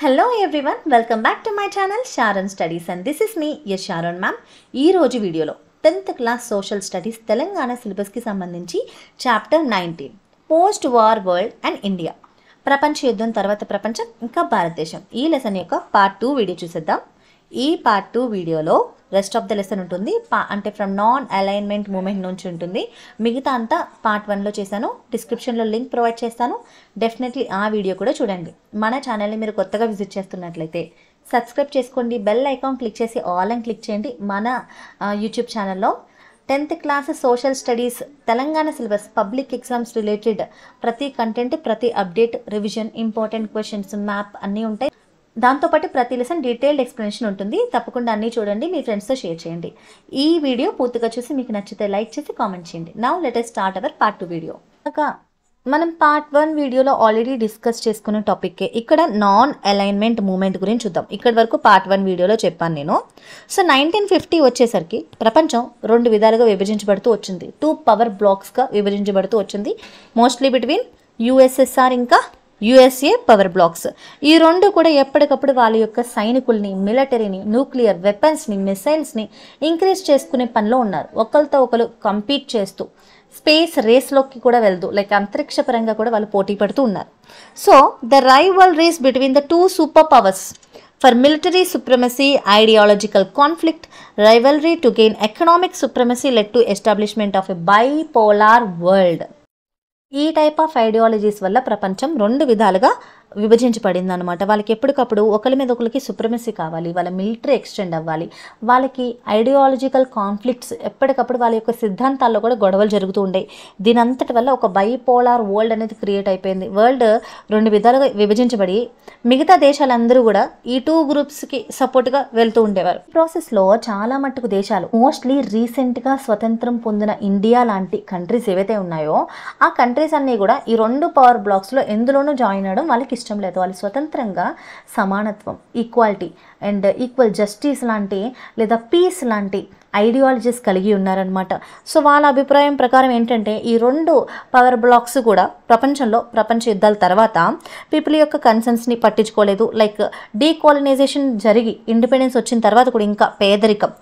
Hello everyone, welcome back to my channel Sharon Studies and this is me, yes Sharon ma'am. ఈ రోజు వీడియోలో 10th class social studies Telangana syllabus కి సంబంధించి chapter 19 post war world and India, ప్రపంచ యుద్ధం తర్వాత ప్రపంచం ఇంకా భారతదేశం, ఈ లెసన్ యొక్క పార్ట్ 2 వీడియో చూసేద్దాం. ఈ పార్ట్ 2 వీడియోలో రెస్ట్ ఆఫ్ ద లెసన్ ఉంటుంది, అంటే ఫ్రమ్ నాన్ అలైన్మెంట్ మూమెంట్ నుంచి ఉంటుంది. మిగతా అంతా పార్ట్ 1లో చేశాను, డిస్క్రిప్షన్లో లింక్ ప్రొవైడ్ చేస్తాను. డెఫినెట్లీ ఆ వీడియో కూడా చూడండి. మన ఛానల్ని మీరు కొత్తగా విజిట్ చేస్తున్నట్లయితే సబ్స్క్రైబ్ చేసుకోండి, బెల్ ఐకాన్ క్లిక్ చేసి ఆల్ అని క్లిక్ చేయండి. మన యూట్యూబ్ ఛానల్లో 10th class social studies Telangana syllabus public exams related ప్రతి కంటెంట్, ప్రతి update, revision, important questions, map అన్నీ ఉంటాయి. దాంతోపాటు ప్రతి లెసన్ డీటెయిల్డ్ ఎక్స్ప్లెనేషన్ ఉంటుంది. తప్పకుండా అన్నీ చూడండి, మీ ఫ్రెండ్స్తో షేర్ చేయండి. ఈ వీడియో పూర్తిగా చూసి మీకు నచ్చితే లైక్ చేసి కామెంట్ చేయండి. Now let us start our part 2 video. మనం పార్ట్ 1 వీడియోలో ఆల్రెడీ డిస్కస్ చేసుకున్న టాపిక్కే ఇక్కడ నాన్ అలైన్మెంట్ మూమెంట్ గురించి చూద్దాం. ఇక్కడి వరకు పార్ట్ 1 వీడియోలో చెప్పాను నేను. సో 1950 వచ్చేసరికి ప్రపంచం 2 విధాలుగా విభజించబడుతూ వచ్చింది. 2 పవర్ బ్లాక్స్గా విభజించబడుతూ వచ్చింది. మోస్ట్లీ బిట్వీన్ యుఎస్ఎస్ఆర్ ఇంకా యుఎస్ఏ పవర్ బ్లాక్స్. ఈ రెండు కూడా ఎప్పటికప్పుడు వాళ్ళ యొక్క సైనికుల్ని, మిలిటరీని, న్యూక్లియర్ వెపన్స్ని, మిసైల్స్ని ఇంక్రీజ్ చేసుకునే పనిలో ఉన్నారు. ఒకరితో ఒకరు కంపీట్ చేస్తూ స్పేస్ రేస్లోకి కూడా వెళ్తూ, లైక్ అంతరిక్ష పరంగా కూడా వాళ్ళు పోటీ పడుతూ ఉన్నారు. So the rival race between the 2 super powers for military supremacy, ideological conflict, rivalry to gain economic supremacy led to establishment of a bipolar world. ఈ టైప్ ఆఫ్ ఐడియాలజీస్ వల్ల ప్రపంచం 2 విధాలుగా విభజించబడింది అనమాట. వాళ్ళకి ఎప్పటికప్పుడు ఒకరి మీద ఒకరికి సుప్రమసీ కావాలి, వాళ్ళ మిలిటరీ ఎక్స్టెండ్ అవ్వాలి, వాళ్ళకి ఐడియాలజికల్ కాన్ఫ్లిక్ట్స్, ఎప్పటికప్పుడు వాళ్ళ యొక్క సిద్ధాంతాల్లో కూడా గొడవలు జరుగుతూ ఉండేవి. దీని అంతటి వల్ల ఒక బైపోలార్ వరల్డ్ అనేది క్రియేట్ అయిపోయింది. వరల్డ్ 2 విధాలుగా విభజించబడి మిగతా దేశాలందరూ కూడా ఈ 2 గ్రూప్స్కి సపోర్ట్గా వెళ్తూ ఉండేవారు. ఈ ప్రాసెస్లో చాలా మట్టుకు దేశాలు, మోస్ట్లీ రీసెంట్గా స్వతంత్రం పొందిన ఇండియా లాంటి కంట్రీస్ ఏవైతే ఉన్నాయో ఆ కంట్రీస్ అన్నీ కూడా ఈ 2 పవర్ బ్లాక్స్లో ఎందులోనూ జాయిన్ అవ్వడం వాళ్ళకి ఇష్టం లేదు. వాళ్ళు స్వతంత్రంగా సమానత్వం, ఈక్వాలిటీ అండ్ ఈక్వల్ జస్టిస్ లాంటి లేదా పీస్ లాంటి ఐడియాలజీస్ కలిగి ఉన్నారనమాట. సో వాళ్ళ అభిప్రాయం ప్రకారం ఏంటంటే ఈ 2 పవర్ బ్లాక్స్ కూడా ప్రపంచంలో ప్రపంచ యుద్ధాల తర్వాత పీపుల్ యొక్క కన్సర్న్స్ని పట్టించుకోలేదు. లైక్ డీకోలనైజేషన్ జరిగి ఇండిపెండెన్స్ వచ్చిన తర్వాత కూడా ఇంకా పేదరికం,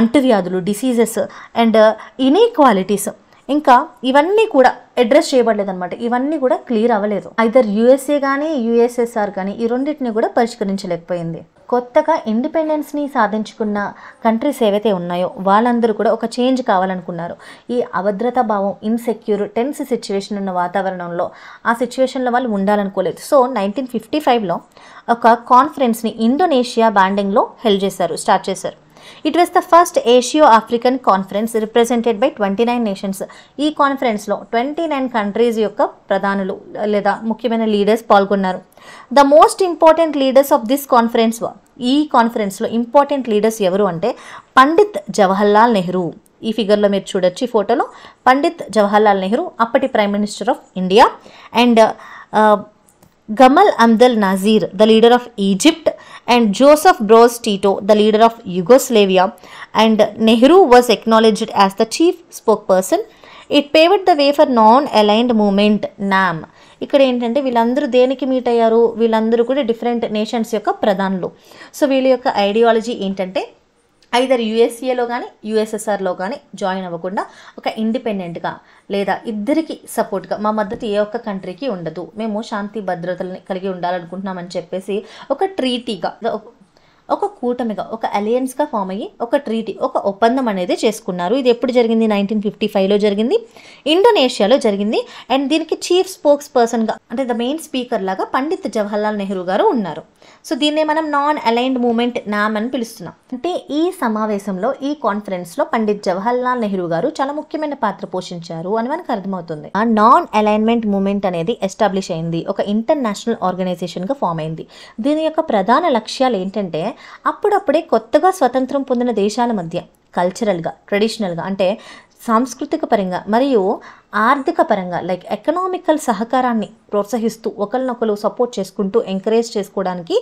అంటువ్యాధులు, డిసీజెస్ అండ్ ఇన్ఈక్వాలిటీస్, ఇంకా ఇవన్నీ కూడా అడ్రస్ చేయబడలేదన్నమాట. ఇవన్నీ కూడా క్లియర్ అవ్వలేదు. ఐదర్ యుఎస్ఏ కానీ యుఎస్ఎస్ఆర్ కానీ ఈ రెండింటిని కూడా పరిష్కరించలేకపోయింది. కొత్తగా ఇండిపెండెన్స్ని సాధించుకున్న కంట్రీస్ ఏవైతే ఉన్నాయో వాళ్ళందరూ కూడా ఒక చేంజ్ కావాలనుకున్నారు. ఈ అభద్రతా భావం, ఇన్సెక్యూర్, టెన్స్ సిచ్యువేషన్ ఉన్న వాతావరణంలో ఆ సిచ్యువేషన్లో వాళ్ళు ఉండాలనుకోలేదు. సో 1955లో ఒక కాన్ఫరెన్స్ని ఇండోనేషియా బ్యాండింగ్లో స్టార్ట్ చేశారు. It was the first Asio African conference represented by 29 nations. ఈ కాన్ఫరెన్స్లో 29 కంట్రీస్ యొక్క ప్రధానులు లేదా ముఖ్యమైన లీడర్స్ పాల్గొన్నారు. The most important leaders of this conference ఈ కాన్ఫరెన్స్లో ఇంపార్టెంట్ లీడర్స్ ఎవరు అంటే పండిత్ జవహర్లాల్ నెహ్రూ. ఈ ఫిగర్లో మీరు చూడొచ్చు, ఈ ఫోటోలో పండిత్ జవహర్లాల్ నెహ్రూ అప్పటి prime minister of India, and Gamal Abdel Nasser, the leader of Egypt, and Joseph Broz Tito, the leader of Yugoslavia, and Nehru was acknowledged as the chief spokesperson. It paved the way for non-aligned movement NAM. ఇక్కడ ఏంటంటే వీళ్ళందరూ దేనికి meet అయ్యారు, వీళ్ళందరూ కూడా different nations యొక్క ప్రధానులు. So వీళ్ళ యొక్క ఐడియాలజీ ఏంటంటే ఐదర్ యుఎస్ఏలో కానీ యుఎస్ఎస్ఆర్లో కానీ జాయిన్ అవ్వకుండా ఒక ఇండిపెండెంట్గా లేదా ఇద్దరికి సపోర్ట్గా, మా మద్దతు ఏ ఒక్క కంట్రీకి ఉండదు, మేము శాంతి భద్రతలని కలిగి ఉండాలనుకుంటున్నామని చెప్పేసి ఒక ట్రీటీగా, ఒక కూటమిగా, ఒక అలయన్స్గా ఫామ్ అయ్యి ఒక ట్రీటీ, ఒక ఒప్పందం అనేది చేసుకున్నారు. ఇది ఎప్పుడు జరిగింది? 1955లో జరిగింది, ఇండోనేషియాలో జరిగింది. అండ్ దీనికి చీఫ్ స్పోక్స్ పర్సన్గా, అంటే ద మెయిన్ స్పీకర్ లాగా పండిత్ జవహర్లాల్ నెహ్రూ గారు ఉన్నారు. సో దీన్నే మనం నాన్ అలైన్డ్ మూమెంట్ నామ్ అని పిలుస్తున్నాం. అంటే ఈ సమావేశంలో, ఈ కాన్ఫరెన్స్లో పండిత్ జవహర్లాల్ నెహ్రూ గారు చాలా ముఖ్యమైన పాత్ర పోషించారు అని మనకు అర్థమవుతుంది. ఆ నాన్ అలైన్మెంట్ మూమెంట్ అనేది ఎస్టాబ్లిష్ అయింది, ఒక ఇంటర్నేషనల్ ఆర్గనైజేషన్గా ఫామ్ అయింది. దీని యొక్క ప్రధాన లక్ష్యాలు ఏంటంటే అప్పుడప్పుడే కొత్తగా స్వతంత్రం పొందిన దేశాల మధ్య కల్చరల్గా, ట్రెడిషనల్గా, అంటే సాంస్కృతిక పరంగా మరియు ఆర్థిక పరంగా, లైక్ ఎకనామికల్ సహకారాన్ని ప్రోత్సహిస్తూ ఒకరినొకరు సపోర్ట్ చేసుకుంటూ ఎంకరేజ్ చేసుకోవడానికి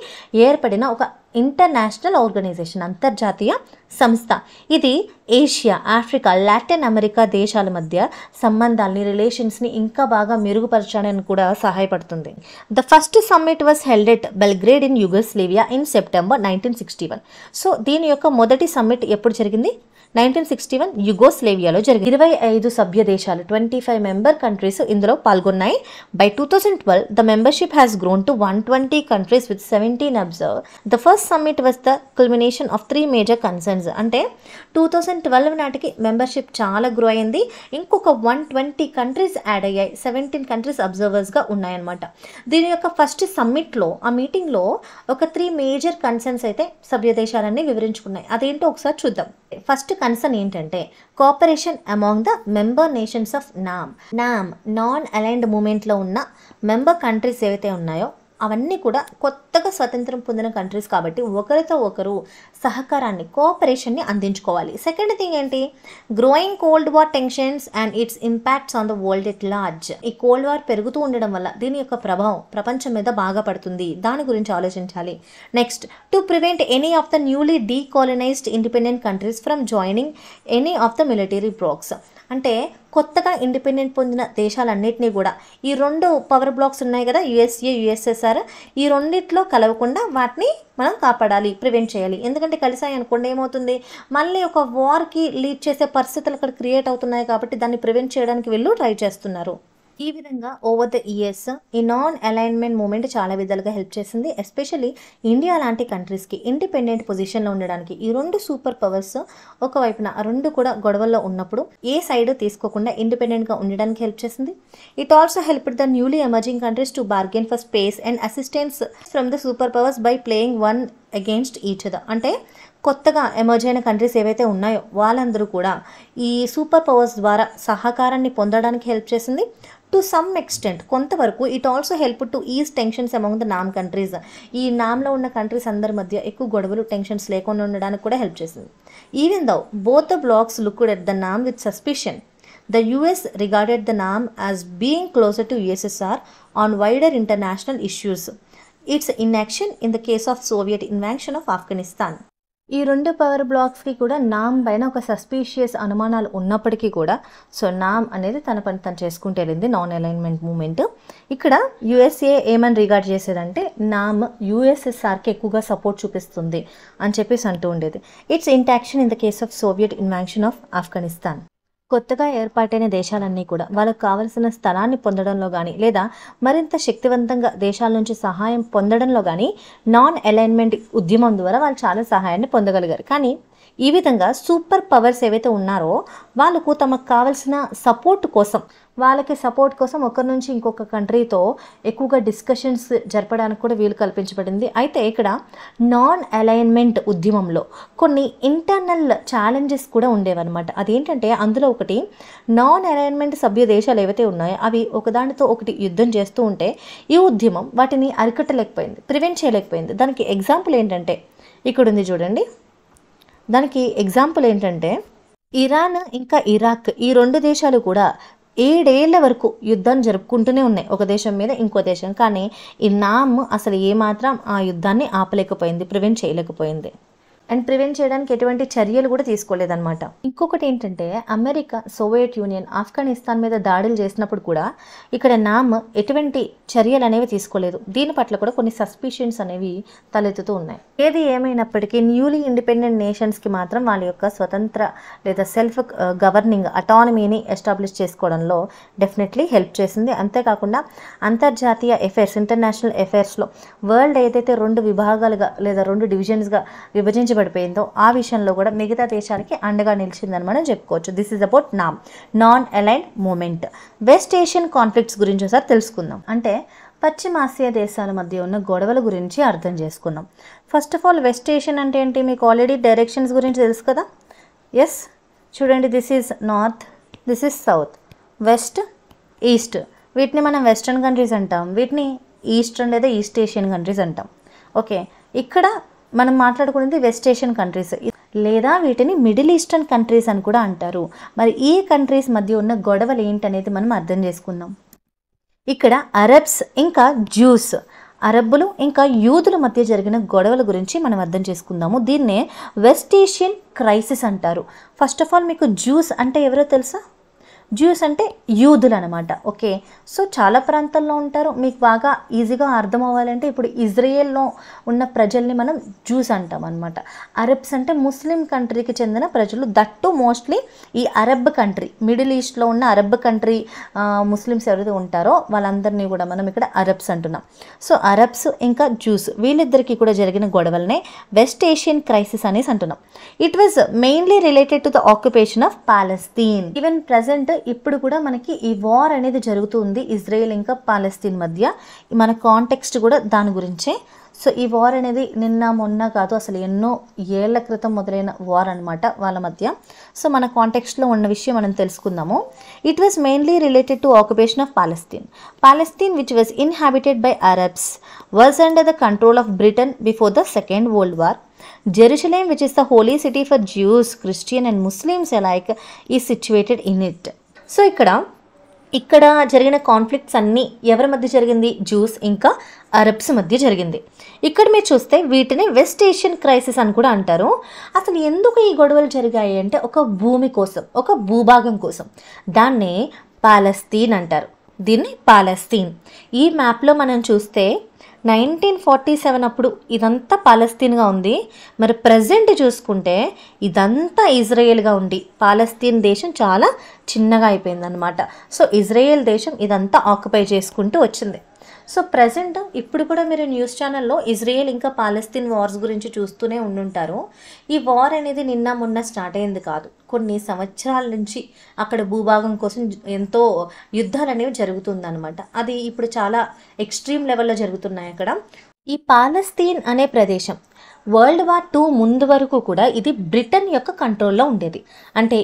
ఏర్పడిన ఒక ఇంటర్నేషనల్ ఆర్గనైజేషన్, అంతర్జాతీయ సంస్థ. ఇది ఏషియా, ఆఫ్రికా, లాటిన్ అమెరికా దేశాల మధ్య సంబంధాలని, రిలేషన్స్ని ఇంకా బాగా మెరుగుపరచడానికి కూడా సహాయపడుతుంది. The first summit was held at Belgrade in Yugoslavia in September 1961. So దీని యొక్క మొదటి సమ్మిట్ ఎప్పుడు జరిగింది? 1961 యుగోస్లేవియాలో జరిగింది. 25 సభ్య దేశాలు, 25 మెంబర్ కంట్రీస్ ఇందులో పాల్గొన్నాయి. By 2012 the membership has grown to 120 countries with 17 observe. The first summit was the culmination of 3 major concerns. అంటే 2012 నాటికి మెంబర్షిప్ చాలా గ్రో అయింది. ఇంకొక 120 కంట్రీస్ యాడ్ అయ్యాయి. 17 కంట్రీస్ అబ్జర్వర్స్గా ఉన్నాయన్నమాట. దీని యొక్క ఫస్ట్ సమ్మిట్లో, ఆ మీటింగ్లో ఒక 3 మేజర్ కన్సర్న్స్ అయితే సభ్య దేశాలన్నీ వివరించుకున్నాయి. అదేంటో ఒకసారి చూద్దాం. ఫస్ట్ కన్సర్న్ ఏంటంటే cooperation among the member nations of NAM. Non aligned మూమెంట్లో ఉన్న మెంబర్ కంట్రీస్ ఏవైతే ఉన్నాయో అవన్నీ కూడా కొత్తగా స్వతంత్రం పొందిన కంట్రీస్ కాబట్టి ఒకరితో ఒకరు సహకారాన్ని, కోఆపరేషన్ని అందించుకోవాలి. సెకండ్ థింగ్ ఏంటి? Growing cold war tensions and it's impacts on the world at large. ఈ కోల్డ్ వార్ పెరుగుతూ ఉండడం వల్ల దీని యొక్క ప్రభావం ప్రపంచం మీద బాగా పడుతుంది. దాని గురించి ఆలోచించాలి. Next, to prevent any of the newly decolonised independent countries from joining any of the military blocs. అంటే కొత్తగా ఇండిపెండెంట్ పొందిన దేశాలన్నింటినీ కూడా, ఈ 2 పవర్ బ్లాక్స్ ఉన్నాయి కదా, యుఎస్ఏ, యుఎస్ఎస్ఆర్, ఈ రెండిట్లో కలవకుండా వాటిని మనం కాపాడాలి, ప్రివెంట్ చేయాలి. ఎందుకంటే కలిసాయి అనుకోండి ఏమవుతుంది, మళ్ళీ ఒక వార్కి లీడ్ చేసే పరిస్థితులు అక్కడ క్రియేట్ అవుతున్నాయి కాబట్టి దాన్ని ప్రివెంట్ చేయడానికి వీళ్ళు ట్రై చేస్తున్నారు. ఈ విధంగా ఓవర్ ద ఇయర్స్ ఈ నాన్ అలైన్మెంట్ మూమెంట్ చాలా విధాలుగా హెల్ప్ చేసింది. ఎస్పెషల్లీ ఇండియా లాంటి కంట్రీస్కి ఇండిపెండెంట్ పొజిషన్లో ఉండడానికి ఈ 2 సూపర్ పవర్స్ ఒకవైపున 2 కూడా గొడవల్లో ఉన్నప్పుడు ఏ సైడ్ తీసుకోకుండా ఇండిపెండెంట్గా ఉండడానికి హెల్ప్ చేసింది. It also help the newly emerging countries to bargain for space and assistance from the super powers by playing one against each other. అంటే కొత్తగా ఎమర్జ్ అయిన కంట్రీస్ ఏవైతే ఉన్నాయో వాళ్ళందరూ కూడా ఈ సూపర్ పవర్స్ ద్వారా సహకారాన్ని పొందడానికి హెల్ప్ చేసింది. టు సమ్ ఎక్స్టెంట్, కొంతవరకు it also help to ease tensions among the NAM countries. ఈ నామ్లో ఉన్న కంట్రీస్ అందరి మధ్య ఎక్కువ గొడవలు, టెన్షన్స్ లేకుండా ఉండడానికి కూడా హెల్ప్ చేసింది. Even though both the blocks looked at the NAM with suspicion, the US regarded the NAM as being closer to USSR on wider international issues. Its inaction in the case of Soviet invasion of Afghanistan. ఈ 2 power బ్లాక్స్కి కూడా నామ్ పైన ఒక suspicious అనుమానాలు ఉన్నప్పటికీ కూడా so నామ్ అనేది తన పని తను చేసుకుంటూ వెళ్ళింది, నాన్ అలైన్మెంట్ మూమెంట్. ఇక్కడ యుఎస్ఏ ఏమని రిగార్డ్ చేసేదంటే నామ్ యుఎస్ఎస్ఆర్కి ఎక్కువగా సపోర్ట్ చూపిస్తుంది అని చెప్పేసి అంటూ ఉండేది. It's inaction in the case of Soviet invasion of Afghanistan. కొత్తగా ఏర్పాటైన దేశాలన్నీ కూడా వాళ్ళకు కావలసిన స్థలాన్ని పొందడంలో కానీ లేదా మరింత శక్తివంతంగా దేశాల నుంచి సహాయం పొందడంలో కానీ నాన్ అలైన్మెంట్ ఉద్యమం ద్వారా వాళ్ళు చాలా సహాయాన్ని పొందగలిగారు. కానీ ఈ విధంగా సూపర్ పవర్స్ ఏవైతే ఉన్నారో వాళ్ళకు తమకు కావాల్సిన సపోర్ట్ కోసం ఒకరి నుంచి ఇంకొక కంట్రీతో ఎక్కువగా డిస్కషన్స్ జరపడానికి కూడా వీలు కల్పించబడింది. అయితే ఇక్కడ నాన్ అలైన్మెంట్ ఉద్యమంలో కొన్ని ఇంటర్నల్ ఛాలెంజెస్ కూడా ఉండేవన్నమాట. అదేంటంటే అందులో ఒకటి, నాన్ అలైన్మెంట్ సభ్య దేశాలు ఏవైతే ఉన్నాయో అవి ఒకదానితో ఒకటి యుద్ధం చేస్తూ ఉంటే ఈ ఉద్యమం వాటిని అరికట్టలేకపోయింది, ప్రివెంట్ చేయలేకపోయింది. దానికి ఎగ్జాంపుల్ ఏంటంటే ఇక్కడ ఉంది చూడండి. దానికి ఎగ్జాంపుల్ ఏంటంటే ఇరాన్ ఇంకా ఇరాక్, ఈ 2 దేశాలు కూడా 7 ఏళ్ల వరకు యుద్ధం జరుపుకుంటూనే ఉన్నాయి ఒక దేశం మీద ఇంకో దేశం. కానీ ఈ నామ్ అసలు ఏమాత్రం ఆ యుద్ధాన్ని ఆపలేకపోయింది, ప్రివెంట్ చేయలేకపోయింది. అండ్ ప్రివెంట్ చేయడానికి ఎటువంటి చర్యలు కూడా తీసుకోలేదన్నమాట. ఇంకొకటి ఏంటంటే అమెరికా, సోవియట్ యూనియన్ ఆఫ్ఘనిస్తాన్ మీద దాడులు చేసినప్పుడు కూడా ఇక్కడ నామ్ ఎటువంటి చర్యలు అనేవి తీసుకోలేదు. దీని పట్ల కూడా కొన్ని సస్పిషన్స్ అనేవి తలెత్తుతూ ఉన్నాయి. ఏది ఏమైనప్పటికీ న్యూలీ ఇండిపెండెంట్ నేషన్స్కి మాత్రం వాళ్ళ యొక్క స్వతంత్ర లేదా సెల్ఫ్ గవర్నింగ్ అటానమీని ఎస్టాబ్లిష్ చేసుకోవడంలో డెఫినెట్లీ హెల్ప్ చేసింది. అంతేకాకుండా అంతర్జాతీయ అఫైర్స్, ఇంటర్నేషనల్ అఫైర్స్లో వరల్డ్ ఏదైతే 2 విభాగాలుగా లేదా 2 డివిజన్స్గా విభజించబడిపోయిందో ఆ విషయంలో కూడా మిగతా దేశాలకి అండగా నిలిచిందని మనం చెప్పుకోవచ్చు. This is about non aligned moment. West Asian conflicts గురించి ఒకసారి తెలుసుకుందాం. అంటే పశ్చిమాసియా దేశాల మధ్య ఉన్న గొడవల గురించి అర్థం చేసుకుందాం. First of all west Asian అంటే ఏంటి? మీకు ఆల్రెడీ డైరెక్షన్స్ గురించి తెలుసు కదా. ఎస్, చూడండి, this is north, this is south, west, east. వీటిని మనం వెస్టర్న్ కంట్రీస్ అంటాం, వీటిని ఈస్టర్న్ లేదా ఈస్ట్ ఏషియన్ కంట్రీస్ అంటాం. ఓకే, ఇక్కడ మనం మాట్లాడుకునేది వెస్ట్ ఏషియన్ కంట్రీస్ లేదా వీటిని మిడిల్ ఈస్టర్న్ కంట్రీస్ అని కూడా అంటారు. మరి ఈ కంట్రీస్ మధ్య ఉన్న గొడవలు ఏంటనేది మనం అర్థం చేసుకుందాం. ఇక్కడ అరబ్స్ ఇంకా జ్యూస్ అరబ్బులు ఇంకా యూదుల మధ్య జరిగిన గొడవల గురించి మనం అర్థం చేసుకుందాము. దీన్నే వెస్ట్ ఏషియన్ క్రైసిస్ అంటారు. ఫస్ట్ ఆఫ్ ఆల్ మీకు జ్యూస్ అంటే ఎవరో తెలుసా? జ్యూస్ అంటే యూదులు అనమాట. ఓకే, సో చాలా ప్రాంతాల్లో ఉంటారు. మీకు బాగా ఈజీగా అర్థం అవ్వాలంటే ఇప్పుడు ఇజ్రాయెల్లో ఉన్న ప్రజల్ని మనం జ్యూస్ అంటాం అనమాట. అరబ్స్ అంటే ముస్లిం కంట్రీకి చెందిన ప్రజలు, దట్టు మోస్ట్లీ ఈ అరబ్ కంట్రీ, మిడిల్ ఈస్ట్లో ఉన్న అరబ్ కంట్రీ ముస్లిమ్స్ ఎవరైతే ఉంటారో వాళ్ళందరినీ కూడా మనం ఇక్కడ అరబ్స్ అంటున్నాం. సో అరబ్స్ ఇంకా జ్యూస్ వీళ్ళిద్దరికీ కూడా జరిగిన గొడవలనే వెస్ట్ ఏషియన్ క్రైసిస్ అనేసి అంటున్నాం. It was mainly related to the occupation of Palestine. Even present ఇప్పుడు కూడా మనకి ఈ వార్ అనేది జరుగుతుంది ఇజ్రాయెల్ ఇంకా పాలస్తీన్ మధ్య. మన కాంటెక్స్ట్ కూడా దాని గురించే. సో ఈ వార్ అనేది నిన్న మొన్న కాదు, అసలు ఎన్నో ఏళ్ల క్రితం మొదలైన వార్ అనమాట వాళ్ళ మధ్య. సో మన కాంటెక్స్ట్లో ఉన్న విషయం మనం తెలుసుకుందాము. It was mainly related to occupation of Palestine. Palestine which was inhabited by Arabs was under the control of Britain before the second world war. Jerusalem, which is the holy city for Jews, Christian and Muslims alike, is situated in it. So ఇక్కడ జరిగిన conflicts అన్నీ ఎవరి మధ్య జరిగింది? Juice ఇంకా Arabs మధ్య జరిగింది. ఇక్కడ మీరు చూస్తే వీటిని వెస్ట్ ఏషియన్ క్రైసిస్ అని కూడా అంటారు. అసలు ఎందుకు ఈ గొడవలు జరిగాయి అంటే ఒక భూమి కోసం, ఒక భూభాగం కోసం. దాన్నే పాలస్తీన్ అంటారు. దీన్ని పాలస్తీన్. ఈ మ్యాప్లో మనం చూస్తే 1947 అప్పుడు ఇదంతా పాలస్తీన్గా ఉంది. మరి ప్రజెంట్ చూసుకుంటే ఇదంతా ఇజ్రాయెల్గా ఉండి పాలస్తీన్ దేశం చాలా చిన్నగా అయిపోయిందనమాట. సో ఇజ్రాయెల్ దేశం ఇదంతా ఆక్యుపై చేసుకుంటూ వచ్చింది. సో ప్రజెంట్ ఇప్పుడు కూడా మీరు న్యూస్ ఛానల్లో ఇజ్రాయెల్ ఇంకా పాలస్తీన్ వార్స్ గురించి చూస్తూనే ఉండుంటారు. ఈ వార్ అనేది నిన్న మొన్న స్టార్ట్ అయింది కాదు, కొన్ని సంవత్సరాల నుంచి అక్కడ భూభాగం కోసం ఎంతో యుద్ధాలు అనేవి జరుగుతుందన్నమాట. అది ఇప్పుడు చాలా ఎక్స్ట్రీమ్ లెవెల్లో జరుగుతున్నాయి అక్కడ. ఈ పాలస్తీన్ అనే ప్రదేశం వరల్డ్ వార్ 2 ముందు వరకు కూడా ఇది బ్రిటన్ యొక్క కంట్రోల్లో ఉండేది. అంటే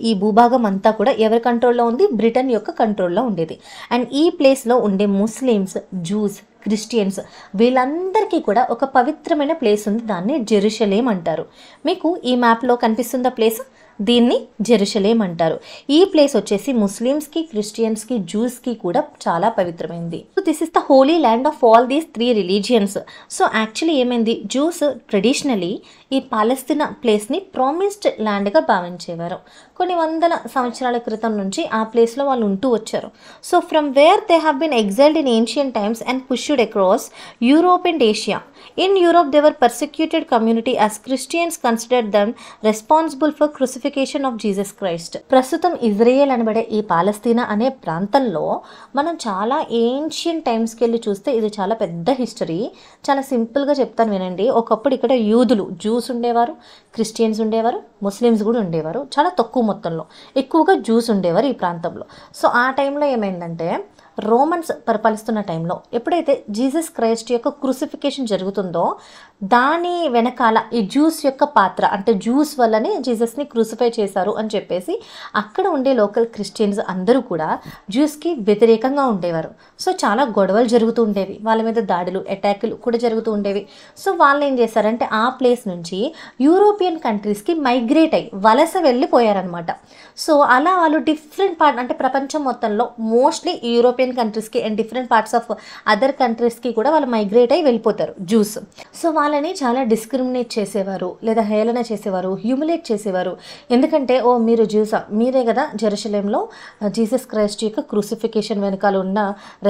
ఈ భూభాగం అంతా కూడా ఎవరి కంట్రోల్లో ఉంది? బ్రిటన్ యొక్క కంట్రోల్లో ఉండేది. అండ్ ఈ ప్లేస్లో ఉండే ముస్లిమ్స్, జూస్, క్రిస్టియన్స్ వీళ్ళందరికీ కూడా ఒక పవిత్రమైన ప్లేస్ ఉంది. దాన్ని జెరూసలేం అంటారు. మీకు ఈ మ్యాప్లో కనిపిస్తుందా ప్లేస్? దీన్ని జెరూసలేం అంటారు. ఈ ప్లేస్ వచ్చేసి ముస్లిమ్స్కి, క్రిస్టియన్స్కి, జూస్కి కూడా చాలా పవిత్రమైంది. So this is the holy land of all these 3 religions. So actually ఏమైంది, జూస్ ట్రెడిషనలీ ఈ పాలస్తీనా ప్లేస్ని ప్రామిస్డ్ ల్యాండ్గా భావించేవారు. కొన్ని వందల సంవత్సరాల క్రితం నుంచి ఆ ప్లేస్లో వాళ్ళు ఉంటూ వచ్చారు. So from where they have been exiled in ancient times and pushed across Europe and Asia. In Europe they were persecuted community as Christians considered them responsible for crucifixion of Jesus Christ. ప్రస్తుతం Israel అనబడే ఈ పాలస్తీనా అనే ప్రాంతంలో మనం చాలా ancient టైమ్స్కి వెళ్ళి చూస్తే ఇది చాలా పెద్ద హిస్టరీ. చాలా సింపుల్గా చెప్తాను వినండి. ఒకప్పుడు ఇక్కడ యూదులు, జూస్ ఉండేవారు, క్రిస్టియన్స్ ఉండేవారు, ముస్లిమ్స్ కూడా ఉండేవారు. చాలా తక్కువ మొత్తంలో, ఎక్కువగా జూస్ ఉండేవారు ఈ ప్రాంతంలో. సో ఆ టైంలో ఏమైందంటే రోమన్స్ పరిపాలిస్తున్న టైంలో ఎప్పుడైతే జీసస్ క్రైస్ట్ యొక్క క్రూసిఫికేషన్ జరుగుతుందో దాని వెనకాల ఈ జ్యూస్ యొక్క పాత్ర, అంటే జ్యూస్ వల్లనే జీసస్ని క్రూసిఫై చేశారు అని చెప్పేసి అక్కడ ఉండే లోకల్ క్రిస్టియన్స్ అందరూ కూడా జ్యూస్కి వ్యతిరేకంగా ఉండేవారు. సో చాలా గొడవలు జరుగుతూ ఉండేవి, వాళ్ళ మీద దాడులు, అటాకులు కూడా జరుగుతూ ఉండేవి. సో వాళ్ళు ఏం చేశారంటే ఆ ప్లేస్ నుంచి యూరోపియన్ కంట్రీస్కి మైగ్రేట్ అయ్యి వలస వెళ్ళిపోయారనమాట. సో అలా వాళ్ళు డిఫరెంట్ పార్ట్, అంటే ప్రపంచం మొత్తంలో మోస్ట్లీ యూరోపియన్ కంట్రీస్కి and different parts of other కంట్రీస్కి కూడా వాళ్ళు మైగ్రేట్ అయ్యి వెళ్ళిపోతారు జ్యూస్. సో వాళ్ళని చాలా డిస్క్రిమినేట్ చేసేవారు, లేదా హేళన చేసేవారు, హ్యూమిలేట్ చేసేవారు. ఎందుకంటే ఓ మీరు జ్యూసా, మీరే కదా జెరూసలేంలో జీసస్ క్రైస్ట్ యొక్క క్రూసిఫికేషన్ వెనకాల ఉన్న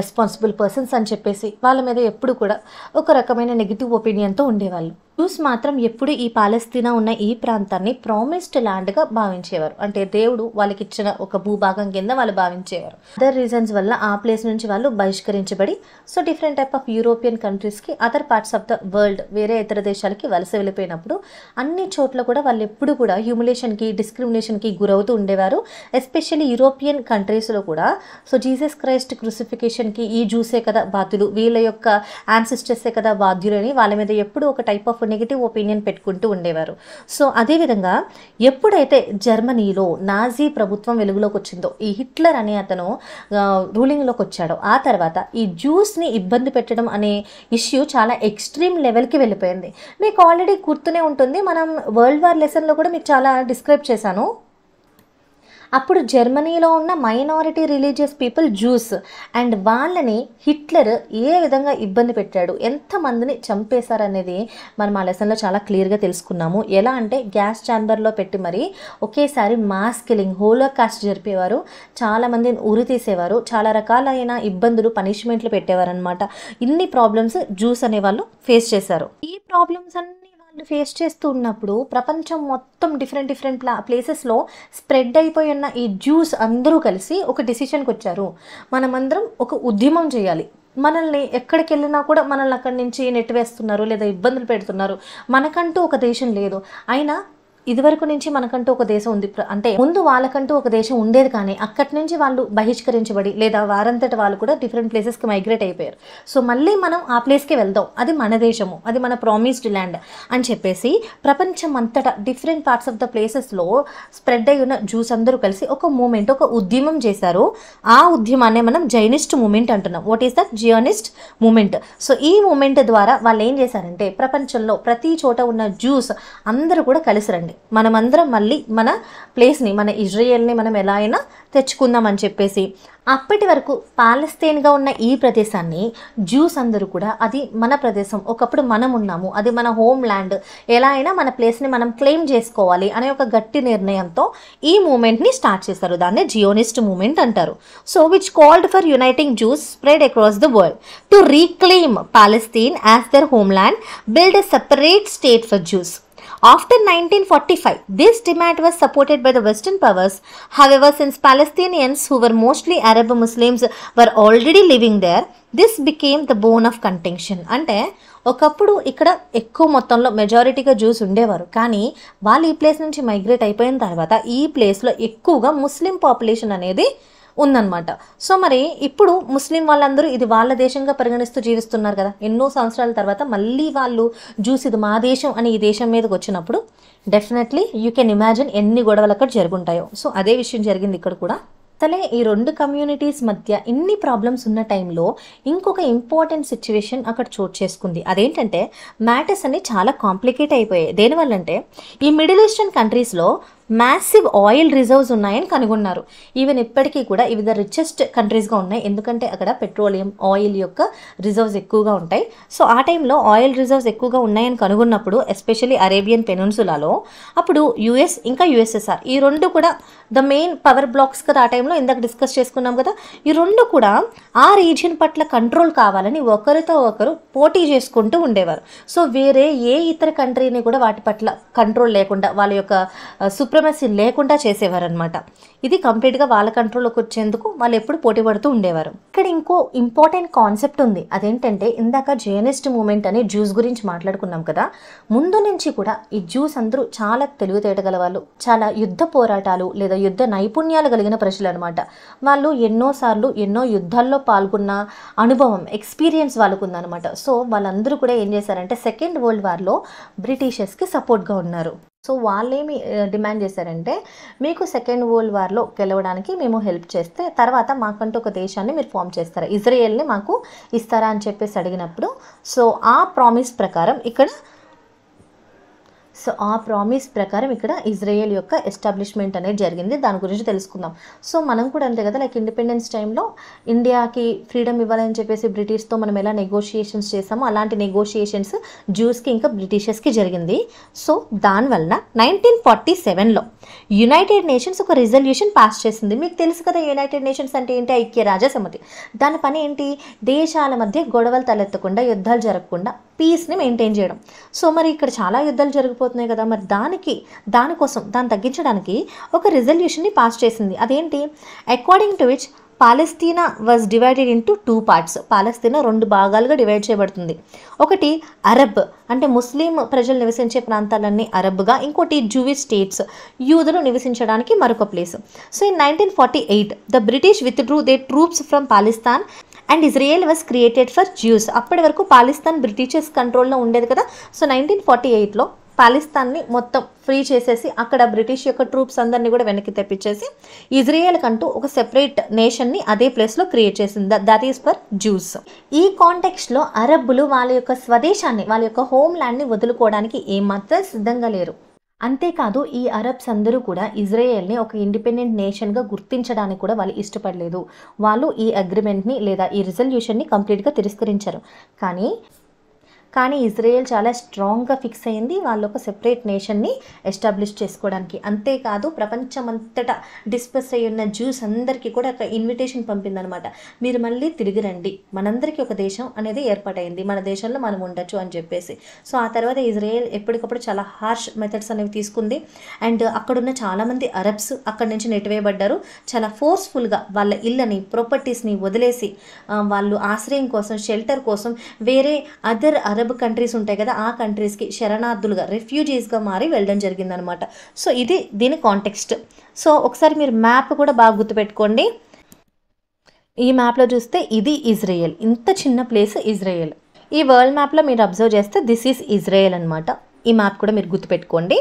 రెస్పాన్సిబుల్ పర్సన్స్ అని చెప్పేసి వాళ్ళ మీద ఎప్పుడు కూడా ఒక రకమైన నెగిటివ్ ఒపీనియన్తో ఉండేవాళ్ళు. జ్యూస్ మాత్రం ఎప్పుడు ఈ పాలస్తీనా ఉన్న ఈ ప్రాంతాన్ని ప్రామిస్డ్ ల్యాండ్గా భావించేవారు. అంటే దేవుడు వాళ్ళకి ఇచ్చిన ఒక భూభాగం కింద వాళ్ళు భావించేవారు. అదర్ రీజన్స్ వల్ల ఆ ప్లేస్ నుంచి వాళ్ళు బహిష్కరించబడి so different type of European కంట్రీస్కి, other parts of the world, వేరే ఇతర దేశాలకి వలస వెళ్ళిపోయినప్పుడు అన్ని చోట్ల కూడా వాళ్ళు ఎప్పుడు కూడా హ్యూమిలేషన్కి, డిస్క్రిమినేషన్కి గురవుతూ ఉండేవారు. ఎస్పెషల్లీ యూరోపియన్ కంట్రీస్లో కూడా. సో జీసస్ క్రైస్ట్ క్రూసిఫికేషన్కి ఈ జ్యూసే కదా బాధ్యులు, వీళ్ళ యొక్క యాన్సిస్టర్సే కదా బాధ్యులు అని వాళ్ళ మీద ఎప్పుడు ఒక టైప్ ఆఫ్ నెగిటివ్ ఒపీనియన్ పెట్టుకుంటూ ఉండేవారు. సో అదేవిధంగా ఎప్పుడైతే జర్మనీలో నాజీ ప్రభుత్వం వెలుగులోకి వచ్చిందో, ఈ హిట్లర్ అనే అతను రూలింగ్లోకి వచ్చాడో, ఆ తర్వాత ఈ జ్యూస్ని ఇబ్బంది పెట్టడం అనే ఇష్యూ చాలా ఎక్స్ట్రీమ్ లెవెల్కి వెళ్ళిపోయింది. మీకు ఆల్రెడీ గుర్తునే ఉంటుంది, మనం వరల్డ్ వార్ లెసన్లో కూడా మీకు చాలా డిస్క్రైబ్ చేశాను. అప్పుడు జర్మనీలో ఉన్న minority religious people juice, and వాళ్ళని హిట్లర్ ఏ విధంగా ఇబ్బంది పెట్టాడు, ఎంతమందిని చంపేశారనేది మనం ఆ లెసన్లో చాలా క్లియర్గా తెలుసుకున్నాము. ఎలా అంటే గ్యాస్ ఛాంబర్లో పెట్టి మరి ఒకేసారి మాస్ కిల్లింగ్, హోలోకాస్ట్ జరిపేవారు, చాలామందిని ఉరి తీసేవారు, చాలా రకాలైన ఇబ్బందులు, పనిష్మెంట్లు పెట్టేవారు అనమాట. ఇన్ని ప్రాబ్లమ్స్ జ్యూస్ అనేవాళ్ళు ఫేస్ చేశారు. ఈ ప్రాబ్లమ్స్ అన్ని వాళ్ళు ఫేస్ చేస్తూ ఉన్నప్పుడు ప్రపంచం మొత్తం డిఫరెంట్ ప్లేసెస్లో స్ప్రెడ్ అయిపోయి ఉన్న ఈ జ్యూస్ అందరూ కలిసి ఒక డిసిషన్కి వచ్చారు. మనమందరం ఒక ఉద్యమం చేయాలి. మనల్ని ఎక్కడికి వెళ్ళినా కూడా మనల్ని అక్కడి నుంచి నెట్టివేస్తున్నారు లేదా ఇబ్బందులు పెడుతున్నారు. మనకంటూ ఒక దేశం లేదు. అయినా ఇదివరకు నుంచి మనకంటూ ఒక దేశం ఉంది. అంటే ముందు వాళ్ళకంటూ ఒక దేశం ఉండేది, కానీ అక్కడి నుంచి వాళ్ళు బహిష్కరించబడి లేదా వారంతటి వాళ్ళు కూడా డిఫరెంట్ ప్లేసెస్కి మైగ్రేట్ అయిపోయారు. సో మళ్ళీ మనం ఆ ప్లేస్కి వెళ్దాం, అది మన దేశము, అది మన ప్రామిస్డ్ ల్యాండ్ అని చెప్పేసి ప్రపంచం అంతటా డిఫరెంట్ పార్ట్స్ ఆఫ్ ద ప్లేసెస్లో స్ప్రెడ్ అయి ఉన్న జ్యూస్ అందరూ కలిసి ఒక మూమెంట్, ఒక ఉద్యమం చేశారు. ఆ ఉద్యమాన్ని మనం జైనిస్ట్ మూమెంట్ అంటున్నాం. What is the Zionist movement? So ఈ మూమెంట్ ద్వారా వాళ్ళు ఏం చేశారంటే ప్రపంచంలో ప్రతి చోట ఉన్న జ్యూస్ అందరూ కూడా కలిసి రండి, మనమందరం మళ్ళీ మన ప్లేస్ని, మన ఇజ్రాయెల్ని మనం ఎలా అయినా తెచ్చుకుందామని చెప్పేసి అప్పటి వరకు పాలస్తీన్గా ఉన్న ఈ ప్రదేశాన్ని జ్యూస్ అందరూ కూడా అది మన ప్రదేశం, ఒకప్పుడు మనం ఉన్నాము, అది మన హోమ్ ల్యాండ్, ఎలా అయినా మన ప్లేస్ని మనం క్లెయిమ్ చేసుకోవాలి అనే ఒక గట్టి నిర్ణయంతో ఈ మూమెంట్ని స్టార్ట్ చేశారు. దాన్ని జియోనిస్ట్ మూమెంట్ అంటారు. So which called for uniting juice spread across the world to reclaim Palestine as their home land, build a separate state for juice. After 1945, this demand was supported by the Western powers. However, since Palestinians, who were mostly Arab Muslims, were already living there, this became the bone of contention. అంటే ఒకప్పుడు ఇక్కడ ఎక్కువ మొత్తంలో మెజారిటీగా juice ఉండేవారు, కానీ వాళ్ళు ఈ ప్లేస్ నుంచి మైగ్రేట్ అయిపోయిన తర్వాత ఈ ప్లేస్లో ఎక్కువగా ముస్లిం పాపులేషన్ అనేది ఉందన్నమాట. సో మరి ఇప్పుడు ముస్లిం వాళ్ళందరూ ఇది వాళ్ళ దేశంగా పరిగణిస్తూ జీవిస్తున్నారు కదా. ఎన్నో సంవత్సరాల తర్వాత మళ్ళీ వాళ్ళు జ్యూస్ ఇది మా దేశం అని ఈ దేశం మీదకి వచ్చినప్పుడు డెఫినెట్లీ యూ కెన్ ఇమాజిన్ ఎన్ని గొడవలు అక్కడ జరుగుంటాయో. సో అదే విషయం జరిగింది ఇక్కడ కూడా. అసలే ఈ రెండు కమ్యూనిటీస్ మధ్య ఇన్ని ప్రాబ్లమ్స్ ఉన్న టైంలో ఇంకొక ఇంపార్టెంట్ సిచ్యువేషన్ అక్కడ చోటు చేసుకుంది. అదేంటంటే మ్యాటర్స్ అన్ని చాలా కాంప్లికేట్ అయిపోయాయి. దేనివల్ల అంటే ఈ మిడిల్ ఈస్టర్న్ కంట్రీస్లో మ్యాసివ్ ఆయిల్ రిజర్వ్స్ ఉన్నాయని కనుగొన్నారు. ఈవెన్ ఇప్పటికీ కూడా ఇవి ద రిచెస్ట్ కంట్రీస్గా ఉన్నాయి, ఎందుకంటే అక్కడ పెట్రోలియం, ఆయిల్ యొక్క రిజర్వ్స్ ఎక్కువగా ఉంటాయి. సో ఆ టైంలో ఆయిల్ రిజర్వ్స్ ఎక్కువగా ఉన్నాయని కనుగొన్నప్పుడు ఎస్పెషల్లీ అరేబియన్ పెనిన్సులాలో అప్పుడు యుఎస్ ఇంకా యుఎస్ఎస్ఆర్ ఈ రెండు కూడా ద మెయిన్ పవర్ బ్లాక్స్ కదా. ఆ టైంలో ఇందాక డిస్కస్ చేసుకున్నాం కదా. ఈ రెండు కూడా ఆ రీజియన్ పట్ల కంట్రోల్ కావాలని ఒకరితో ఒకరు పోటీ చేసుకుంటూ ఉండేవారు. సో వేరే ఏ ఇతర కంట్రీని కూడా వాటి పట్ల కంట్రోల్ లేకుండా, వాళ్ళ యొక్క సుప్రమసీ లేకుండా చేసేవారనమాట. ఇది కంప్లీట్గా వాళ్ళ కంట్రోల్లోకి వచ్చేందుకు వాళ్ళు ఎప్పుడు పోటీ పడుతూ ఉండేవారు. ఇక్కడ ఇంకో ఇంపార్టెంట్ కాన్సెప్ట్ ఉంది. అదేంటంటే ఇందాక జైనిస్ట్ మూమెంట్ అని జ్యూస్ గురించి మాట్లాడుకున్నాం కదా. ముందు నుంచి కూడా ఈ జ్యూస్ అందరూ చాలా తెలివితేటగల వాళ్ళు, చాలా యుద్ధ పోరాటాలు లేదా యుద్ధ నైపుణ్యాలు కలిగిన ప్రజలు అనమాట. వాళ్ళు ఎన్నోసార్లు ఎన్నో యుద్ధాల్లో పాల్గొన్న అనుభవం, ఎక్స్పీరియన్స్ వాళ్ళకు ఉందన్నమాట. సో వాళ్ళందరూ కూడా ఏం చేశారంటే సెకండ్ వరల్డ్ వార్లో బ్రిటిషర్స్కి సపోర్ట్గా ఉన్నారు. సో వాళ్ళేమి డిమాండ్ చేశారంటే మీకు సెకండ్ వరల్డ్ వార్లో గెలవడానికి మేము హెల్ప్ చేస్తే తర్వాత మాకంటూ ఒక దేశాన్ని మీరు ఫామ్ చేస్తారా, ఇజ్రాయెల్ని మాకు ఇస్తారా అని చెప్పేసి అడిగినప్పుడు సో ఆ ప్రామిస్ ప్రకారం ఇక్కడ ఇజ్రాయెల్ యొక్క ఎస్టాబ్లిష్మెంట్ అనేది జరిగింది. దాని గురించి తెలుసుకుందాం. సో మనం కూడా అంతే కదా, లైక్ ఇండిపెండెన్స్ టైంలో ఇండియాకి ఫ్రీడమ్ ఇవ్వాలని చెప్పేసి బ్రిటిష్తో మనం ఎలా నెగోషియేషన్స్ చేసామో అలాంటి నెగోషియేషన్స్ జ్యూస్కి ఇంకా బ్రిటిషర్స్కి జరిగింది. సో దానివల్ల 1947లో యునైటెడ్ నేషన్స్ ఒక రిజల్యూషన్ పాస్ చేసింది. మీకు తెలుసు కదా యునైటెడ్ నేషన్స్ అంటే ఏంటి, ఐక్యరాజ్య సమితి. దాని పని ఏంటి, దేశాల మధ్య గొడవలు తలెత్తకుండా, యుద్ధాలు జరగకుండా పీస్ని మెయింటైన్ చేయడం. సో మరి ఇక్కడ చాలా యుద్ధాలు జరిగిపోతున్నాయి కదా, మరి దాన్ని తగ్గించడానికి ఒక రిజల్యూషన్ని పాస్ చేసింది. అదేంటి, according to which Palestine was divided into 2 parts. Palestine 2 భాగాలుగా డివైడ్ చేయబడుతుంది. ఒకటి అరబ్ అంటే ముస్లిం ప్రజలు నివసించే ప్రాంతాలన్నీ అరబ్గా, ఇంకోటి జూవిష్ స్టేట్స్, యూదులు నివసించడానికి మరొక place. So in 1948 the British withdrew their troops from Pakistan and Israel was created for Jews. అప్పటి వరకు పాకిస్తాన్ బ్రిటిషర్స్ కంట్రోల్లో ఉండేది కదా. సో 1948లో పాకిస్తాన్ని మొత్తం ఫ్రీ చేసేసి అక్కడ బ్రిటిష్ యొక్క ట్రూప్స్ అందరినీ కూడా వెనక్కి తెప్పించేసి ఇజ్రాయెల్ కంటూ ఒక సెపరేట్ నేషన్ని అదే ప్లేస్లో క్రియేట్ చేసింది. That is for juice. ఈ కాంటెక్స్ట్లో అరబ్బులు వాళ్ళ యొక్క స్వదేశాన్ని, వాళ్ళ యొక్క హోమ్ ల్యాండ్ని వదులుకోవడానికి ఏమాత్రం సిద్ధంగా లేరు. అంతేకాదు ఈ అరబ్స్ అందరూ కూడా ఇజ్రాయెల్ని ఒక ఇండిపెండెంట్ నేషన్గా గుర్తించడానికి కూడా వాళ్ళు ఇష్టపడలేదు. వాళ్ళు ఈ అగ్రిమెంట్ని లేదా ఈ రిజల్యూషన్ని కంప్లీట్గా తిరస్కరించారు. కానీ ఇజ్రాయెల్ చాలా స్ట్రాంగ్గా ఫిక్స్ అయింది వాళ్ళు ఒక సెపరేట్ నేషన్ని ఎస్టాబ్లిష్ చేసుకోవడానికి. అంతేకాదు ప్రపంచమంతటా డిస్పర్స్ అయ్యి ఉన్న జ్యూస్ అందరికీ కూడా ఒక ఇన్విటేషన్ పంపిందనమాట. మీరు మళ్ళీ తిరిగి రండి, మనందరికీ ఒక దేశం అనేది ఏర్పాటైంది, మన దేశంలో మనం ఉండొచ్చు అని చెప్పేసి. సో ఆ తర్వాత ఇజ్రాయెల్ ఎప్పటికప్పుడు చాలా హార్ష్ మెథడ్స్ అనేవి తీసుకుంది. అండ్ అక్కడున్న చాలామంది అరబ్స్ అక్కడి నుంచి నెట్టివేయబడ్డారు. చాలా ఫోర్స్ఫుల్గా వాళ్ళ ఇళ్ళని ప్రాపర్టీస్ని వదిలేసి వాళ్ళు ఆశ్రయం కోసం, షెల్టర్ కోసం వేరే అదర్ అరబ్ కంట్రీస్ ఉంటాయి కదా, ఆ కంట్రీస్కి శరణార్థులుగా, రెఫ్యూజీస్గా మారి వెళ్ళడం జరిగిందనమాట. సో ఇది దీని కాంటెక్స్ట్. సో ఒకసారి మీరు మ్యాప్ కూడా బాగా గుర్తుపెట్టుకోండి. ఈ మ్యాప్లో చూస్తే ఇది ఇజ్రాయెల్, ఇంత చిన్న ప్లేస్ ఇజ్రాయెల్. ఈ వరల్డ్ మ్యాప్లో మీరు అబ్జర్వ్ చేస్తే దిస్ ఈజ్ ఇజ్రాయెల్ అనమాట. ఈ మ్యాప్ కూడా మీరు గుర్తుపెట్టుకోండి.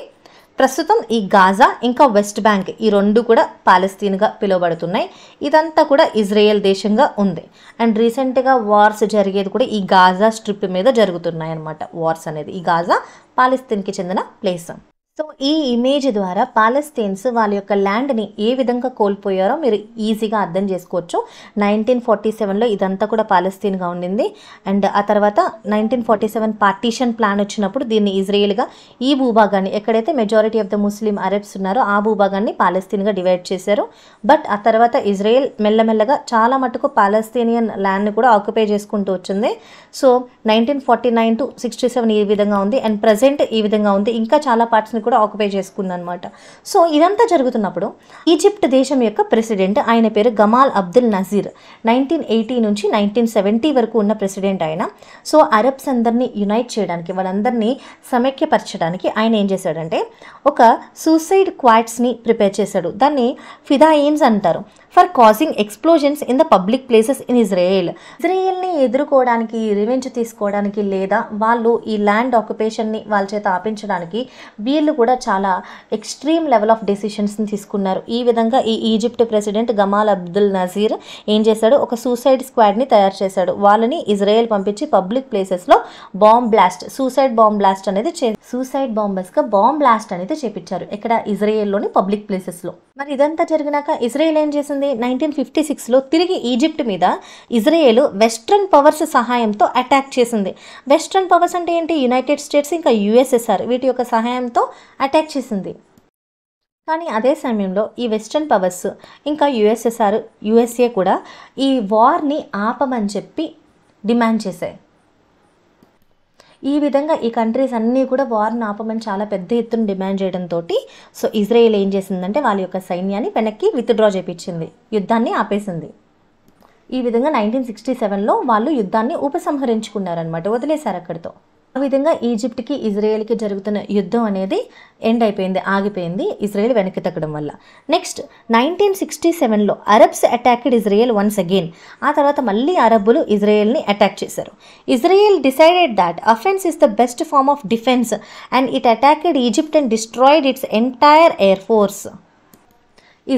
ప్రస్తుతం ఈ గాజా ఇంకా వెస్ట్ బ్యాంక్ ఈ రెండు కూడా పాలస్తీన్గా పిలువబడుతున్నాయి. ఇదంతా కూడా ఇజ్రాయెల్ దేశంగా ఉంది. అండ్ రీసెంట్గా వార్స్ జరిగేది కూడా ఈ గాజా స్ట్రిప్ మీద జరుగుతున్నాయి అన్నమాట. వార్స్ అనేది ఈ గాజా పాలస్తీన్కి చెందిన ప్లేస్. సో ఈ ఇమేజ్ ద్వారా పాలస్తీన్స్ వాళ్ళ యొక్క ల్యాండ్ని ఏ విధంగా కోల్పోయారో మీరు ఈజీగా అర్థం చేసుకోవచ్చు. 1947లో ఇదంతా కూడా పాలస్తీన్గా ఉండింది. అండ్ ఆ తర్వాత 1947 పార్టీషన్ ప్లాన్ వచ్చినప్పుడు దీన్ని ఇజ్రాయెల్గా ఈ భూభాగాన్ని, ఎక్కడైతే majority of the Muslim Arabs ఉన్నారో ఆ భూభాగాన్ని పాలస్తీన్గా డివైడ్ చేశారు. బట్ ఆ తర్వాత ఇజ్రాయెల్ మెల్లమెల్లగా చాలా మటుకు పాలస్తీనియన్ ల్యాండ్ని కూడా ఆక్యుపై చేసుకుంటూ వచ్చింది. సో 1949 to 67 ఈ విధంగా ఉంది. అండ్ ప్రజెంట్ ఈ విధంగా ఉంది. ఇంకా చాలా పార్ట్స్ని కూడా ఆక్యుపై చేసుకుందనమాట. సో ఇదంతా జరుగుతున్నప్పుడు ఈజిప్ట్ దేశం యొక్క ప్రెసిడెంట్, ఆయన పేరు గమాల్ అబ్దుల్ నజీర్, 1980 నుంచి 1970 వరకు ఉన్న ప్రెసిడెంట్ ఆయన. సో అరబ్స్ అందరినీ యునైట్ చేయడానికి, వాళ్ళందరినీ సమైక్యపరచడానికి ఆయన ఏం చేశాడంటే ఒక సూసైడ్ క్వాడ్స్ని ప్రిపేర్ చేశాడు. దాన్ని ఫిదాయిన్స్ అంటారు. For causing explosions in the public places in ఇజ్రాయెల్ని ఎదుర్కోవడానికి, రివెంజ్ తీసుకోవడానికి, లేదా వాళ్ళు ఈ ల్యాండ్ ఆక్యుపేషన్ని వాళ్ళ చేత ఆపించడానికి వీళ్ళు కూడా చాలా ఎక్స్ట్రీమ్ లెవెల్ ఆఫ్ డెసిషన్స్ని తీసుకున్నారు. ఈ విధంగా ఈ ఈజిప్ట్ ప్రెసిడెంట్ గమాల్ అబ్దుల్ నజీర్ ఏం చేశాడు, ఒక సూసైడ్ స్క్వాడ్ని తయారు చేశాడు. వాళ్ళని ఇజ్రాయెల్ పంపించి పబ్లిక్ ప్లేసెస్లో bomb blast, suicide bomb blast అనేది సూసైడ్ బాంబర్స్గా బాంబ్ బ్లాస్ట్ అనేది చేపించారు. ఇక్కడ ఇజ్రాయెల్లోని పబ్లిక్ ప్లేసెస్లో. మరి ఇదంతా జరిగినాక ఇజ్రాయెల్ ఏం చేసింది, 1956లో తిరిగి ఈజిప్ట్ మీద ఇజ్రాయెల్ వెస్ట్రన్ పవర్స్ సహాయంతో అటాక్ చేసింది. వెస్ట్రన్ పవర్స్ అంటే ఏంటి, యునైటెడ్ స్టేట్స్ ఇంకా యుఎస్ఎస్ఆర్, వీటి యొక్క సహాయంతో అటాక్ చేసింది. కానీ అదే సమయంలో ఈ వెస్ట్రన్ పవర్స్ ఇంకా యుఎస్ఎస్ఆర్, యుఎస్ఏ కూడా ఈ వార్ని ఆపమని చెప్పి డిమాండ్ చేశాయి. ఈ విధంగా ఈ కంట్రీస్ అన్నీ కూడా వార్ని ఆపమని చాలా పెద్ద ఎత్తున డిమాండ్ చేయడంతో సో ఇజ్రాయెల్ ఏం చేసిందంటే వాళ్ళ యొక్క సైన్యాన్ని వెనక్కి విత్డ్రా చేయించింది, యుద్ధాన్ని ఆపేసింది. ఈ విధంగా 1967లో వాళ్ళు యుద్ధాన్ని ఉపసంహరించుకున్నారనమాట, వదిలేశారు అక్కడితో. ఆ విధంగా ఈజిప్ట్కి ఇజ్రాయెల్కి జరుగుతున్న యుద్ధం అనేది ఎండ్ అయిపోయింది, ఆగిపోయింది ఇజ్రాయెల్ వెనక్కి తగ్గడం వల్ల. నెక్స్ట్ 1967లో Arabs attacked Israel once again. ఆ తర్వాత మళ్ళీ అరబ్బులు ఇజ్రాయెల్ని అటాక్ చేశారు. Israel decided that offence is the best form of defence and it attacked Egypt and destroyed its entire air force.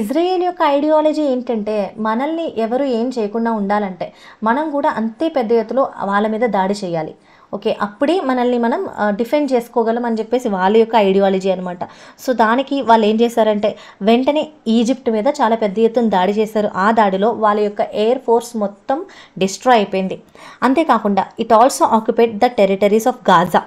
Israel యొక్క ఐడియాలజీ ఏంటంటే మనల్ని ఎవరు ఏం చేయకుండా ఉండాలంటే మనం కూడా అంతే పెద్ద ఎత్తులో వాళ్ళ మీద దాడి చేయాలి. ఓకే, అప్పుడే మనల్ని మనం డిఫెండ్ చేసుకోగలం అని చెప్పేసి వాళ్ళ యొక్క ఐడియాలజీ అనమాట. సో దానికి వాళ్ళు ఏం చేశారంటే వెంటనే ఈజిప్ట్ మీద చాలా పెద్ద ఎత్తున దాడి చేశారు. ఆ దాడిలో వాళ్ళ యొక్క ఎయిర్ ఫోర్స్ మొత్తం డిస్ట్రాయ్ అయిపోయింది. అంతేకాకుండా it also occupied the territories of Gaza,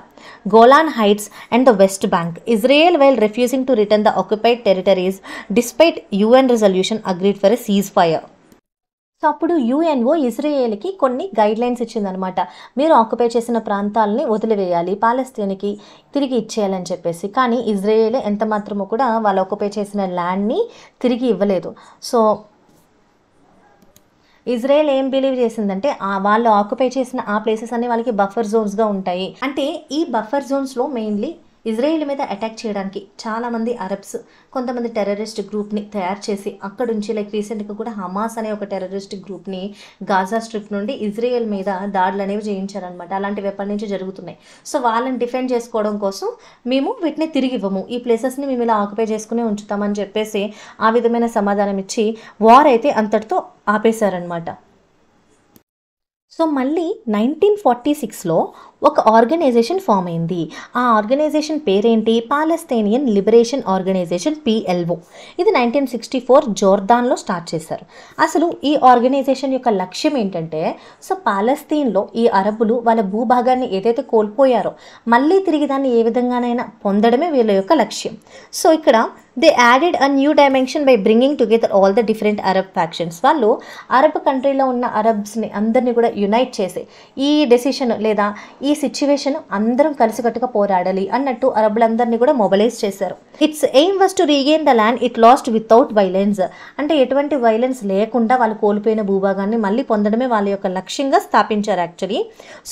Golan Heights and the West Bank. Israel, while refusing to return the occupied territories despite UN resolution, agreed for a ceasefire. So అప్పుడు UNO ఇజ్రాయేల్కి కొన్ని guidelines ఇచ్చిందనమాట. మీరు occupy చేసిన ప్రాంతాలని వదిలివేయాలి, పాలస్తీన్కి తిరిగి ఇచ్చేయాలని చెప్పేసి. కానీ Israel ఎంత మాత్రమో కూడా వాళ్ళు ఆక్యుపై చేసిన ల్యాండ్ని తిరిగి ఇవ్వలేదు. సో ఇజ్రాయెల్ ఏం బిలీవ్ చేసిందంటే వాళ్ళు ఆక్యుపై చేసిన ఆ ప్లేసెస్ అన్ని వాళ్ళకి బఫర్ జోన్స్గా ఉంటాయి. అంటే ఈ బఫర్ జోన్స్లో మెయిన్లీ ఇజ్రాయెల్ మీద అటాక్ చేయడానికి చాలామంది అరబ్స్ కొంతమంది టెర్రరిస్ట్ గ్రూప్ని తయారు చేసి అక్కడ నుంచి లైక్ రీసెంట్గా కూడా హమాస్ అనే ఒక టెర్రరిస్ట్ గ్రూప్ని గాజా స్ట్రిప్ నుండి ఇజ్రాయెల్ మీద దాడులు అనేవి చేయించారనమాట. అలాంటివి ఎప్పటి నుంచి జరుగుతున్నాయి. సో వాళ్ళని డిఫెండ్ చేసుకోవడం కోసం మేము వీటిని తిరిగి ఇవ్వము, ఈ ప్లేసెస్ని మేము ఇలా ఆక్యుపై చేసుకుని ఉంచుతామని చెప్పేసి ఆ విధమైన సమాధానం ఇచ్చి వార్ అయితే అంతటితో ఆపేశారనమాట. సో మళ్ళీ 1946లో ఒక ఆర్గనైజేషన్ ఫామ్ అయింది. ఆ ఆర్గనైజేషన్ పేరేంటి? Palestinian liberation organisation, PLO. ఇది 1964 జోర్దాన్లో స్టార్ట్ చేశారు. అసలు ఈ ఆర్గనైజేషన్ యొక్క లక్ష్యం ఏంటంటే, సో పాలస్తీన్లో ఈ అరబ్బులు వాళ్ళ భూభాగాన్ని ఏదైతే కోల్పోయారో మళ్ళీ తిరిగి దాన్ని ఏ విధంగానైనా పొందడమే వీళ్ళ యొక్క లక్ష్యం. సో ఇక్కడ they added a new dimension by bringing together all the different Arab factions. వాళ్ళు అరబ్ కంట్రీలో ఉన్న అరబ్స్ని అందరినీ కూడా యునైట్ చేసి ఈ డెసిషన్ లేదా ఈ సిచ్యువేషన్ అందరం కలిసికట్టుగా పోరాడాలి అన్నట్టు అరబ్బులందరినీ కూడా మొబిలైజ్ చేశారు. It's aim was to regain the land it last without violence. అంటే ఎటువంటి వైలెన్స్ లేకుండా వాళ్ళు కోల్పోయిన భూభాగాన్ని మళ్ళీ పొందడమే వాళ్ళ యొక్క లక్ష్యంగా స్థాపించారు actually.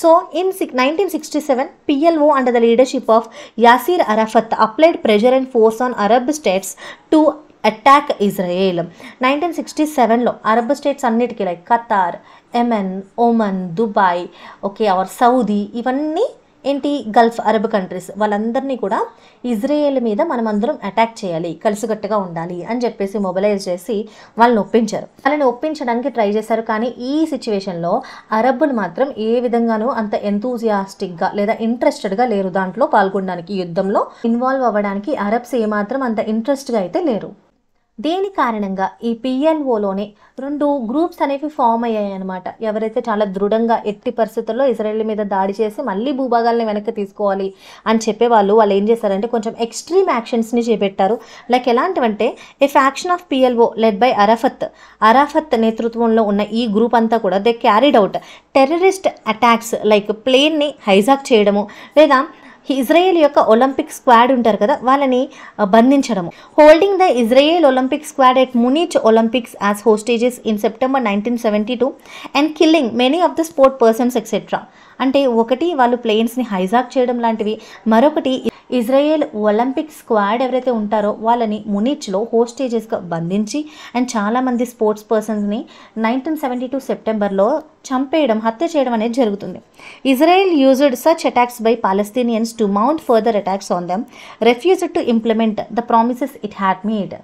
So in 1967 PLO under the leadership of Yasser Arafat applied pressure and force on Arab states to attack Israel. 1967లో అరబ్ స్టేట్స్ అన్నిటికీ like Qatar, Yemen, Oman, Dubai, or Saudi, ఇవన్నీ ఏంటి గల్ఫ్ అరబ్ కంట్రీస్, వాళ్ళందరినీ కూడా Israel మీద మనమందరం attack చేయాలి, కలిసికట్టుగా ఉండాలి అని చెప్పేసి మొబిలైజ్ చేసి వాళ్ళని ఒప్పించారు. వాళ్ళని ఒప్పించడానికి ట్రై చేశారు. కానీ ఈ సిచ్యువేషన్లో అరబ్బులు మాత్రం ఏ విధంగానూ అంత ఎంతూజియాస్టిక్గా లేదా ఇంట్రెస్టెడ్గా లేరు దాంట్లో పాల్గొనడానికి. యుద్ధంలో ఇన్వాల్వ్ అవ్వడానికి అరబ్స్ ఏమాత్రం అంత ఇంట్రెస్ట్గా అయితే లేరు. దేని కారణంగా ఈ PLOలోనే 2 గ్రూప్స్ అనేవి ఫామ్ అయ్యాయి అనమాట. ఎవరైతే చాలా దృఢంగా ఎట్టి పరిస్థితుల్లో ఇజ్రాయెల్ మీద దాడి చేసి మళ్ళీ భూభాగాల్ని వెనక్కి తీసుకోవాలి అని చెప్పేవాళ్ళు వాళ్ళు ఏం చేశారంటే కొంచెం ఎక్స్ట్రీమ్ యాక్షన్స్ని చేపట్టారు. లైక్ ఎలాంటివంటే a faction of PLO led by Arafat నేతృత్వంలో ఉన్న ఈ గ్రూప్ అంతా కూడా they carried out terrorist attacks like ప్లేన్ని హైజాక్ చేయడము, లేదా ఇజ్రాయెల్ యొక్క ఒలింపిక్ స్క్వాడ్ ఉంటారు కదా వాళ్ళని బంధించడము. Holding the Israel Olympic squad at Munich Olympics as hostages in September 1972 and killing many of the sport persons etcetera. అంటే ఒకటి వాళ్ళు ప్లేన్స్ని హైజాక్ చేయడం లాంటివి, మరొకటి ఇజ్రాయెల్ ఒలింపిక్ స్క్వాడ్ ఎవరైతే ఉంటారో వాళ్ళని మునిచ్లో హోస్టేజెస్గా బంధించి అండ్ చాలామంది స్పోర్ట్స్ పర్సన్స్ని 1972 సెప్టెంబర్లో చంపేయడం, హత్య చేయడం అనేది జరుగుతుంది. Israel used such attacks by Palestinians to mount further attacks on them, refused to implement the promises it had made.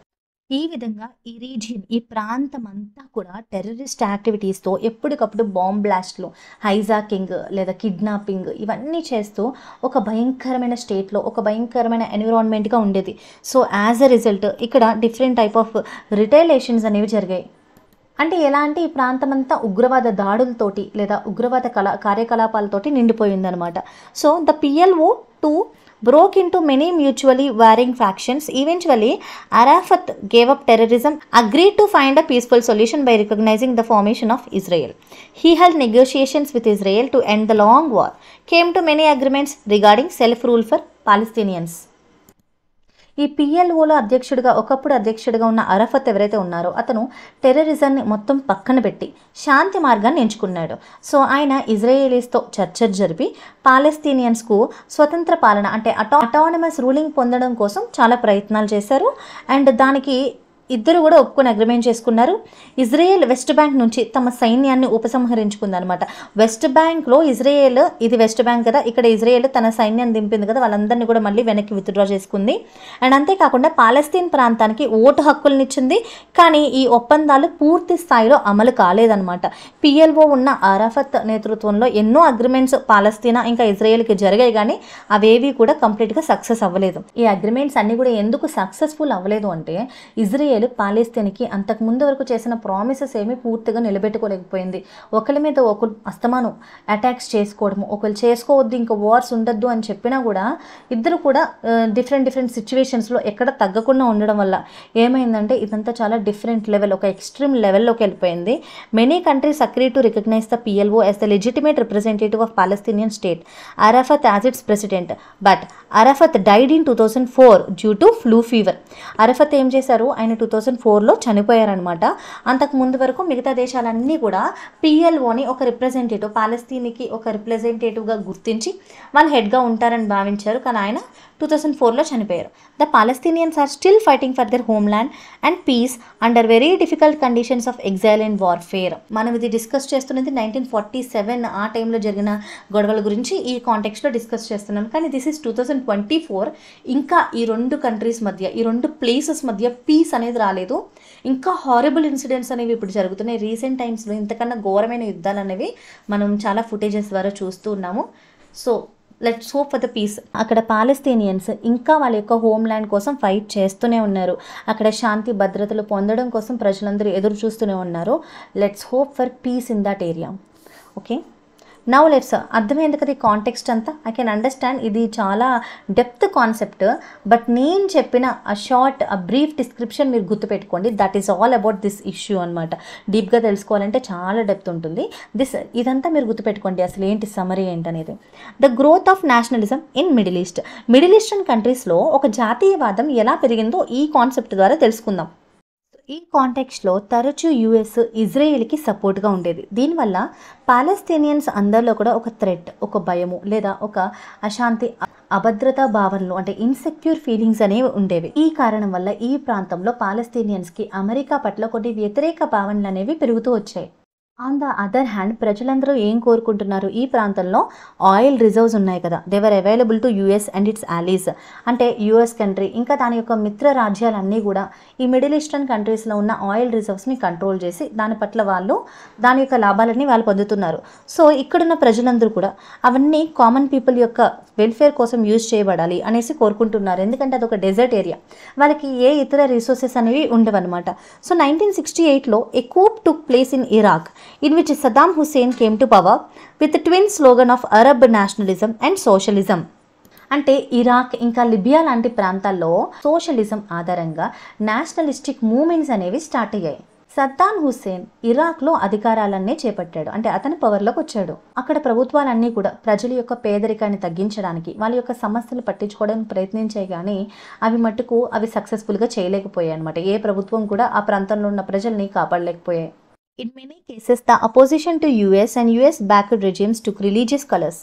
ఈ విధంగా ఈ రీజియన్, ఈ ప్రాంతం అంతా కూడా టెర్రరిస్ట్ యాక్టివిటీస్తో ఎప్పటికప్పుడు బాంబ్ బ్లాస్ట్లు, హైజాకింగ్ లేదా కిడ్నాపింగ్ ఇవన్నీ చేస్తూ ఒక భయంకరమైన స్టేట్లో, ఒక భయంకరమైన ఎన్విరాన్మెంట్గా ఉండేది. సో యాజ్ అ రిజల్ట్ ఇక్కడ డిఫరెంట్ టైప్ ఆఫ్ రిటైలేషన్స్ అనేవి జరిగాయి. అంటే ఎలా అంటే ఈ ప్రాంతం అంతా ఉగ్రవాద దాడులతోటి లేదా ఉగ్రవాద కార్యకలాపాలతోటి నిండిపోయిందనమాట. So the PLO broke into many mutually warring factions. Eventually, Arafat gave up terrorism, agreed to find a peaceful solution by recognizing the formation of Israel. He held negotiations with Israel to end the long war, came to many agreements regarding self-rule for Palestinians. ఈ PLOలో ఒకప్పుడు అధ్యక్షుడిగా ఉన్న అరఫత్ ఎవరైతే ఉన్నారో అతను టెర్రరిజంని మొత్తం పక్కన పెట్టి శాంతి మార్గాన్ని ఎంచుకున్నాడు. సో ఆయన ఇజ్రాయేలీస్తో చర్చలు జరిపి పాలస్తీనియన్స్కు స్వతంత్ర పాలన అంటే అటానమస్ రూలింగ్ పొందడం కోసం చాలా ప్రయత్నాలు చేశారు. అండ్ దానికి ఇద్దరు కూడా ఒప్పుకొని అగ్రిమెంట్ చేసుకున్నారు. ఇజ్రాయెల్ వెస్ట్ బ్యాంక్ నుంచి తమ సైన్యాన్ని ఉపసంహరించుకుందనమాట. వెస్ట్ బ్యాంక్లో ఇజ్రాయెల్, ఇది వెస్ట్ బ్యాంక్ కదా, ఇక్కడ ఇజ్రాయెల్ తన సైన్యాన్ని దింపింది కదా, వాళ్ళందరినీ కూడా మళ్ళీ వెనక్కి విత్డ్రా చేసుకుంది. అండ్ అంతేకాకుండా పాలస్తీన్ ప్రాంతానికి ఓటు హక్కులనిచ్చింది. కానీ ఈ ఒప్పందాలు పూర్తి స్థాయిలో అమలు కాలేదన్నమాట. PLO ఉన్న అరాఫత్ నేతృత్వంలో ఎన్నో అగ్రిమెంట్స్ పాలస్తీనా ఇంకా ఇజ్రాయెల్కి జరిగాయి, కానీ అవేవి కూడా కంప్లీట్గా సక్సెస్ అవ్వలేదు. ఈ అగ్రిమెంట్స్ అన్నీ కూడా ఎందుకు సక్సెస్ఫుల్ అవ్వలేదు అంటే ఇజ్రాయెల్ పాలస్తీన్కి అంతకుముందు వరకు చేసిన ప్రామిసెస్ ఏమీ పూర్తిగా నిలబెట్టుకోలేకపోయింది. ఒకరి మీద ఒకరు అస్తమానం అటాక్స్ చేసుకోవడము, ఒకరు చేసుకోవద్దు ఇంకా వార్స్ ఉండద్దు అని చెప్పినా కూడా ఇద్దరు కూడా డిఫరెంట్ సిచ్యువేషన్స్లో ఎక్కడ తగ్గకుండా ఉండడం వల్ల ఏమైందంటే ఇదంతా చాలా డిఫరెంట్ లెవెల్, ఒక ఎక్స్ట్రీమ్ లెవెల్లోకి వెళ్ళిపోయింది. Many countries agree to recognise the PLO as the legitimate representative of Palestinian state, Arafat as its president. But Arafat died in 2004 due to flu fever. Arafat ఏం చేశారు, ఆయన 2004లో చనిపోయారనమాట. అంతకు ముందు వరకు మిగతా దేశాలన్నీ కూడా PLOని ఒక రిప్రజెంటేటివ్, పాలస్తీన్కి ఒక రిప్రజెంటేటివ్గా గుర్తించి వాళ్ళు హెడ్గా ఉంటారని భావించారు. కానీ ఆయన 2004లో చనిపోయారు. The Palestinians are still fighting for their homeland and peace under very difficult conditions of exile and warfare. మనం ఇది డిస్కస్ చేస్తున్నది 1947 ఆ టైంలో జరిగిన గొడవల గురించి ఈ కాంటెక్స్ట్లో డిస్కస్ చేస్తున్నాం. కానీ దిస్ ఈస్ 2024. ఇంకా ఈ రెండు కంట్రీస్ మధ్య, ఈ రెండు ప్లేసెస్ మధ్య పీస్ అనేది అనేది రాలేదు. ఇంకా హారబుల్ ఇన్సిడెంట్స్ అనేవి ఇప్పుడు జరుగుతున్నాయి. రీసెంట్ టైమ్స్లో ఇంతకన్నా ఘోరమైన యుద్ధాలు అనేవి మనం చాలా ఫుటేజెస్ ద్వారా చూస్తూ ఉన్నాము. So let's hope for the peace. అక్కడ పాలస్తీనియన్స్ ఇంకా వాళ్ళ యొక్క హోమ్ ల్యాండ్ కోసం ఫైట్ చేస్తూనే ఉన్నారు. అక్కడ శాంతి భద్రతలు పొందడం కోసం ప్రజలందరూ ఎదురు చూస్తూనే ఉన్నారు. Let's hope for piece in that area. Okay, now let's అర్థమైంది కదా ఈ కాంటెక్స్ట్ అంతా. ఐ కెన్ అండర్స్టాండ్ ఇది చాలా డెప్త్ కాన్సెప్ట్, బట్ నేను చెప్పిన ఆ బ్రీఫ్ డిస్క్రిప్షన్ మీరు గుర్తుపెట్టుకోండి. That is all about this issue అనమాట. డీప్గా తెలుసుకోవాలంటే చాలా డెప్త్ ఉంటుంది. ఇదంతా మీరు గుర్తుపెట్టుకోండి, అసలు ఏంటి సమరీ ఏంటనేది. The growth of nationalism in middle eastern కంట్రీస్లో ఒక జాతీయవాదం ఎలా పెరిగిందో ఈ కాన్సెప్ట్ ద్వారా తెలుసుకుందాం. ఈ కాంటెక్స్ట్లో తరచూ యుఎస్ ఇజ్రాయెల్కి సపోర్ట్గా ఉండేది. దీనివల్ల పాలస్తీనియన్స్ అందరిలో కూడా ఒక థ్రెట్, ఒక భయము లేదా ఒక అశాంతి, అభద్రతా భావనలు అంటే ఇన్సెక్యూర్ ఫీలింగ్స్ అనేవి ఉండేవి. ఈ కారణం వల్ల ఈ ప్రాంతంలో పాలస్తీనియన్స్కి అమెరికా పట్ల కొన్ని వ్యతిరేక భావనలు అనేవి పెరుగుతూ వచ్చాయి. ఆన్ ద అదర్ హ్యాండ్ ప్రజలందరూ ఏం కోరుకుంటున్నారు, ఈ ప్రాంతంలో ఆయిల్ రిజర్వ్స్ ఉన్నాయి కదా, they were available to US and its allies. అంటే యుఎస్ కంట్రీ ఇంకా దాని యొక్క మిత్ర రాజ్యాలన్నీ కూడా ఈ మిడిల్ ఈస్టర్న్ కంట్రీస్లో ఉన్న ఆయిల్ రిజర్వ్స్ని కంట్రోల్ చేసి దాని పట్ల దాని యొక్క లాభాలన్నీ వాళ్ళు పొందుతున్నారు. సో ఇక్కడున్న ప్రజలందరూ కూడా అవన్నీ కామన్ పీపుల్ యొక్క వెల్ఫేర్ కోసం యూజ్ చేయబడాలి అనేసి కోరుకుంటున్నారు. ఎందుకంటే అదొక డెజర్ట్ ఏరియా, వాళ్ళకి ఏ ఇతర రిసోర్సెస్ అనేవి ఉండవన్నమాట. So 1968లో A coup took place in Iraq in which Saddam Hussein came to power with the twin slogan of Arab nationalism and socialism. అంటే ఇరాక్ ఇంకా లిబియా లాంటి ప్రాంతాల్లో సోషలిజం ఆధారంగా నేషనలిస్టిక్ మూవ్మెంట్స్ అనేవి start అయ్యాయి. సద్దాం హుస్సేన్ ఇరాక్లో అధికారాలన్నీ చేపట్టాడు. అంటే అతను పవర్లోకి వచ్చాడు. అక్కడ ప్రభుత్వాలన్నీ కూడా ప్రజల యొక్క పేదరికాన్ని తగ్గించడానికి వాళ్ళ యొక్క సమస్యలు పట్టించుకోవడానికి ప్రయత్నించాయి, కానీ అవి సక్సెస్ఫుల్గా చేయలేకపోయాయి అనమాట. ఏ ప్రభుత్వం కూడా ఆ ప్రాంతంలో ఉన్న ప్రజల్ని కాపాడలేకపోయాయి. In many cases, the opposition to US and US-backed regimes took religious colors.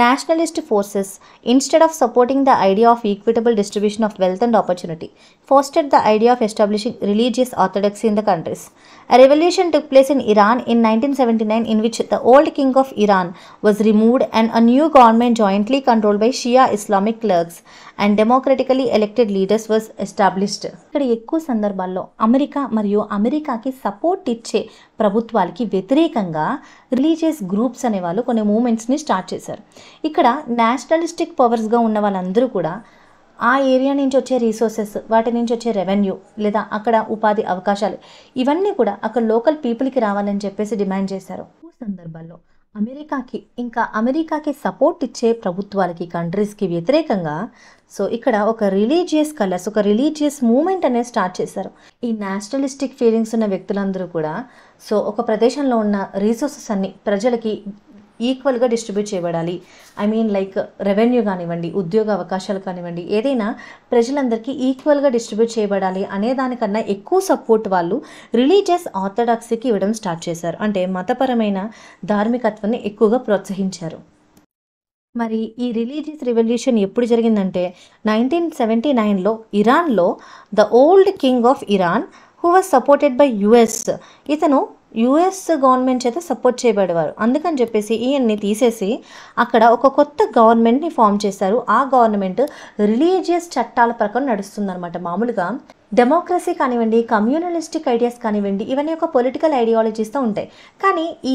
Nationalist forces, instead of supporting the idea of equitable distribution of wealth and opportunity, fostered the idea of establishing religious orthodoxy in the countries. A revolution took place in Iran in 1979 in which the old king of Iran was removed and a new government jointly controlled by Shia Islamic clerics and democratically elected leaders was established. ఇక్కడ ఎక్కువ సందర్భాల్లో America మరియు అమెరికాకి support ఇచ్చే ప్రభుత్వాలకి వ్యతిరేకంగా religious groups అనేవాళ్ళు కొన్ని మూమెంట్స్ని స్టార్ట్ చేశారు. ఇక్కడ నేషనలిస్టిక్ పవర్స్గా ఉన్న వాళ్ళందరూ కూడా ఆ ఏరియా నుంచి వచ్చే రీసోర్సెస్, వాటి నుంచి వచ్చే రెవెన్యూ లేదా అక్కడ ఉపాధి అవకాశాలు ఇవన్నీ కూడా అక్కడ లోకల్ పీపుల్కి రావాలని చెప్పేసి డిమాండ్ చేశారు. ఈ సందర్భాల్లో అమెరికాకి సపోర్ట్ ఇచ్చే ప్రభుత్వాలకి, కంట్రీస్కి వ్యతిరేకంగా సో ఇక్కడ ఒక రిలీజియస్ మూమెంట్ అనేది స్టార్ట్ చేశారు. ఈ నేషనలిస్టిక్ ఫీలింగ్స్ ఉన్న వ్యక్తులందరూ కూడా సో ఒక ప్రదేశంలో ఉన్న రీసోర్సెస్ అన్ని ప్రజలకి ఈక్వల్గా డిస్ట్రిబ్యూట్ చేయబడాలి. లైక్ రెవెన్యూ కానివ్వండి, ఉద్యోగ అవకాశాలు కానివ్వండి, ఏదైనా ప్రజలందరికీ ఈక్వల్గా డిస్ట్రిబ్యూట్ చేయబడాలి అనే దానికన్నా ఎక్కువ సపోర్ట్ వాళ్ళు రిలీజియస్ ఆర్థడాక్సీకి ఇవ్వడం స్టార్ట్ చేశారు. అంటే మతపరమైన ధార్మికత్వాన్ని ఎక్కువగా ప్రోత్సహించారు. మరి ఈ రిలీజియస్ రివల్యూషన్ ఎప్పుడు జరిగిందంటే 1979లో ఇరాన్లో the old king of Iran who was supported by US, ఇతను యుఎస్ గవర్నమెంట్ చేత సపోర్ట్ చేయబడేవారు. అందుకని చెప్పేసి ఈయన్ని తీసేసి అక్కడ ఒక కొత్త గవర్నమెంట్ని ఫామ్ చేశారు. ఆ గవర్నమెంట్ రిలీజియస్ చట్టాల ప్రకారం నడుస్తుందన్నమాట. మామూలుగా డెమోక్రసీ కానివ్వండి, కమ్యూనలిస్టిక్ ఐడియాస్ కానివ్వండి, ఇవన్నీ ఒక పొలిటికల్ ఐడియాలజీస్తో ఉంటాయి. కానీ ఈ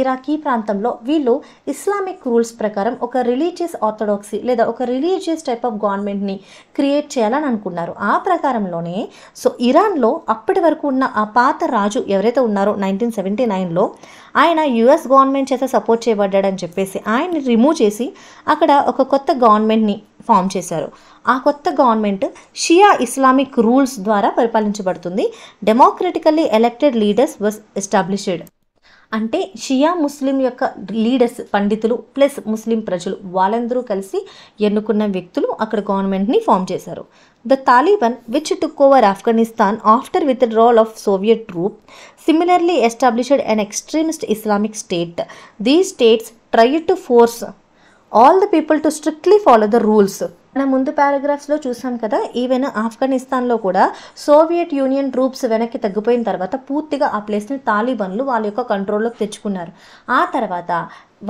ఇరాక్ ఈ ప్రాంతంలో వీళ్ళు ఇస్లామిక్ రూల్స్ ప్రకారం ఒక రిలీజియస్ ఆర్థడాక్సీ లేదా ఒక రిలీజియస్ టైప్ ఆఫ్ గవర్నమెంట్ని క్రియేట్ చేయాలని అనుకున్నారు. ఆ ప్రకారంలోనే సో ఇరాన్లో అప్పటి వరకు ఉన్న ఆ పాత రాజు ఎవరైతే ఉన్నారో 1979లో ఆయన యుఎస్ గవర్నమెంట్ చేత సపోర్ట్ చేయబడ్డాడని చెప్పేసి ఆయన్ని రిమూవ్ చేసి అక్కడ ఒక కొత్త గవర్నమెంట్ని ఫామ్ చేశారు. ఆ కొత్త గవర్నమెంట్ షియా ఇస్లామిక్ రూల్స్ ద్వారా పరిపాలించబడుతుంది. Democratically elected leaders was established. అంటే షియా ముస్లిం యొక్క లీడర్స్, పండితులు ప్లస్ ముస్లిం ప్రజలు వాళ్ళందరూ కలిసి ఎన్నుకున్న వ్యక్తులు అక్కడ గవర్నమెంట్ని ఫామ్ చేశారు. The Taliban which took over Afghanistan after withdrawal of Soviet troops similarly established an extremist Islamic state. These states tried to force all the people to strictly follow the rules. మనం ముందు పారాగ్రాఫ్స్లో చూసాం కదా, ఈవెన్ ఆఫ్ఘనిస్తాన్లో కూడా Soviet union troops వెనక్కి తగ్గిపోయిన తర్వాత పూర్తిగా ఆ ప్లేస్ని తాలిబాన్లు వాళ్ళ యొక్క కంట్రోల్లోకి తెచ్చుకున్నారు. ఆ తర్వాత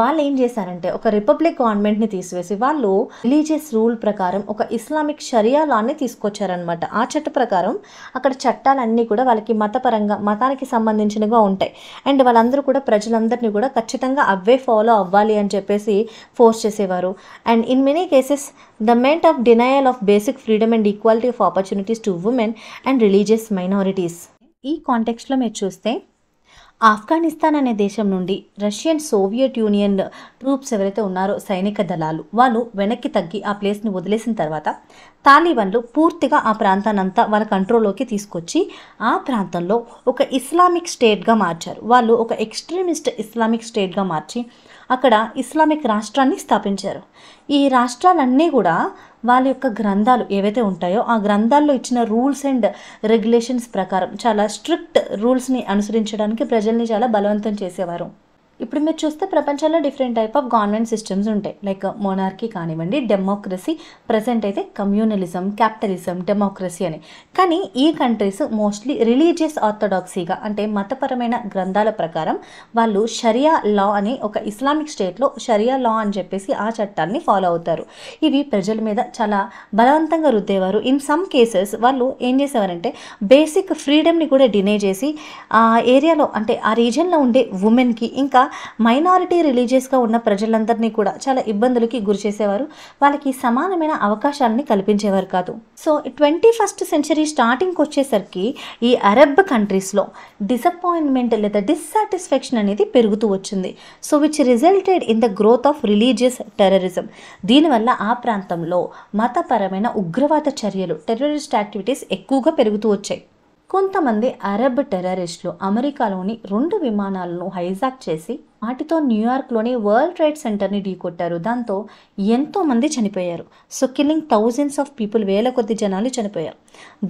వాళ్ళు ఏం చేశారంటే ఒక రిపబ్లిక్ గవర్నమెంట్ని తీసివేసి వాళ్ళు రిలీజియస్ రూల్ ప్రకారం ఒక ఇస్లామిక్ షరియా లాని తీసుకొచ్చారనమాట. ఆ చట్ట ప్రకారం అక్కడ చట్టాలన్నీ కూడా వాళ్ళకి మతపరంగా మతానికి సంబంధించినవిగా ఉంటాయి. అండ్ వాళ్ళందరూ కూడా ప్రజలందరినీ కూడా ఖచ్చితంగా అవే ఫాలో అవ్వాలి అని చెప్పేసి ఫోర్స్ చేసేవారు. And in many cases the meant of denial of basic freedom and equality of opportunities to women and religious minorities. ఈ కాంటెక్స్ట్లో మీరు చూస్తే ఆఫ్ఘనిస్తాన్ అనే దేశం నుండి రష్యన్ సోవియట్ యూనియన్ ట్రూప్స్ ఎవరైతే ఉన్నారో సైనిక దళాలు వాళ్ళు వెనక్కి తగ్గి ఆ ప్లేస్ని వదిలేసిన తర్వాత తాలిబాన్లు పూర్తిగా ఆ ప్రాంతాన్నంతా వాళ్ళ కంట్రోల్లోకి తీసుకొచ్చి ఆ ప్రాంతంలో ఒక ఇస్లామిక్ స్టేట్గా మార్చారు. వాళ్ళు ఒక ఎక్స్ట్రీమిస్ట్ ఇస్లామిక్ స్టేట్గా మార్చి అక్కడ ఇస్లామిక్ రాష్ట్రాన్ని స్థాపించారు. ఈ రాష్ట్రాలన్నీ కూడా వాళ్ళ యొక్క గ్రంథాలు ఏవైతే ఉంటాయో ఆ గ్రంథాల్లో ఇచ్చిన రూల్స్ అండ్ రెగ్యులేషన్స్ ప్రకారం చాలా స్ట్రిక్ట్ రూల్స్ని అనుసరించడానికి ప్రజల్ని చాలా బలవంతం చేసేవారు. ఇప్పుడు మీరు చూస్తే ప్రపంచంలో different type of government systems ఉంటాయి. లైక్ మోనార్కీ కానివ్వండి, డెమోక్రసీ, ప్రజెంట్ అయితే కమ్యూనలిజం, క్యాపిటలిజం, డెమోక్రసీ అని. కానీ ఈ కంట్రీస్ మోస్ట్లీ రిలీజియస్ ఆర్థోడాక్సీగా అంటే మతపరమైన గ్రంథాల ప్రకారం వాళ్ళు షరియా లా అని ఒక ఇస్లామిక్ స్టేట్లో షరియా లా అని చెప్పేసి ఆ చట్టాన్ని ఫాలో అవుతారు. ఇవి ప్రజల మీద చాలా బలవంతంగా రుద్దేవారు. ఇన్ సమ్ కేసెస్ వాళ్ళు ఏం చేసేవారంటే బేసిక్ ఫ్రీడమ్ని కూడా డినే చేసి ఆ ఏరియాలో అంటే ఆ రీజన్లో ఉండే ఉమెన్కి ఇంకా మైనారిటీ రిలీజియస్గా ఉన్న ప్రజలందరినీ కూడా చాలా ఇబ్బందులకి గురి చేసేవారు. వాళ్ళకి సమానమైన అవకాశాలని కల్పించేవారు కాదు. సో 21st సెంచరీ స్టార్టింగ్కి వచ్చేసరికి ఈ అరబ్ కంట్రీస్లో డిసప్పాయింట్మెంట్ లేదా డిస్సాటిస్ఫాక్షన్ అనేది పెరుగుతూ వచ్చింది. So which resulted in the growth of religious terrorism. దీనివల్ల ఆ ప్రాంతంలో మతపరమైన ఉగ్రవాద చర్యలు, టెర్రరిస్ట్ యాక్టివిటీస్ ఎక్కువగా పెరుగుతూ వచ్చాయి. కొంతమంది అరబ్ టెర్రరిస్టులు అమెరికాలోని 2 విమానాలను హైజాక్ చేసి వాటితో న్యూయార్క్లోని వరల్డ్ ట్రేడ్ సెంటర్ని ఢీకొట్టారు. దాంతో ఎంతోమంది చనిపోయారు. So killing thousands of people, వేల కొద్ది జనాలు చనిపోయారు.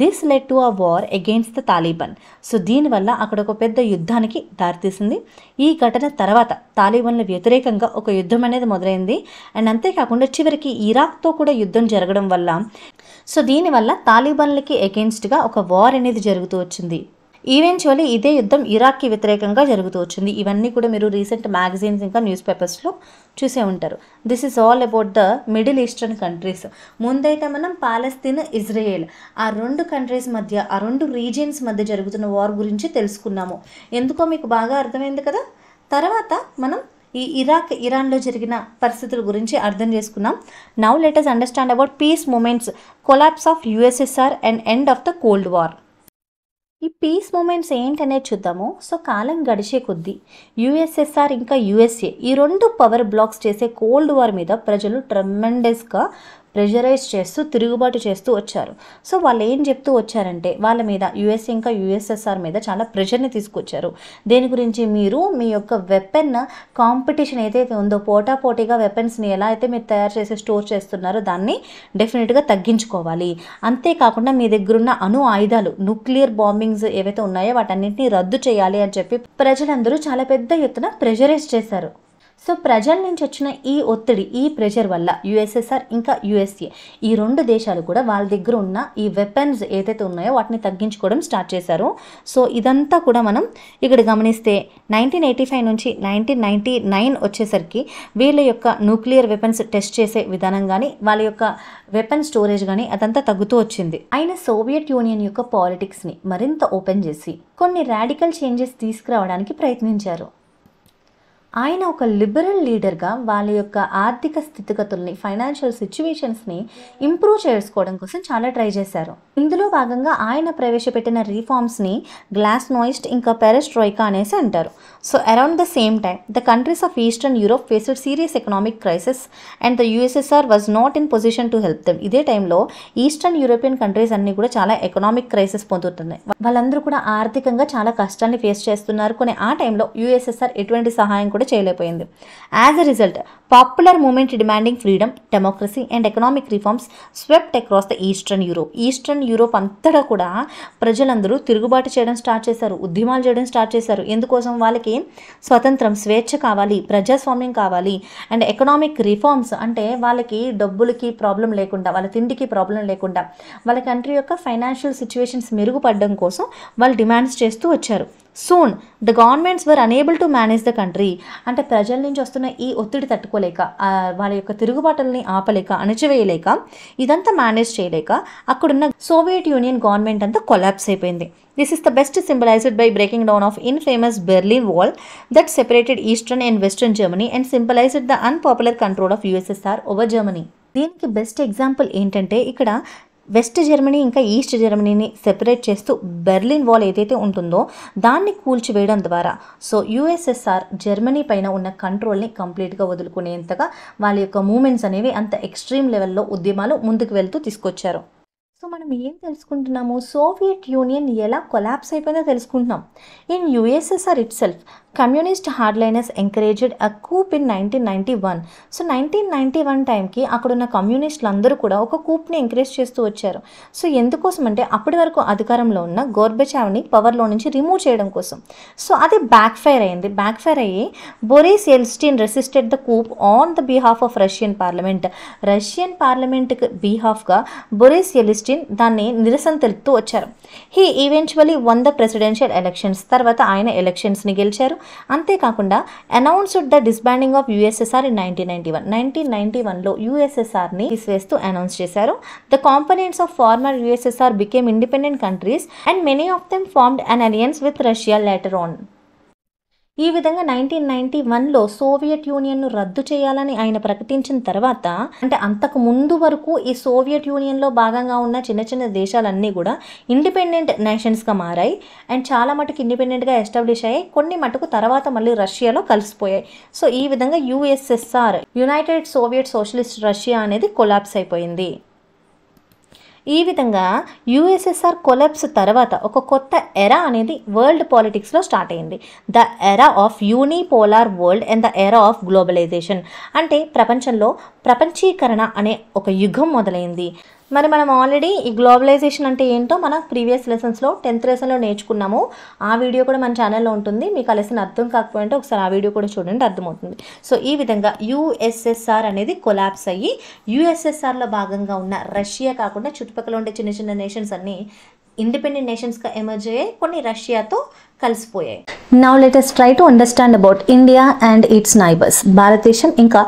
This led to a war against the Taliban. So దీనివల్ల అక్కడ ఒక పెద్ద యుద్ధానికి దారితీసింది. ఈ ఘటన తర్వాత తాలిబాన్ల వ్యతిరేకంగా ఒక యుద్ధం అనేది మొదలైంది. అండ్ అంతేకాకుండా చివరికి ఇరాక్తో కూడా యుద్ధం జరగడం వల్ల సో దీనివల్ల తాలిబాన్లకి అగెయిన్స్ట్గా ఒక వార్ అనేది జరుగుతూ వచ్చింది. ఈవెన్చువల్లీ ఇదే యుద్ధం ఇరాక్కి వ్యతిరేకంగా జరుగుతూ వచ్చింది. ఇవన్నీ కూడా మీరు రీసెంట్ మ్యాగజైన్స్ ఇంకా న్యూస్ పేపర్స్లో చూసే ఉంటారు. This is all about the middle eastern countries. ముందైతే మనం పాలస్తీన్, ఇజ్రాయెల్ ఆ 2 కంట్రీస్ మధ్య, ఆ 2 రీజియన్స్ మధ్య జరుగుతున్న వార్ గురించి తెలుసుకున్నాము. ఎందుకో మీకు బాగా అర్థమైంది కదా. తర్వాత మనం ఈ ఇరాక్, ఇరాన్లో జరిగిన పరిస్థితుల గురించి అర్థం చేసుకున్నాం. Now let us understand about peace movements, collapse of USSR and end of the cold war. ఈ పీస్ మూమెంట్స్ ఏంటనేది చూద్దాము. సో కాలం గడిచే కొద్దీ USSR ఇంకా USA ఈ 2 పవర్ బ్లాక్స్ చేసే కోల్డ్ వార్ మీద ప్రజలు ట్రెమెండస్గా ప్రెషరైజ్ చేస్తూ తిరుగుబాటు చేస్తూ వచ్చారు. సో వాళ్ళు ఏం చెప్తూ వచ్చారంటే వాళ్ళ మీద USA ఇంకా USSR మీద చాలా ప్రెషర్ని తీసుకొచ్చారు. దేని గురించి, మీరు మీ యొక్క వెపన్ కాంపిటీషన్ ఏదైతే ఉందో పోటాపోటీగా వెపన్స్ని ఎలా అయితే మీరు తయారు చేసి స్టోర్ చేస్తున్నారో దాన్ని డెఫినెట్గా తగ్గించుకోవాలి. అంతేకాకుండా మీ దగ్గరున్న అణు ఆయుధాలు, న్యూక్లియర్ బాంబింగ్స్ ఏవైతే ఉన్నాయో వాటన్నింటినీ రద్దు చేయాలి అని చెప్పి ప్రజలందరూ చాలా పెద్ద ఎత్తున ప్రెషరైజ్ చేశారు. సో ప్రజల నుంచి వచ్చిన ఈ ఒత్తిడి, ఈ ప్రెషర్ వల్ల USSR ఇంకా USA ఈ 2 దేశాలు కూడా వాళ్ళ దగ్గర ఉన్న ఈ వెపన్స్ ఏదైతే ఉన్నాయో వాటిని తగ్గించుకోవడం స్టార్ట్ చేశారు. సో ఇదంతా కూడా మనం ఇక్కడ గమనిస్తే 1985 నుంచి 1999 వచ్చేసరికి వీళ్ళ యొక్క న్యూక్లియర్ వెపన్స్ టెస్ట్ చేసే విధానం కానీ వాళ్ళ యొక్క వెపన్ స్టోరేజ్ కానీ అదంతా తగ్గుతూ వచ్చింది. ఆయన సోవియట్ యూనియన్ యొక్క పాలిటిక్స్ని మరింత ఓపెన్ చేసి కొన్ని రాడికల్ చేంజెస్ తీసుకురావడానికి ప్రయత్నించారు. ఆయన ఒక లిబరల్ లీడర్గా వాళ్ళ యొక్క ఆర్థిక స్థితిగతుల్ని, ఫైనాన్షియల్ సిచ్యువేషన్స్ని ఇంప్రూవ్ చేసుకోవడం కోసం చాలా ట్రై చేశారు. ఇందులో భాగంగా ఆయన ప్రవేశపెట్టిన రీఫార్మ్స్ని గ్లాస్నోయిస్ట్ ఇంకా పెరెస్ట్రోయికా అనేసి అంటారు. So around the same time the countries of eastern Europe faced serious economic crisis and the USSR was not in position to help them. ఇదే టైంలో ఈస్టర్న్ యూరోపియన్ కంట్రీస్ అన్నీ కూడా చాలా ఎకనామిక్ క్రైసిస్ పొందుతున్నాయి. వాళ్ళందరూ కూడా ఆర్థికంగా చాలా కష్టాన్ని ఫేస్ చేస్తున్నారు. కొన్ని ఆ టైంలో USSR ఎటువంటి సహాయం కూడా చేయలేకపోయింది. As a result popular movement demanding freedom, democracy and economic reforms swept across the eastern Europe అంతటా కూడా ప్రజలందరూ తిరుగుబాటు చేయడం స్టార్ట్ చేశారు, ఉద్యమాలు చేయడం స్టార్ట్ చేశారు. ఎందుకోసం? వాళ్ళకి స్వతంత్రం, స్వేచ్ఛ కావాలి, ప్రజాస్వామ్యం కావాలి అండ్ ఎకనామిక్ రిఫార్మ్స్ అంటే వాళ్ళకి డబ్బులకి ప్రాబ్లం లేకుండా, వాళ్ళ తిండికి ప్రాబ్లం లేకుండా, వాళ్ళ కంట్రీ యొక్క ఫైనాన్షియల్ సిచ్యువేషన్స్ మెరుగుపడడం కోసం వాళ్ళు డిమాండ్స్ చేస్తూ వచ్చారు. Soon the governments were unable to manage the country అంటే ప్రజల నుంచి వస్తున్న ఈ ఒత్తిడి తట్టుకోలేక, వాళ్ళ యొక్క తిరుగుబాటుల్ని ఆపలేక, అణచివేయలేక, ఇదంతా మేనేజ్ చేయలేక అక్కడున్న సోవియట్ యూనియన్ గవర్నమెంట్ అంతా కొలాప్స్ అయిపోయింది. This is the best symbolized by breaking down of infamous Berlin Wall that separated Eastern and Western Germany and symbolized the unpopular control of USSR over Germany. దీనికి best example ఏంటంటే ఇక్కడ west Germany ఇంకా east జర్మనీని separate చేస్తూ Berlin wall ఏదైతే ఉంటుందో దాన్ని కూల్చివేయడం ద్వారా USSR Germany పైన ఉన్న కంట్రోల్ని కంప్లీట్గా వదులుకునేంతగా వాళ్ళ యొక్క మూమెంట్స్ అనేవి అంత ఎక్స్ట్రీమ్ లెవెల్లో ఉద్యమాలు ముందుకు వెళ్తూ తీసుకొచ్చారు. మనం ఏం తెలుసుకుంటున్నాము? సోవియట్ యూనియన్ ఎలా కొలాప్స్ అయిపోయిందో తెలుసుకుంటున్నాం. In USSR itself communist hardliners encouraged a coup in 1991. 1991 టైంకి అక్కడున్న కమ్యూనిస్టులు అందరూ కూడా ఒక కూప్ని ఎంకరేజ్ చేస్తూ వచ్చారు. ఎందుకోసం అంటే అప్పటి వరకు అధికారంలో ఉన్న గోర్బచావ్ని పవర్లో నుంచి రిమూవ్ చేయడం కోసం. అది బ్యాక్ ఫైర్ అయ్యి Boris Yeltsin resisted the coup on the behalf of Russian పార్లమెంట్కి బిహాఫ్గా బోరిస్ ఎల్స్టిన్ దాన్ని నిరసన తెలుపుతూ వచ్చారు. He eventually won the presidential elections. తర్వాత ఆయన ఎలక్షన్స్ని గెలిచారు. అంతేకాకుండా announced the disbanding of USSR in 1991లో యుఎస్ఎస్ఆర్ని తీసివేస్తూ అనౌన్స్ చేశారు. The components of former USSR became independent countries and many of them formed an alliance with Russia later on. ఈ విధంగా 1991లో సోవియట్ యూనియన్ను రద్దు చేయాలని ఆయన ప్రకటించిన తర్వాత, అంటే అంతకు ముందు వరకు ఈ సోవియట్ యూనియన్లో భాగంగా ఉన్న చిన్న చిన్న దేశాలన్నీ కూడా ఇండిపెండెంట్ నేషన్స్గా మారాయి అండ్ చాలా మటుకు ఇండిపెండెంట్గా ఎస్టాబ్లిష్ అయ్యాయి. కొన్ని మటుకు తర్వాత మళ్ళీ రష్యాలో కలిసిపోయాయి. ఈ విధంగా USSR, united soviet socialist Russia అనేది కొలాప్స్ అయిపోయింది. ఈ విధంగా యుఎస్ఎస్ఆర్ కొలాప్స్ తర్వాత ఒక కొత్త ఎరా అనేది వరల్డ్ పాలిటిక్స్లో స్టార్ట్ అయింది. The era of unipolar world and the era of globalisation. అంటే ప్రపంచంలో ప్రపంచీకరణ అనే ఒక యుగం మొదలైంది. మనం ఆల్రెడీ ఈ గ్లోబలైజేషన్ అంటే ఏంటో మన ప్రీవియస్ లెసన్స్లో 10th లెసన్లో నేర్చుకున్నాము. ఆ వీడియో కూడా మన ఛానల్లో ఉంటుంది. మీకు ఆ లెసన్ అర్థం కాకపోయింటే ఒకసారి ఆ వీడియో కూడా చూడండి, అర్థమవుతుంది. ఈ విధంగా యుఎస్ఎస్ఆర్ అనేది కొలాప్స్ అయ్యి యుఎస్ఎస్ఆర్లో భాగంగా ఉన్న రష్యా కాకుండా చుట్టుపక్కల ఉండే చిన్న చిన్న నేషన్స్ అన్నీ ఇండిపెండెంట్ నేషన్స్గా ఎమర్జ్ అయ్యాయి, కొన్ని రష్యాతో కలిసిపోయాయి. Now let us try to understand about India and its neighbors. భారతదేశం ఇంకా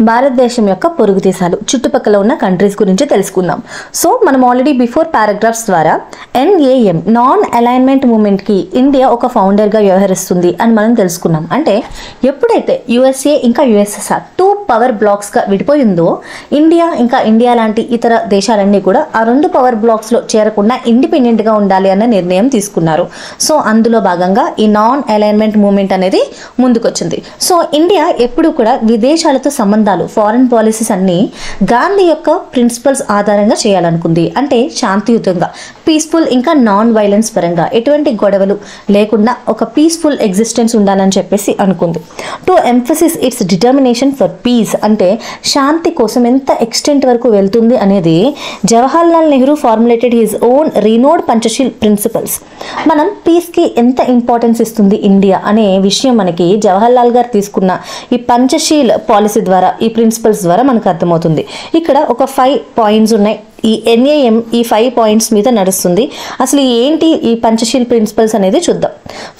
భారతదేశం యొక్క పొరుగు దేశాలు, చుట్టుపక్కల ఉన్న కంట్రీస్ గురించి తెలుసుకుందాం. మనం ఆల్రెడీ బిఫోర్ పారాగ్రాఫ్స్ ద్వారా NAM నాన్ అలైన్మెంట్ మూమెంట్కి ఇండియా ఒక ఫౌండర్గా వ్యవహరిస్తుంది అని మనం తెలుసుకున్నాం. అంటే ఎప్పుడైతే USA ఇంకా USSR 2 పవర్ బ్లాక్స్గా విడిపోయిందో ఇండియా ఇంకా ఇండియా లాంటి ఇతర దేశాలన్నీ కూడా ఆ 2 పవర్ బ్లాక్స్లో చేరకుండా ఇండిపెండెంట్గా ఉండాలి అన్న నిర్ణయం తీసుకున్నారు. అందులో భాగంగా ఈ నాన్ అలైన్మెంట్ మూవ్మెంట్ అనేది ముందుకొచ్చింది. ఇండియా ఎప్పుడు కూడా విదేశాలతో సంబంధాలు, ఫారెన్ పాలసీస్ అన్ని గాంధీ యొక్క ప్రిన్సిపల్స్ ఆధారంగా చేయాలనుకుంది. అంటే శాంతియుతంగా, పీస్ఫుల్ ఇంకా నాన్ వైలెన్స్ పరంగా ఎటువంటి గొడవలు లేకుండా ఒక పీస్ఫుల్ ఎగ్జిస్టెన్స్ ఉండాలని చెప్పేసి అనుకుంది. To emphasis its determination for peace అంటే శాంతి కోసం ఎంత ఎక్స్టెంట్ వరకు వెళ్తుంది అనేది Jawaharlal Nehru formulated his own renowned Panchsheel principles. మనం పీస్కి ఎంత ఇంపార్టెన్స్ ఇస్తుంది ఇండియా అనే విషయం మనకి జవహర్లాల్ గారు తీసుకున్న ఈ పంచశీల్ పాలసీ ద్వారా, ఈ ప్రిన్సిపల్స్ ద్వారా మనకు అర్థమవుతుంది. ఇక్కడ ఒక 5 పాయింట్స్ ఉన్నాయి. ఈ NAM ఈ 5 పాయింట్స్ మీద నడుస్తుంది. అసలు ఏంటి ఈ పంచశీల్ ప్రిన్సిపల్స్ అనేది చూద్దాం.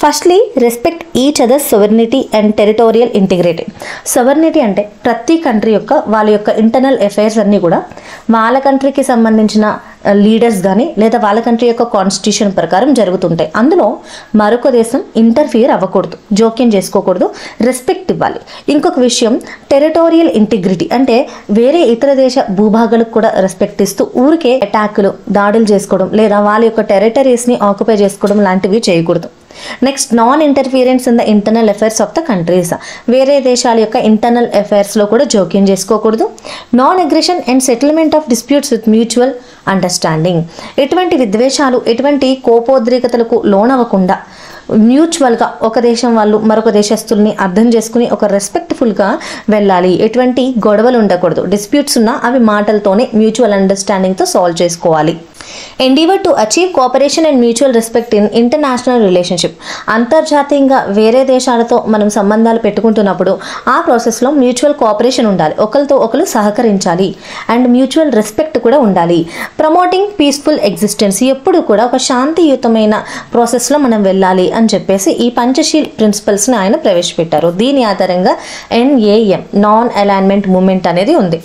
Firstly respect each others sovereignty and territorial integrity. Sovereignty అంటే ప్రతి కంట్రీ యొక్క వాళ్ళ యొక్క ఇంటర్నల్ అఫైర్స్ అన్నీ కూడా వాళ్ళ కంట్రీకి సంబంధించిన లీడర్స్ కానీ లేదా వాళ్ళ కంట్రీ యొక్క కాన్స్టిట్యూషన్ ప్రకారం జరుగుతుంటాయి. అందులో మరొక దేశం ఇంటర్ఫియర్ అవ్వకూడదు, జోక్యం చేసుకోకూడదు, రెస్పెక్ట్ ఇవ్వాలి. ఇంకొక విషయం టెరిటోరియల్ ఇంటిగ్రిటీ అంటే వేరే ఇతర దేశ భూభాగాలకు కూడా రెస్పెక్ట్ ఇస్తూ ఊరికే అటాక్లు, దాడులు చేసుకోవడం లేదా వాళ్ళ యొక్క టెరిటరీస్ని ఆక్యుపై చేసుకోవడం లాంటివి చేయకూడదు. Next non interference in the internal affairs of the countries. వేరే దేశాల యొక్క ఇంటర్నల్ అఫైర్స్లో కూడా జోక్యం చేసుకోకూడదు. Non aggression and settlement of disputes with mutual understanding. ఎటువంటి విద్వేషాలు, ఎటువంటి కోపోద్రికతలకు లోనవ్వకుండా మ్యూచువల్గా ఒక దేశం వాళ్ళు మరొక దేశస్తుల్ని అర్థం చేసుకుని ఒక రెస్పెక్ట్ఫుల్గా వెళ్ళాలి. ఎటువంటి గొడవలు ఉండకూడదు. డిస్ప్యూట్స్ ఉన్నా అవి మాటలతోనే మ్యూచువల్ అండర్స్టాండింగ్తో సాల్వ్ చేసుకోవాలి. Endeavour to achieve cooperation and mutual respect in international relationship. అంతర్జాతీయంగా వేరే దేశాలతో మనం సంబంధాలు పెట్టుకుంటున్నప్పుడు ఆ ప్రాసెస్లో మ్యూచువల్ కోఆపరేషన్ ఉండాలి. ఒకరితో ఒకరు సహకరించాలి అండ్ మ్యూచువల్ రెస్పెక్ట్ కూడా ఉండాలి. Promoting peaceful existence. ఎప్పుడు కూడా ఒక శాంతియుతమైన ప్రాసెస్లో మనం వెళ్ళాలి అని చెప్పేసి ఈ పంచశీల్ ప్రిన్సిపల్స్ని ఆయన ప్రవేశపెట్టారు. దీని ఆధారంగా NAM నాన్ అలైన్మెంట్ మూమెంట్ అనేది ఉంది.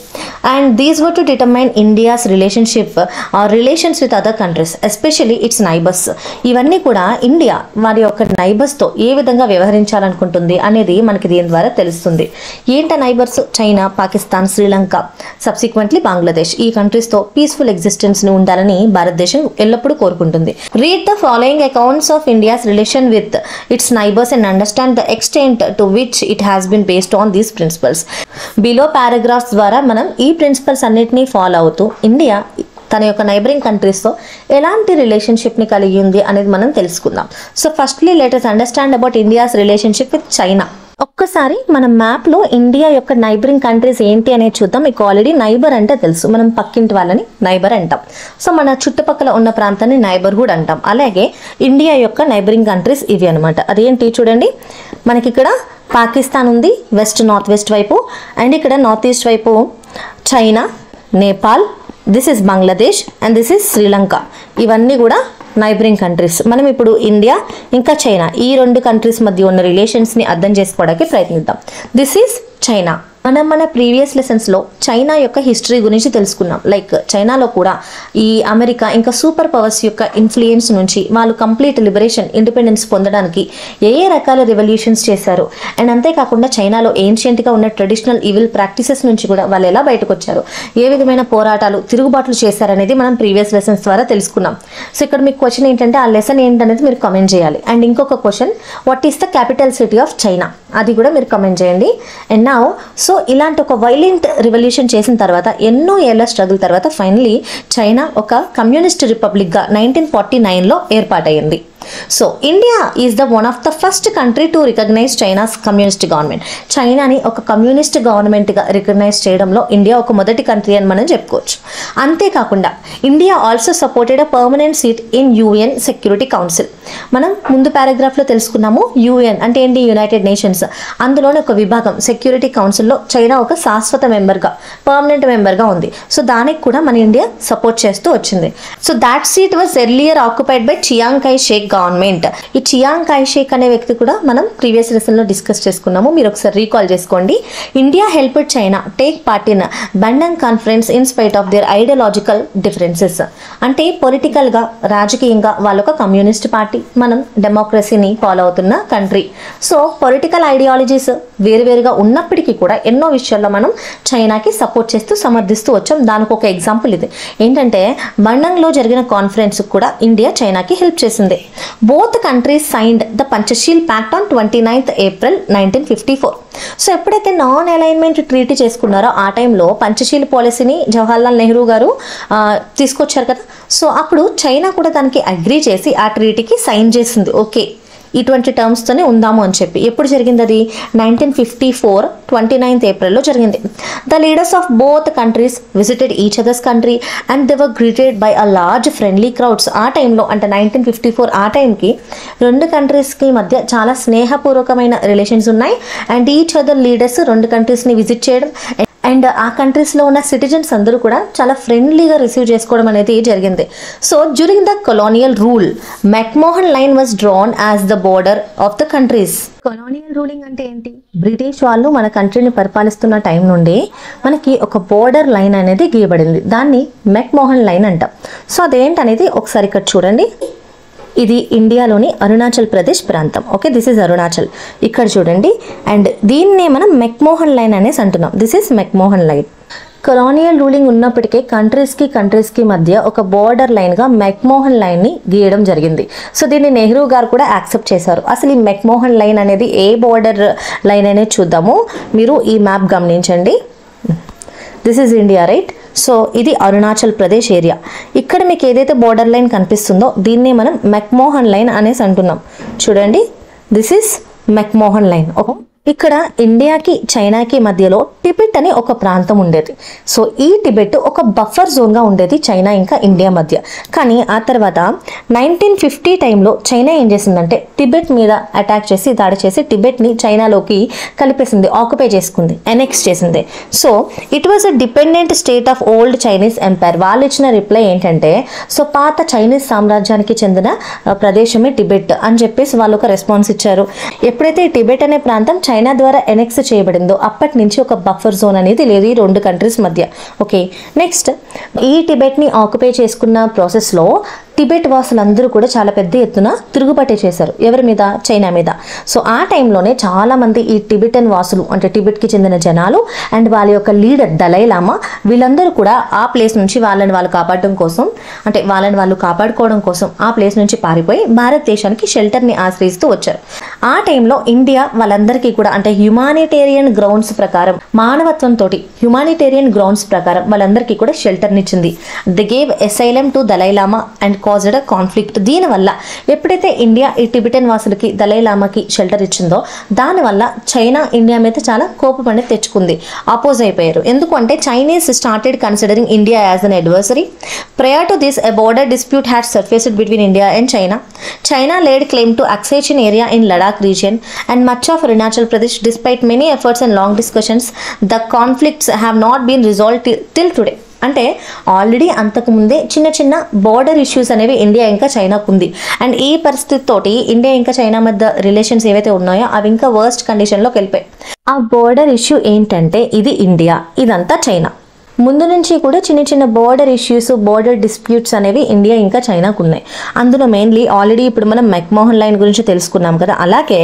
And these were to determine India's relationship or relations with other countries especially its neighbours. ఇవన్నీ కూడా ఇండియా వారి యొక్క నైబర్స్తో ఏ విధంగా వ్యవహరించాలనుకుంటుంది అనేది మనకి దీని ద్వారా తెలుస్తుంది. ఏంట neighbours? China, Pakistan, Sri Lanka, subsequently Bangladesh. ఈ కంట్రీస్తో పీస్ఫుల్ ఎగ్జిస్టెన్స్ని ఉండాలని భారతదేశం ఎల్లప్పుడూ కోరుకుంటుంది. Read the following accounts of India's relation with its neighbours and understand the extent to which it has been based on these principles. Below paragraphs ద్వారా మనం ఈ ప్రిన్సిపల్స్ అన్నిటినీ ఫాలో అవుతూ ఇండియా తన యొక్క నైబరింగ్ కంట్రీస్తో ఎలాంటి రిలేషన్షిప్ని కలిగి ఉంది అనేది మనం తెలుసుకుందాం. So firstly let us understand about India's relationship with China. ఒక్కసారి మన మ్యాప్లో ఇండియా యొక్క నైబరింగ్ కంట్రీస్ ఏంటి అనేది చూద్దాం. మీకు ఆల్రెడీ నైబర్ అంటే తెలుసు, మనం పక్కింటి వాళ్ళని నైబర్ అంటాం. సో మన చుట్టుపక్కల ఉన్న ప్రాంతాన్ని నైబర్హుడ్ అంటాం. అలాగే ఇండియా యొక్క నైబరింగ్ కంట్రీస్ ఇవి అనమాట. అదేంటి చూడండి, మనకి ఇక్కడ పాకిస్తాన్ ఉంది వెస్ట్ నార్త్ వెస్ట్ వైపు, అండ్ ఇక్కడ నార్త్ ఈస్ట్ వైపు China, Nepal, this is Bangladesh and this is Sri Lanka. ఇవన్నీ కూడా నైబరింగ్ కంట్రీస్. మనం ఇప్పుడు ఇండియా ఇంకా చైనా ఈ రెండు కంట్రీస్ మధ్య ఉన్న రిలేషన్స్ని అర్థం చేసుకోవడానికి ప్రయత్నిద్దాం. This is China. మన ప్రీవియస్ లెసన్స్లో చైనా యొక్క హిస్టరీ గురించి తెలుసుకున్నాం. లైక్ చైనాలో కూడా ఈ అమెరికా ఇంకా సూపర్ పవర్స్ యొక్క ఇన్ఫ్లుయెన్స్ నుంచి వాళ్ళు కంప్లీట్ లిబరేషన్ ఇండిపెండెన్స్ పొందడానికి ఏ రకాల రెవల్యూషన్స్ చేశారు, అండ్ అంతేకాకుండా చైనాలో ఏన్షియంట్గా ఉన్న ట్రెడిషనల్ ఈవిల్ ప్రాక్టీసెస్ నుంచి కూడా వాళ్ళు ఎలా బయటకు వచ్చారు, ఏ విధమైన పోరాటాలు తిరుగుబాట్లు చేశారనేది మనం ప్రీవియస్ లెసన్స్ ద్వారా తెలుసుకున్నాం. సో ఇక్కడ మీకు క్వశ్చన్ ఏంటంటే ఆ లెసన్ ఏంటనేది మీరు కమెంట్ చేయాలి. అండ్ ఇంకొక question, what is the capital city of China, అది కూడా మీరు కమెంట్ చేయండి. అండ్ నౌ సో ఇలాంటి ఒక వైలెంట్ రివల్యూషన్ చేసిన తర్వాత ఎన్నో ఏళ్ల స్ట్రగుల్ తర్వాత ఫైనలీ చైనా ఒక కమ్యూనిస్ట్ రిపబ్లిక్గా 1949లో ఏర్పాటైంది. So India is the one of the first country to recognise China's communist government. చైనాని ఒక కమ్యూనిస్ట్ గవర్నమెంట్గా రికగ్నైజ్ చేయడంలో ఇండియా ఒక మొదటి కంట్రీ అని మనం చెప్పుకోవచ్చు. అంతేకాకుండా India also supported a permanent seat in UN security council. మనం ముందు పారాగ్రాఫ్లో తెలుసుకున్నాము. UN అంటే ఏంటి? United nations. అందులోనే ఒక విభాగం సెక్యూరిటీ కౌన్సిల్లో చైనా ఒక శాశ్వత మెంబర్గా, పర్మనెంట్ మెంబర్గా ఉంది. సో దానికి కూడా మన ఇండియా సపోర్ట్ చేస్తూ వచ్చింది. So that seat was earlier occupied by Chiang కై షేక్ గవర్నమెంట్. ఈ చియాంగ్ కై షేక్ అనే వ్యక్తి కూడా మనం ప్రీవియస్ లెసన్లో డిస్కస్ చేసుకున్నాము, మీరు ఒకసారి రీకాల్ చేసుకోండి. India helped China take part in Bandung conference in spite of their ideological differences. అంటే పొలిటికల్గా, రాజకీయంగా వాళ్ళొక కమ్యూనిస్ట్ పార్టీ, మనం డెమోక్రసీని ఫాలో అవుతున్న కంట్రీ. సో పొలిటికల్ ఐడియాలజీస్ వేరువేరుగా ఉన్నప్పటికీ కూడా ఎన్నో విషయాల్లో మనం చైనాకి సపోర్ట్ చేస్తూ సమర్థిస్తూ వచ్చాం. దానికి ఒక ఎగ్జాంపుల్ ఇది ఏంటంటే బండంగ్లో జరిగిన కాన్ఫరెన్స్ కూడా ఇండియా చైనాకి హెల్ప్ చేసింది. Both countries signed the Panchsheel pact on 29th April 1954. So ఎప్పుడైతే నాన్ అలైన్మెంట్ ట్రీటీ చేసుకున్నారో ఆ టైంలో పంచశీల్ పాలసీని జవహర్లాల్ నెహ్రూ గారు తీసుకొచ్చారు కదా. సో అప్పుడు చైనా కూడా దానికి అగ్రీ చేసి ఆ ట్రీటీకి సైన్ చేసింది. ఓకే, ఇటువంటి టర్మ్స్తోనే ఉందాము అని చెప్పి. ఎప్పుడు జరిగింది అది? 1954 29th April జరిగింది. The leaders of both countries visited each others country and they were greeted by a large friendly crowds. ఆ టైంలో అంటే 1954 ఆ టైంకి రెండు కంట్రీస్కి మధ్య చాలా స్నేహపూర్వకమైన రిలేషన్స్ ఉన్నాయి. అండ్ ఈచ్ అదర్ లీడర్స్ రెండు కంట్రీస్ని విజిట్ చేయడం అండ్ ఆ కంట్రీస్లో ఉన్న సిటిజన్స్ అందరూ కూడా చాలా ఫ్రెండ్లీగా రిసీవ్ చేసుకోవడం అనేది జరిగింది. So during the colonial rule McMahon line was drawn as the border of the countries. Colonial ruling అంటే ఏంటి? బ్రిటిష్ వాళ్ళు మన కంట్రీని పరిపాలిస్తున్న టైం నుండి మనకి ఒక బోర్డర్ లైన్ అనేది గీయబడింది. దాన్ని మెక్మోహన్ లైన్ అంటాం. సో అదేంటనేది ఒకసారి ఇక్కడ చూడండి. ఇది ఇండియాలోని అరుణాచల్ ప్రదేశ్ ప్రాంతం. Okay, this is Arunachal. ఇక్కడ చూడండి. అండ్ దీన్నే మనం మెక్మోహన్ లైన్ అనేసి అంటున్నాం. This is McMahon line. Colonial ruling ఉన్నప్పటికీ కంట్రీస్కి మధ్య ఒక బోర్డర్ లైన్గా మెక్మోహన్ లైన్ని గీయడం జరిగింది. సో దీన్ని నెహ్రూ గారు కూడా యాక్సెప్ట్ చేశారు. అసలు ఈ మెక్మోహన్ లైన్ అనేది ఏ బోర్డర్ లైన్ అనేది చూద్దాము. మీరు ఈ మ్యాప్ గమనించండి. This is India, right? So ఇది అరుణాచల్ ప్రదేశ్ ఏరియా. ఇక్కడ మీకు ఏదైతే బోర్డర్ లైన్ కనిపిస్తుందో దీన్నే మనం మెక్మోహన్ లైన్ అనేసి అంటున్నాం. చూడండి, this is McMahon line. Okay, ఇక్కడ ఇండియాకి చైనాకి మధ్యలో టిబెట్ అని ఒక ప్రాంతం ఉండేది. సో ఈ టిబెట్ ఒక బఫర్ జోన్గా ఉండేది చైనా ఇంకా ఇండియా మధ్య. కానీ ఆ తర్వాత 1950 టైంలో చైనా ఏం చేసిందంటే టిబెట్ మీద అటాక్ చేసి దాడి చేసి టిబెట్ని చైనాలోకి కలిపేసింది, ఆక్యుపై చేసుకుంది, ఎనెక్స్ చేసింది. So it was a dependent state of old Chinese empire. వాళ్ళు ఇచ్చిన రిప్లై ఏంటంటే సో పాత చైనీస్ సామ్రాజ్యానికి చెందిన ప్రదేశమే టిబెట్ అని చెప్పేసి వాళ్ళు ఒక రెస్పాన్స్ ఇచ్చారు. ఎప్పుడైతే టిబెట్ అనే ప్రాంతం చైనా ద్వారా ఎనెక్స్ చేయబడిందో అప్పటి నుంచి ఒక బఫర్ జోన్ అనేది లేదు ఈ రెండు కంట్రీస్ మధ్య. ఓకే, నెక్స్ట్ ఈ టిబెట్ని ఆక్యుపై చేసుకున్న ప్రాసెస్లో టిబెట్ వాసులందరూ కూడా చాలా పెద్ద ఎత్తున తిరుగుబాటే చేశారు. ఎవరి మీద? చైనా మీద. సో ఆ టైంలోనే చాలామంది ఈ టిబెటన్ వాసులు అంటే టిబెట్కి చెందిన జనాలు అండ్ వాళ్ళ యొక్క లీడర్ దలైలామా వీళ్ళందరూ కూడా ఆ ప్లేస్ నుంచి వాళ్ళని వాళ్ళు కాపాడడం కోసం అంటే వాళ్ళని వాళ్ళు కాపాడుకోవడం కోసం ఆ ప్లేస్ నుంచి పారిపోయి భారతదేశానికి షెల్టర్ని ఆశ్రయిస్తూ వచ్చారు. ఆ టైంలో ఇండియా వాళ్ళందరికీ కూడా అంటే హ్యుమానిటేరియన్ గ్రౌండ్స్ ప్రకారం మానవత్వంతో హ్యుమానిటేరియన్ గ్రౌండ్స్ ప్రకారం వాళ్ళందరికీ కూడా షెల్టర్నిచ్చింది. They gave asylum to Dalai Lama and caused a conflict. దీనివల్ల ఎప్పుడైతే ఇండియా ఈ టిబెటన్ వాసులకి దలైలామాకి షెల్టర్ ఇచ్చిందో దానివల్ల చైనా ఇండియా మీద చాలా కోపం అనేది తెచ్చుకుంది, అపోజ్ అయిపోయారు. ఎందుకంటే Chinese started considering India as an adversary. Prior to this, a border dispute had surfaced between India and China. China laid claim to accession area in Ladakh region and much of Arunachal Pradesh. Despite many efforts and long discussions, the conflicts have not been resolved till today. అంటే already అంతకుముందే చిన్న చిన్న border issues అనేవి India ఇంకా చైనాకు ఉంది. And ఈ పరిస్థితితోటి India ఇంకా చైనా మధ్య రిలేషన్స్ ఏవైతే ఉన్నాయో అవి ఇంకా వర్స్ట్ కండిషన్లోకి వెళ్ళిపోయాయి. ఆ బోర్డర్ ఇష్యూ ఏంటంటే ఇది ఇండియా, ఇదంతా చైనా. ముందు నుంచి కూడా చిన్న చిన్న బోర్డర్ ఇష్యూస్ బోర్డర్ డిస్ప్యూట్స్ అనేవి ఇండియా ఇంకా చైనాకు ఉన్నాయి. అందులో మెయిన్లీ ఆల్రెడీ ఇప్పుడు మనం మెక్మోహన్ లైన్ గురించి తెలుసుకున్నాం కదా, అలాగే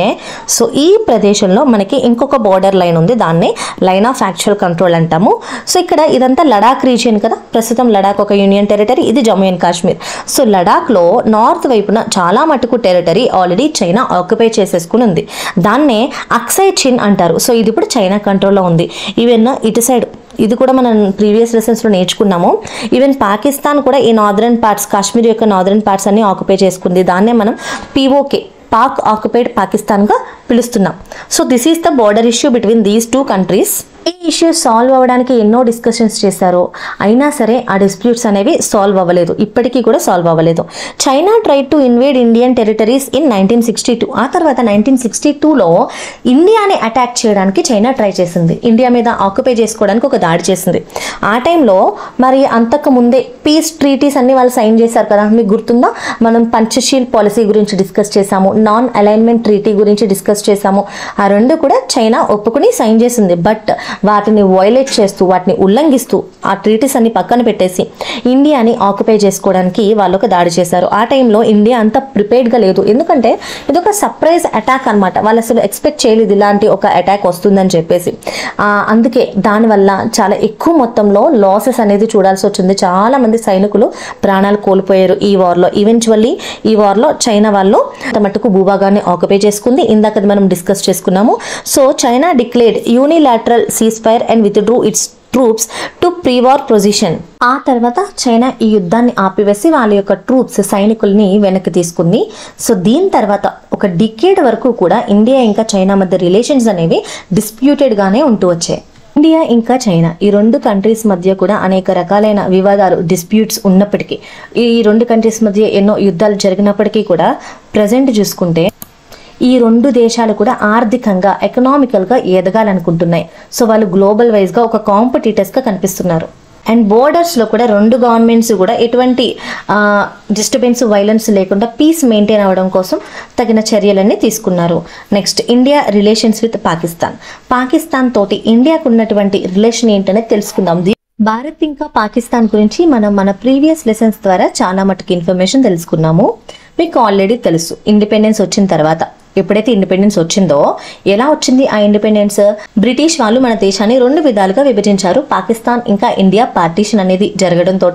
సో ఈ ప్రదేశంలో మనకి ఇంకొక బోర్డర్ లైన్ ఉంది, దాన్ని లైన్ ఆఫ్ యాక్చువల్ కంట్రోల్ అంటాము. సో ఇక్కడ ఇదంతా లడాక్ రీజియన్ కదా, ప్రస్తుతం లడాక్ ఒక యూనియన్ టెరిటరీ, ఇది జమ్మూ అండ్ కాశ్మీర్. సో లడాక్లో నార్త్ వైపున చాలా మటుకు టెరిటరీ ఆల్రెడీ చైనా ఆక్యుపై చేసేసుకుని ఉంది, దాన్నే అక్సై చిన్ అంటారు. సో ఇది ఇప్పుడు చైనా కంట్రోల్లో ఉంది. ఈవెన్ ఇటు సైడ్ ఇది కూడా మనం ప్రీవియస్ లెసన్స్లో నేర్చుకున్నాము. ఈవెన్ పాకిస్తాన్ కూడా ఈ నార్దర్న్ పార్ట్స్ కాశ్మీర్ యొక్క నార్దర్న్ పార్ట్స్ అన్ని ఆక్యుపై చేసుకుంది, దాన్నే మనం POK పాక్ ఆక్యుపైడ్ పాకిస్తాన్గా పిలుస్తున్నాం. So this is the border issue between these two countries. ఈ ఇష్యూ సాల్వ్ అవ్వడానికి ఎన్నో డిస్కషన్స్ చేశారు, అయినా సరే ఆ డిస్ప్యూట్స్ అనేవి సాల్వ్ అవ్వలేదు, ఇప్పటికీ కూడా సాల్వ్ అవ్వలేదు. China tried to invade Indian territories in 1962. ఆ తర్వాత 1962లో ఇండియాని అటాక్ చేయడానికి చైనా ట్రై చేసింది, ఇండియా మీద ఆక్యుపై చేసుకోవడానికి ఒక దాడి చేసింది. ఆ టైంలో మరి అంతకు ముందే పీస్ ట్రీటీస్ అన్ని వాళ్ళు సైన్ చేశారు కదా, మీకు గుర్తుందా? మనం పంచశీల్ పాలసీ గురించి డిస్కస్ చేసాము, నాన్ అలైన్మెంట్ ట్రీటీ గురించి డిస్కస్ చేసాము. ఆ రెండు కూడా చైనా ఒప్పుకుని సైన్ చేసింది. బట్ వాటిని వైలేట్ చేస్తూ వాటిని ఉల్లంఘిస్తూ ఆ ట్రీటీస్ అన్ని పక్కన పెట్టేసి ఇండియాని ఆక్యుపై చేసుకోవడానికి వాళ్ళు ఒక దాడి చేశారు. ఆ టైంలో ఇండియా అంత ప్రిపేర్డ్గా లేదు, ఎందుకంటే ఇది ఒక సర్ప్రైజ్ అటాక్ అనమాట. వాళ్ళు అసలు ఎక్స్పెక్ట్ చేయలేదు ఇలాంటి ఒక అటాక్ వస్తుందని చెప్పేసి. అందుకే దానివల్ల చాలా ఎక్కువ మొత్తంలో లాసెస్ అనేది చూడాల్సి వచ్చింది. చాలా మంది సైనికులు ప్రాణాలు కోల్పోయారు ఈ వార్లో. ఈవెన్చువల్లీ ఈ వార్లో చైనా వాళ్ళు మట్టుకు భూభాగాన్ని ఆక్యుపై చేసుకుంది, ఇందాక మనం డిస్కస్ చేసుకున్నాము. So China declared unilateral ceasefire and withdrew its troops to pre-war position. ఆ తర్వాత చైనా ఈ యుద్ధాన్ని ఆపివేసి వాళ్ళ యొక్క ట్రూప్స్ సైనికుల్ని వెనక్కి తీసుకుంది. సో దీని తర్వాత ఒక డికేడ్ వరకు కూడా ఇండియా ఇంకా చైనా మధ్య రిలేషన్స్ అనేవి డిస్ప్యూటెడ్గానే ఉంటూ వచ్చాయి. ఇండియా ఇంకా చైనా ఈ రెండు కంట్రీస్ మధ్య కూడా అనేక రకాలైన వివాదాలు డిస్ప్యూట్స్ ఉన్నప్పటికీ, ఈ రెండు కంట్రీస్ మధ్య ఎన్నో యుద్ధాలు జరిగినప్పటికీ కూడా ప్రజెంట్ చూసుకుంటే ఈ రెండు దేశాలు కూడా ఆర్థికంగా ఎకనామికల్గా ఎదగాలనుకుంటున్నాయి. సో వాళ్ళు గ్లోబల్ వైజ్గా ఒక కాంపిటీటర్స్గా కనిపిస్తున్నారు. అండ్ బోర్డర్స్లో కూడా రెండు గవర్నమెంట్స్ కూడా ఎటువంటి డిస్టర్బెన్స్ వైలెన్స్ లేకుండా పీస్ మెయింటైన్ అవ్వడం కోసం తగిన చర్యలన్నీ తీసుకున్నారు. Next India relations with Pakistan తోటి ఇండియాకు ఉన్నటువంటి రిలేషన్ ఏంటనేది తెలుసుకుందాం. భారత్ ఇంకా పాకిస్తాన్ గురించి మనం మన ప్రీవియస్ లెసన్స్ ద్వారా చాలా మటుకు ఇన్ఫర్మేషన్ తెలుసుకున్నాము. మీకు ఆల్రెడీ తెలుసు ఇండిపెండెన్స్ వచ్చిన తర్వాత ఎప్పుడైతే ఇండిపెండెన్స్ వచ్చిందో, ఎలా వచ్చింది ఆ ఇండిపెండెన్స్? బ్రిటిష్ వాళ్ళు మన దేశాన్ని 2 విధాలుగా విభజించారు. పాకిస్తాన్ ఇంకా ఇండియా పార్టీషన్ అనేది జరగడంతో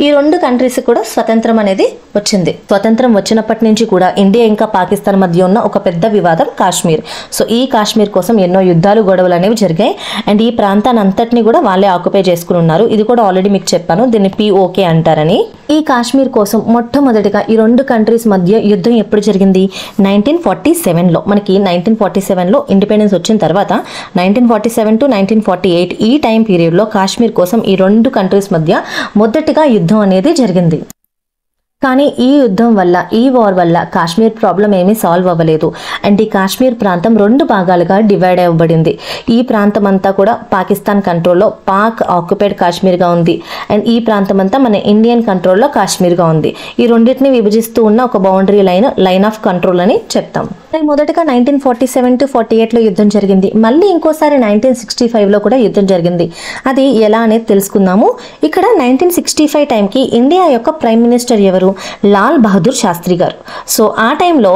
ఈ 2 కంట్రీస్ కూడా స్వతంత్రం అనేది వచ్చింది. స్వతంత్రం వచ్చినప్పటి నుంచి కూడా ఇండియా ఇంకా పాకిస్తాన్ మధ్య ఉన్న ఒక పెద్ద వివాదం కాశ్మీర్. సో ఈ కాశ్మీర్ కోసం ఎన్నో యుద్ధాలు, గొడవలు అనేవి జరిగాయి. అండ్ ఈ ప్రాంతాన్ని అంతటిని కూడా వాళ్ళే ఆక్యుపై చేసుకుని ఉన్నారు. ఇది కూడా ఆల్రెడీ మీకు చెప్పాను, దీన్ని POK అంటారని. ఈ కాశ్మీర్ కోసం మొట్టమొదటిగా ఈ 2 కంట్రీస్ మధ్య యుద్ధం ఎప్పుడు జరిగింది? 1947లో. మనకి 1947లో ఇండిపెండెన్స్ వచ్చిన తర్వాత 1947 to 1948 ఈ టైం పీరియడ్లో కాశ్మీర్ కోసం ఈ 2 కంట్రీస్ మధ్య మొదటిగా యుద్ధం అనేది జరిగింది. కానీ ఈ యుద్ధం వల్ల, ఈ వార్ వల్ల కాశ్మీర్ ప్రాబ్లం ఏమీ సాల్వ్ అవ్వలేదు. అండ్ ఈ కాశ్మీర్ ప్రాంతం 2 భాగాలుగా డివైడ్ అవ్వబడింది. ఈ ప్రాంతం అంతా కూడా పాకిస్తాన్ కంట్రోల్లో, పాక్ ఆక్యుపైడ్ కాశ్మీర్గా ఉంది. అండ్ ఈ ప్రాంతం అంతా మన ఇండియన్ కంట్రోల్లో కాశ్మీర్గా ఉంది. ఈ రెండింటిని విభజిస్తూ ఉన్న ఒక బౌండరీ లైన్ ఆఫ్ కంట్రోల్ అని చెప్తాం. మొదటగా 1947 to 48లో యుద్ధం జరిగింది. మళ్ళీ ఇంకోసారి 1965లో కూడా యుద్ధం జరిగింది. అది ఎలా అనేది తెలుసుకుందాము. ఇక్కడ 1965 టైంకి ఇండియా యొక్క ప్రైమ్ మినిస్టర్ ఎవరు? లాల్ బహదూర్ శాస్త్రి గారు. సో ఆ టైంలో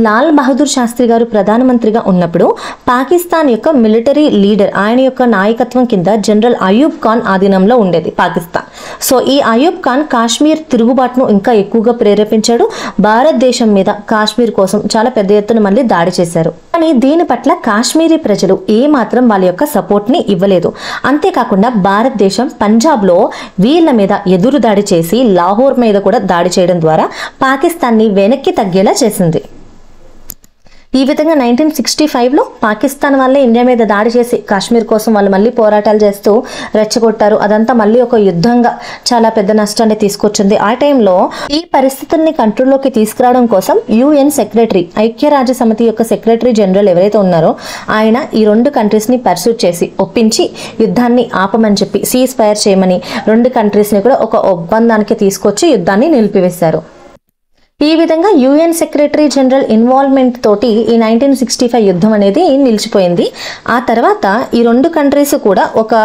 లాల్ బహదూర్ శాస్త్రి గారు ప్రధానమంత్రిగా ఉన్నప్పుడు పాకిస్తాన్ యొక్క మిలిటరీ లీడర్, ఆయన యొక్క నాయకత్వం కింద జనరల్ అయూబ్ ఖాన్ ఆధీనంలో ఉండేది పాకిస్తాన్. సో ఈ అయూబ్ ఖాన్ కాశ్మీర్ తిరుగుబాటును ఇంకా ఎక్కువగా ప్రేరేపించాడు. భారతదేశం మీద కాశ్మీర్ కోసం చాలా పెద్ద ఎత్తున మళ్ళీ దాడి చేశారు. కానీ దీని పట్ల కాశ్మీరీ ప్రజలు ఏమాత్రం వాళ్ళ యొక్క సపోర్ట్ ని ఇవ్వలేదు. అంతేకాకుండా భారతదేశం పంజాబ్లో వీళ్ళ మీద ఎదురు దాడి చేసి లాహోర్ మీద కూడా దాడి చేయడం ద్వారా పాకిస్తాన్ని వెనక్కి తగ్గేలా చేసింది. ఈ విధంగా 1965లో పాకిస్తాన్ వాళ్ళే ఇండియా మీద దాడి చేసి కాశ్మీర్ కోసం వాళ్ళు మళ్ళీ పోరాటాలు చేస్తూ రెచ్చగొట్టారు. అదంతా మళ్ళీ ఒక యుద్ధంగా చాలా పెద్ద నష్టాన్ని తీసుకొచ్చింది. ఆ టైంలో ఈ పరిస్థితుల్ని కంట్రోల్లోకి తీసుకురావడం కోసం UN సెక్రటరీ, ఐక్యరాజ్య సమితి యొక్క సెక్రటరీ జనరల్ ఎవరైతే ఉన్నారో ఆయన ఈ 2 కంట్రీస్ని పర్సూట్ చేసి ఒప్పించి యుద్ధాన్ని ఆపమని చెప్పి, సీజ్ ఫైర్ చేయమని 2 కంట్రీస్ని కూడా ఒక ఒప్పందానికి తీసుకొచ్చి యుద్ధాన్ని నిలిపివేశారు. ఈ విధంగా UN సెక్రటరీ జనరల్ ఇన్వాల్వ్మెంట్ తోటి ఈ 1965 యుద్ధం అనేది నిలిచిపోయింది. ఆ తర్వాత ఈ 2 కంట్రీస్ కూడా ఒక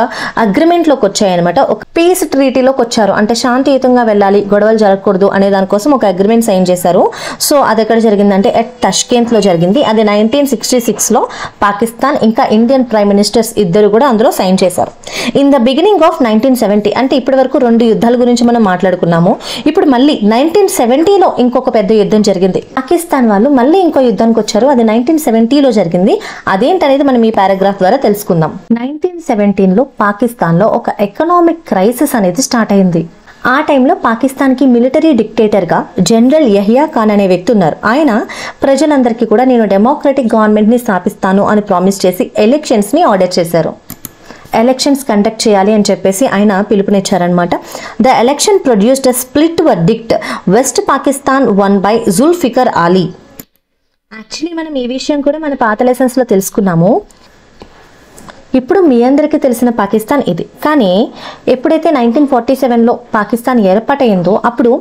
అగ్రిమెంట్లోకి వచ్చాయన్నమాట. ఒక పీస్ ట్రీటీలోకి వచ్చారు. అంటే శాంతియుతంగా వెళ్ళాలి, గొడవలు జరగకూడదు అనే దానికోసం ఒక అగ్రిమెంట్ సైన్ చేశారు. సో అది ఎక్కడ జరిగిందంటే ఎట్ తష్కెంత్లో జరిగింది. అది 1966లో పాకిస్తాన్ ఇంకా ఇండియన్ ప్రైమ్ మినిస్టర్స్ ఇద్దరు కూడా అందులో సైన్ చేశారు. ఇన్ ద బిగినింగ్ ఆఫ్ 1970, అంటే ఇప్పటి వరకు 2 యుద్ధాల గురించి మనం మాట్లాడుకున్నాము. ఇప్పుడు మళ్ళీ 1970లో ఇంకొక పెద్ద యుద్ధం జరిగింది. పాకిస్తాన్ వాళ్ళు మళ్ళీ ఇంకో యుద్ధానికి వచ్చారు. అది 1970లో జరిగింది. అదేంటనేది మనం ఈ పారాగ్రాఫ్ ద్వారా తెలుసుకుందాం. 1917లో పాకిస్తాన్లో ఒక ఎకనామిక్ క్రైసిస్ అనేది స్టార్ట్ అయింది. ఆ టైంలో పాకిస్తాన్కి మిలిటరీ డిక్టేటర్గా జనరల్ యహియా ఖాన్ అనే వ్యక్తి ఉన్నారు. ఆయన ప్రజలందరికీ కూడా నేను డెమోక్రటిక్ గవర్నమెంట్ని స్థాపిస్తాను అని ప్రామిస్ చేసి ఎలక్షన్స్ని ఆర్డర్ చేశారు. ఎలక్షన్స్ కండక్ట్ చేయాలి అని చెప్పేసి ఆయన పిలుపునిచ్చారనమాట. The election produced a split verdict. West Pakistan won by Zulfikar Ali. Actually మనం ఈ విషయం కూడా మన పాత లెసన్స్లో తెలుసుకున్నాము. ఇప్పుడు మీ అందరికీ తెలిసిన పాకిస్తాన్ ఇది. కానీ ఎప్పుడైతే 1947లో పాకిస్తాన్ ఏర్పాటైందో అప్పుడు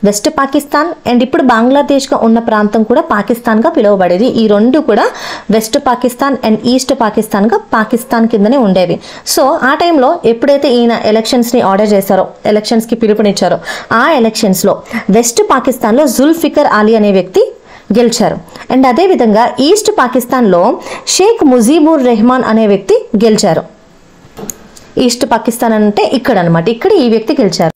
వెస్ట్ పాకిస్తాన్ అండ్ ఇప్పుడు బంగ్లాదేశ్గా ఉన్న ప్రాంతం కూడా పాకిస్తాన్గా పిలువబడేది. ఈ 2 కూడా వెస్ట్ పాకిస్తాన్ అండ్ ఈస్ట్ పాకిస్తాన్గా పాకిస్తాన్ కిందనే ఉండేవి. సో ఆ టైంలో ఎప్పుడైతే ఈయన ఎలక్షన్స్ని ఆర్డర్ చేశారో, ఎలక్షన్స్కి పిలుపునిచ్చారో, ఆ ఎలక్షన్స్లో వెస్ట్ పాకిస్తాన్లో జుల్ఫికర్ అలీ అనే వ్యక్తి గెలిచారు. అండ్ అదేవిధంగా ఈస్ట్ పాకిస్తాన్లో షేక్ ముజీబుర్ రెహమాన్ అనే వ్యక్తి గెలిచారు. ఈస్ట్ పాకిస్తాన్ అంటే ఇక్కడ అనమాట, ఇక్కడ ఈ వ్యక్తి గెలిచారు.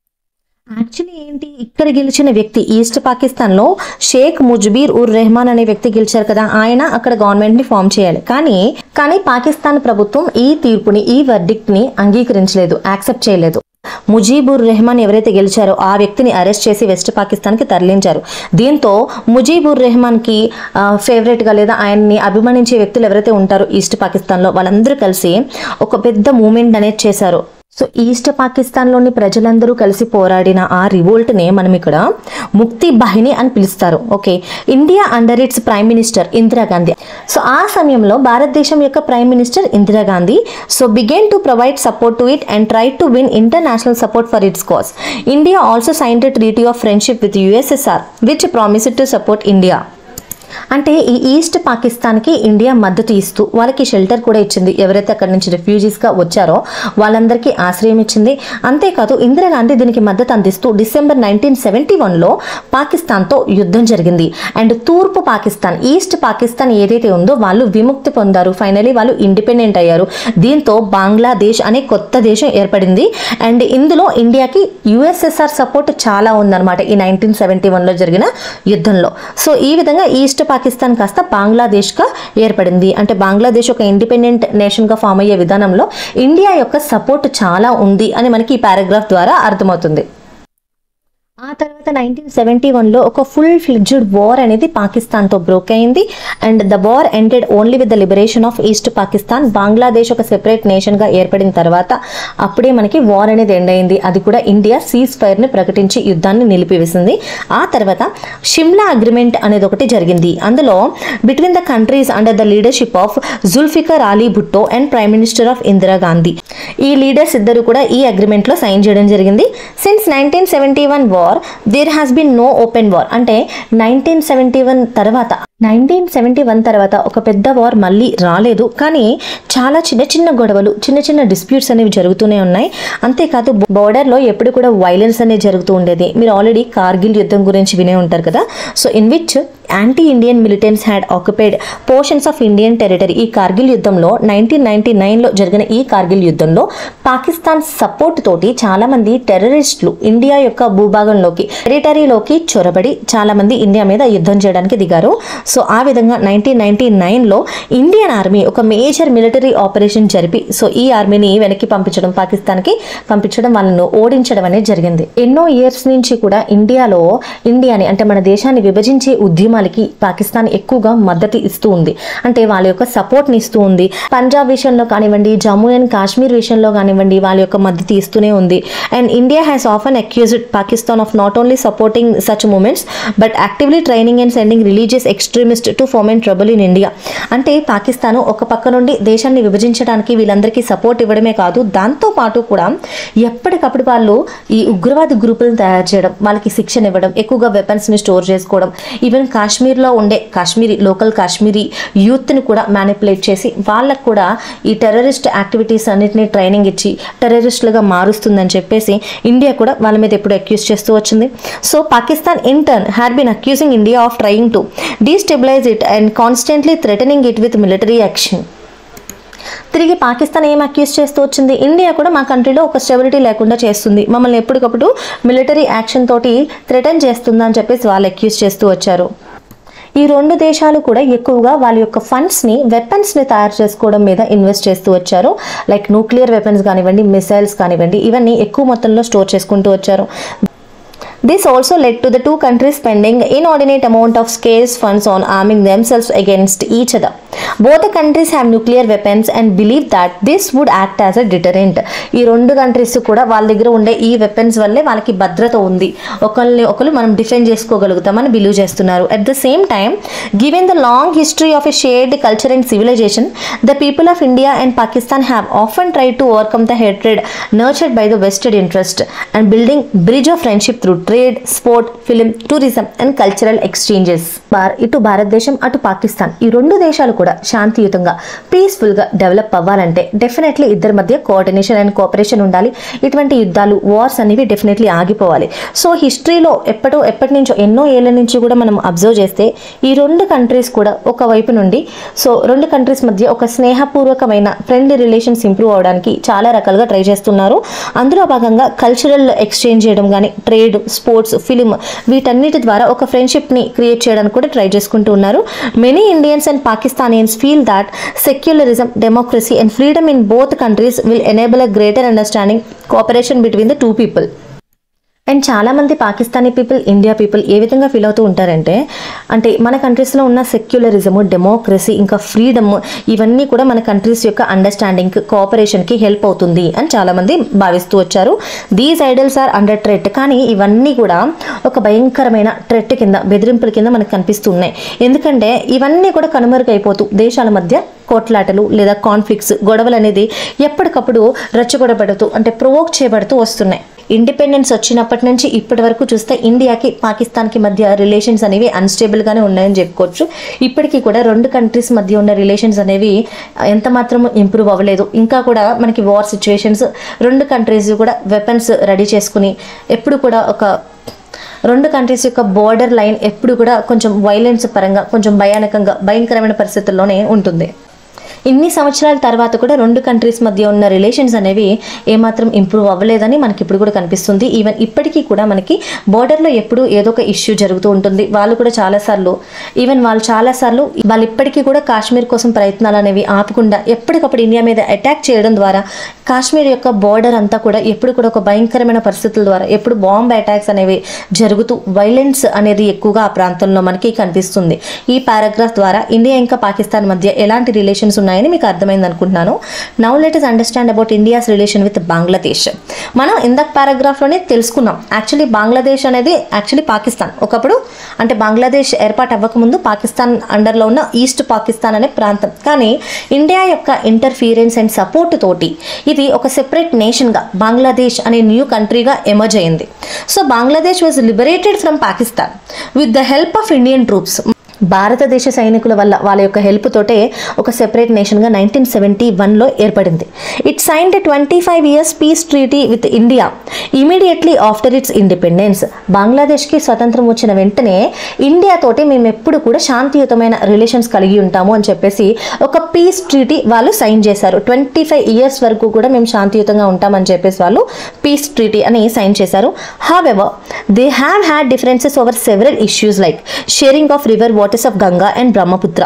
యాక్చువల్లీ ఏంటి, ఇక్కడ గెలిచిన వ్యక్తి ఈస్ట్ పాకిస్తాన్లో షేక్ ముజబీర్ ఉర్ రెహమాన్ అనే వ్యక్తి గెలిచారు కదా, ఆయన అక్కడ గవర్నమెంట్ని ఫామ్ చేయాలి. కానీ పాకిస్తాన్ ప్రభుత్వం ఈ తీర్పుని, ఈ వర్డిక్ట్ని అంగీకరించలేదు, యాక్సెప్ట్ చేయలేదు. ముజీబుర్ రెహమాన్ ఎవరైతే గెలిచారో ఆ వ్యక్తిని అరెస్ట్ చేసి వెస్ట్ పాకిస్తాన్కి తరలించారు. దీంతో ముజీబుర్ రెహమాన్కి ఫేవరెట్గా లేదా ఆయన్ని అభిమానించే వ్యక్తులు ఎవరైతే ఉంటారో ఈస్ట్ పాకిస్తాన్లో వాళ్ళందరూ కలిసి ఒక పెద్ద మూమెంట్ అనేది చేశారు. సో ఈస్ట్ పాకిస్తాన్లోని ప్రజలందరూ కలిసి పోరాడిన ఆ రివోల్ట్నే మనం ఇక్కడ ముక్తి బాహిని అని పిలుస్తారు. Okay, India under it's prime minister Indira Gandhi. So ఆ సమయంలో భారతదేశం యొక్క prime minister Indira Gandhi so began to provide support to it and try to win international support for it's cause. India also signed a treaty of friendship with USSR which promised to support India. అంటే ఈ east పాకిస్తాన్కి India మద్దతు ఇస్తూ వాళ్ళకి shelter కూడా ఇచ్చింది. ఎవరైతే అక్కడి నుంచి రిఫ్యూజీస్గా వచ్చారో వాళ్ళందరికీ ఆశ్రయం ఇచ్చింది. అంతేకాదు ఇందిరాగాంధీ దీనికి మద్దతు అందిస్తూ డిసెంబర్ 1971లో పాకిస్తాన్తో యుద్ధం జరిగింది. అండ్ తూర్పు పాకిస్తాన్, ఈస్ట్ పాకిస్తాన్ ఏదైతే ఉందో వాళ్ళు విముక్తి పొందారు. ఫైనలీ వాళ్ళు ఇండిపెండెంట్ అయ్యారు. దీంతో బంగ్లాదేశ్ అనే కొత్త దేశం ఏర్పడింది. అండ్ ఇందులో ఇండియాకి యుఎస్ఎస్ఆర్ సపోర్ట్ చాలా ఉందన్నమాట ఈ 1971లో జరిగిన యుద్ధంలో. సో ఈ విధంగా ఈస్ట్ పాకిస్తాన్ కాస్త బంగ్లాదేశ్గా ఏర్పడింది. అంటే బంగ్లాదేశ్ ఒక ఇండిపెండెంట్ నేషన్గా ఫామ్ అయ్యే విధానంలో ఇండియా యొక్క సపోర్ట్ చాలా ఉంది అని మనకి ఈ పారాగ్రాఫ్ ద్వారా అర్థమవుతుంది. ఆ తర్వాత 1971లో ఒక ఫుల్ ఫ్లెడ్జ్డ్ వార్ అనేది పాకిస్తాన్తో బ్రోక్ అయింది. And the war ended only with the liberation of east Pakistan. Bangladesh ఒక సెపరేట్ నేషన్గా ఏర్పడిన తర్వాత అప్పుడే మనకి వార్ అనేది ఎండ్ అయింది. అది కూడా ఇండియా సీజ్ ఫైర్ని ప్రకటించి యుద్ధాన్ని నిలిపివేసింది. ఆ తర్వాత షిమ్లా అగ్రిమెంట్ అనేది ఒకటి జరిగింది. అందులో between the countries under the leadership of Zulfiqar Ali Bhutto and prime minister of Indira Gandhi. ఈ లీడర్స్ ఇద్దరు కూడా ఈ అగ్రిమెంట్లో సైన్ చేయడం జరిగింది. Since 1971 war there has been no open war. అంటే 1971 తర్వాత ఒక పెద్ద వార్ మళ్ళీ రాలేదు. కానీ చాలా చిన్న చిన్న గొడవలు, చిన్న చిన్న డిస్ప్యూట్స్ అనేవి జరుగుతూనే ఉన్నాయి. అంతేకాదు బోర్డర్లో ఎప్పుడు కూడా వైలెన్స్ అనేది జరుగుతూ ఉండేది. మీరు ఆల్రెడీ కార్గిల్ యుద్ధం గురించి వినే ఉంటారు కదా. So in which anti Indian militants had occupied portions of Indian territory. ఈ కార్గిల్ యుద్ధంలో 1999లో జరిగిన ఈ కార్గిల్ యుద్ధంలో పాకిస్తాన్ సపోర్ట్ తోటి చాలా మంది టెర్రరిస్టులు ఇండియా యొక్క భూభాగంలోకి, టెరిటరీలోకి చొరబడి చాలా మంది ఇండియా మీద యుద్ధం చేయడానికి దిగారు. సో ఆ విధంగా 1999లో ఇండియన్ ఆర్మీ ఒక మేజర్ మిలిటరీ ఆపరేషన్ జరిపి సో ఈ ఆర్మీని వెనక్కి పంపించడం, పాకిస్తాన్కి పంపించడం, వాళ్ళను ఓడించడం అనేది జరిగింది. ఎన్నో ఇయర్స్ నుంచి కూడా ఇండియాని అంటే మన దేశాన్ని విభజించే ఉద్యమాలకి పాకిస్తాన్ ఎక్కువగా మద్దతు ఇస్తూ ఉంది. అంటే వాళ్ళ యొక్క సపోర్ట్ని ఇస్తూ ఉంది. పంజాబ్ విషయంలో కానివ్వండి, జమ్మూ అండ్ కాశ్మీర్ విషయంలో కానివ్వండి వాళ్ళ యొక్క మద్దతు ఇస్తూనే ఉంది. And India has often accused Pakistan of not only supporting such movements but actively training and sending religious extremist to foment trouble in India. అంటే పాకిస్తాన్ ఒక పక్క నుండి దేశాన్ని విభజించడానికి వీళ్ళందరికీ సపోర్ట్ ఇవ్వడమే కాదు, దాంతో పాటు కూడా ఎప్పటికప్పుడు వాళ్ళు ఈ ఉగ్రవాద గ్రూపులను తయారు చేయడం, వాళ్ళకి శిక్షణ ఇవ్వడం, ఎక్కువగా వెపన్స్ని స్టోర్ చేసుకోవడం, ఈవెన్ కాశ్మీర్లో ఉండే లోకల్ కాశ్మీరీ యూత్ని కూడా మ్యానిపులేట్ చేసి వాళ్ళకు కూడా ఈ టెర్రరిస్ట్ యాక్టివిటీస్ అన్నిటిని ట్రైనింగ్ ఇచ్చి టెర్రరిస్టులుగా మారుస్తుందని చెప్పేసి ఇండియా కూడా వాళ్ళ మీద ఎప్పుడు అక్యూజ్ చేస్తూ వచ్చింది. So Pakistan in turn had been accusing India of trying to destabilise it and constantly threatening it with military action. తిరిగి పాకిస్తాన్ ఏం అక్యూజ్ చేస్తూ వచ్చింది, ఇండియా కూడా మా కంట్రీలో ఒక స్టెబిలిటీ లేకుండా చేస్తుంది, మమ్మల్ని ఎప్పటికప్పుడు మిలిటరీ యాక్షన్ తోటి థ్రెటన్ చేస్తుందని చెప్పేసి వాళ్ళు అక్యూజ్ చేస్తూ వచ్చారు. ఈ రెండు దేశాలు కూడా ఎక్కువగా వాళ్ళ యొక్క ఫండ్స్ని వెపన్స్ని తయారు చేసుకోవడం మీద ఇన్వెస్ట్ చేస్తూ వచ్చారు. లైక్ న్యూక్లియర్ వెపన్స్ కానివ్వండి, మిసైల్స్ కానివ్వండి, ఇవన్నీ ఎక్కువ మొత్తంలో స్టోర్ చేసుకుంటూ వచ్చారు. This also led to the two countries spending inordinate amount of scarce funds on arming themselves against each other. Both the countries have nuclear weapons and believe that this would act as a deterrent. ఈ రెండు countries కూడా వాళ్ళ దగ్గర ఉండే ఈ weapons వల్లే వాళ్ళకి భద్రత ఉంది, ఒకళ్ళు మనం డిఫెండ్ చేసుకోగలుగుతామని బిలీవ్ చేస్తున్నారు. At the same time, given the long history of a shared culture and civilization, the people of India and Pakistan have often tried to overcome the hatred nurtured by the vested interest and building bridge of friendship through trade, sport, film, tourism and cultural exchanges. ఇటు భారతదేశం అటు పాకిస్తాన్ ఈ రెండు దేశాలు కూడా శాంతియుతంగా పీస్ఫుల్గా develop అవ్వాలంటే డెఫినెట్లీ ఇద్దరి మధ్య కోఆర్డినేషన్ అండ్ కోఆపరేషన్ ఉండాలి. ఇటువంటి యుద్ధాలు, వార్స్ అనేవి డెఫినెట్లీ ఆగిపోవాలి. సో హిస్టరీలో ఎప్పటి నుంచో ఎన్నో ఏళ్ల నుంచి కూడా మనం అబ్జర్వ్ చేస్తే ఈ రెండు కంట్రీస్ కూడా ఒకవైపు నుండి రెండు కంట్రీస్ మధ్య ఒక స్నేహపూర్వకమైన ఫ్రెండ్లీ రిలేషన్స్ ఇంప్రూవ్ అవడానికి చాలా రకాలుగా ట్రై చేస్తున్నారు. అందులో భాగంగా కల్చరల్ ఎక్స్చేంజ్ చేయడం కానీ, ట్రేడ్, స్పోర్ట్స్, ఫిలిం వీటన్నిటి ద్వారా ఒక ఫ్రెండ్షిప్ని క్రియేట్ చేయడానికి కూడా ట్రై చేసుకుంటూ ఉన్నారు. Many Indians and Pakistanians feel that secularism, democracy and freedom in both countries will enable a greater understanding cooperation between the two people. అండ్ చాలామంది పాకిస్తానీ పీపుల్, ఇండియా పీపుల్ ఏ విధంగా ఫీల్ అవుతూ ఉంటారంటే, అంటే మన కంట్రీస్లో ఉన్న సెక్యులరిజము, డెమోక్రసీ ఇంకా ఫ్రీడమ్ ఇవన్నీ కూడా మన కంట్రీస్ యొక్క అండర్స్టాండింగ్, కోఆపరేషన్కి హెల్ప్ అవుతుంది అని చాలామంది భావిస్తూ వచ్చారు. These idols are under threat. కానీ ఇవన్నీ కూడా ఒక భయంకరమైన థ్రెట్ కింద, బెదిరింపుల కింద మనకు కనిపిస్తూ ఉన్నాయి. ఎందుకంటే ఇవన్నీ కూడా కనుమరుగైపోతూ దేశాల మధ్య కోట్లాటలు లేదా కాన్ఫ్లిక్ట్స్, గొడవలు అనేది ఎప్పటికప్పుడు రెచ్చగొడబడుతూ అంటే ప్రొవోక్ చేయబడుతూ వస్తున్నాయి. ఇండిపెండెన్స్ వచ్చినప్పటి అప్పటి నుంచి ఇప్పటి వరకు చూస్తే ఇండియాకి పాకిస్తాన్కి మధ్య రిలేషన్స్ అనేవి అన్స్టేబుల్గానే ఉన్నాయని చెప్పుకోవచ్చు. ఇప్పటికీ కూడా రెండు కంట్రీస్ మధ్య ఉన్న రిలేషన్స్ అనేవి ఎంత మాత్రం ఇంప్రూవ్ అవ్వలేదు. ఇంకా కూడా మనకి వార్ సిచ్యువేషన్స్, రెండు కంట్రీస్ కూడా వెపన్స్ రెడీ చేసుకుని ఎప్పుడు కూడా ఒక రెండు కంట్రీస్ యొక్క బోర్డర్ లైన్ ఎప్పుడు కూడా కొంచెం వైలెన్స్ పరంగా కొంచెం భయంకరమైన పరిస్థితుల్లోనే ఉంటుంది. ఇన్ని సంవత్సరాల తర్వాత కూడా రెండు కంట్రీస్ మధ్య ఉన్న రిలేషన్స్ అనేవి ఏమాత్రం ఇంప్రూవ్ అవ్వలేదని మనకి ఇప్పుడు కూడా కనిపిస్తుంది. ఈవెన్ ఇప్పటికీ కూడా మనకి బోర్డర్లో ఎప్పుడు ఏదో ఒక ఇష్యూ జరుగుతూ ఉంటుంది. వాళ్ళు చాలాసార్లు వాళ్ళు ఇప్పటికీ కూడా కాశ్మీర్ కోసం ప్రయత్నాలు అనేవి ఆపకుండా ఎప్పటికప్పుడు ఇండియా మీద అటాక్ చేయడం ద్వారా కాశ్మీర్ యొక్క బోర్డర్ అంతా కూడా ఎప్పుడు కూడా ఒక భయంకరమైన పరిస్థితుల ద్వారా ఎప్పుడు బాంబ్ అటాక్స్ అనేవి జరుగుతూ వైలెన్స్ అనేది ఎక్కువగా ఆ ప్రాంతంలో మనకి కనిపిస్తుంది. ఈ పారాగ్రాఫ్ ద్వారా ఇండియా ఇంకా పాకిస్తాన్ మధ్య ఎలాంటి రిలేషన్స్ ఉన్నాయని మీకు అర్థమైంది అనుకుంటున్నాను. Now let us understand about India's relation with Bangladesh. మనం ఇందాక పారాగ్రాఫ్లోనే తెలుసుకున్నాం. యాక్చువల్లీ బంగ్లాదేశ్ అనేది పాకిస్తాన్ ఒకప్పుడు, అంటే బంగ్లాదేశ్ ఏర్పాటు అవ్వకముందు పాకిస్తాన్ అండర్లో ఉన్న ఈస్ట్ పాకిస్తాన్ అనే ప్రాంతం. కానీ ఇండియా యొక్క ఇంటర్ఫీరెన్స్ అండ్ సపోర్ట్ తోటి ఇది ఒక సెపరేట్ నేషన్గా బంగ్లాదేశ్ అనే న్యూ కంట్రీగా ఎమర్జ్ అయింది. So Bangladesh was liberated from Pakistan with the help of Indian troops. భారతదేశ సైనికుల వల్ల వాళ్ళ యొక్క హెల్ప్ తోటే ఒక సెపరేట్ నేషన్గా 1971లో ఏర్పడింది. It signed 25 years peace treaty with India immediately after its independence. బంగ్లాదేశ్కి స్వతంత్రం వచ్చిన వెంటనే ఇండియా తోటి మేము ఎప్పుడు కూడా శాంతియుతమైన రిలేషన్స్ కలిగి ఉంటాము అని చెప్పేసి ఒక పీస్ ట్రీటీ వాళ్ళు సైన్ చేశారు. 25 years వరకు కూడా మేము శాంతియుతంగా ఉంటామని చెప్పేసి వాళ్ళు పీస్ ట్రీటీ అని సైన్ చేశారు. However they have had differences over several issues like sharing of river waters of Ganga and Brahmaputra.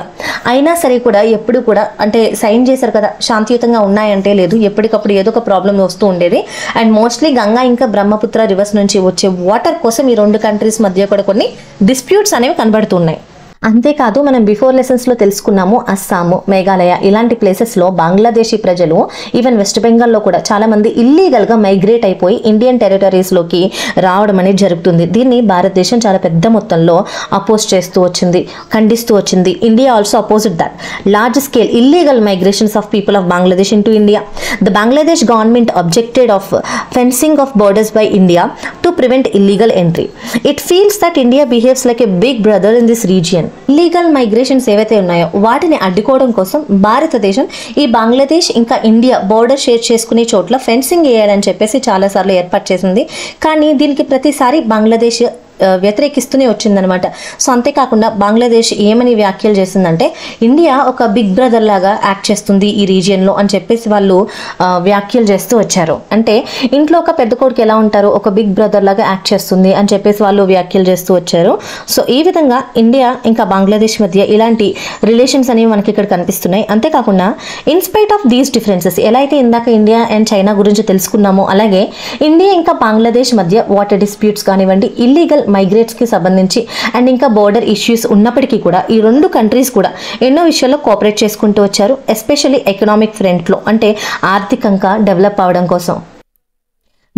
అయినా సరే కూడా ఎప్పుడు కూడా అంటే సైన్ చేశారు కదా, శాంతియుతంగా ఉన్నాయంటే లేదు, ఎప్పటికప్పుడు ఏదో ఒక ప్రాబ్లం వస్తూ ఉండేది. అండ్ మోస్ట్లీ గంగా ఇంకా బ్రహ్మపుత్ర రివర్స్ నుంచి వచ్చే వాటర్ కోసం ఈ రెండు కంట్రీస్ మధ్య కూడా కొన్ని డిస్ప్యూట్స్ అనేవి కనబడుతున్నాయి. అంతేకాదు మనం బిఫోర్ లెసన్స్లో తెలుసుకున్నాము, అస్సాము, మేఘాలయ ఇలాంటి ప్లేసెస్లో బంగ్లాదేశీ ప్రజలు ఈవెన్ వెస్ట్ బెంగాల్లో కూడా చాలామంది ఇల్లీగల్గా మైగ్రేట్ అయిపోయి ఇండియన్ టెరిటరీస్లోకి రావడం అనేది జరుగుతుంది. దీన్ని భారతదేశం చాలా పెద్ద మొత్తంలో అపోజ్ చేస్తూ వచ్చింది, ఖండిస్తూ వచ్చింది. India also opposed that large scale illegal migrations of people of Bangladesh into India. The Bangladesh government objected of fencing of borders by India to prevent illegal entry. It feels that India behaves like a big brother in this region. Illegal migrations ఏవైతే ఉన్నాయో వాటిని అడ్డుకోవడం కోసం భారతదేశం ఈ బంగ్లాదేశ్ ఇంకా India border share చేసుకునే చోట్ల ఫెన్సింగ్ వేయాలని చెప్పేసి చాలాసార్లు ఏర్పాటు చేసింది. కానీ దీనికి ప్రతిసారి బంగ్లాదేశ్ వ్యతిరేకిస్తూనే వచ్చిందనమాట. సో అంతేకాకుండా బంగ్లాదేశ్ ఏమని వ్యాఖ్యలు చేసిందంటే ఇండియా ఒక బిగ్ బ్రదర్ లాగా యాక్ట్ చేస్తుంది ఈ రీజియన్లో అని చెప్పేసి వాళ్ళు వ్యాఖ్యలు చేస్తూ వచ్చారు. అంటే ఇంట్లో ఒక పెద్ద కొడుకు ఎలా ఉంటారో ఒక బిగ్ బ్రదర్ లాగా యాక్ట్ చేస్తుంది అని చెప్పేసి వాళ్ళు వ్యాఖ్యలు చేస్తూ వచ్చారు. సో ఈ విధంగా ఇండియా ఇంకా బంగ్లాదేశ్ మధ్య ఇలాంటి రిలేషన్స్ అనేవి మనకి ఇక్కడ కనిపిస్తున్నాయి. అంతేకాకుండా ఇన్స్పైట్ ఆఫ్ దీస్ డిఫరెన్సెస్ ఎలా అయితే ఇందాక ఇండియా అండ్ చైనా గురించి తెలుసుకున్నామో అలాగే ఇండియా ఇంకా బంగ్లాదేశ్ మధ్య వాటర్ డిస్ప్యూట్స్ కానివ్వండి, ఇల్లీగల్ మైగ్రేట్స్కి సంబంధించి అండ్ ఇంకా బోర్డర్ ఇష్యూస్ ఉన్నప్పటికీ కూడా ఈ రెండు కంట్రీస్ కూడా ఎన్నో విషయాల్లో కోఆపరేట్ చేసుకుంటూ వచ్చారు. ఎస్పెషల్లీ ఎకనామిక్ ఫ్రంట్లో అంటే ఆర్థికంగా డెవలప్ అవడం కోసం.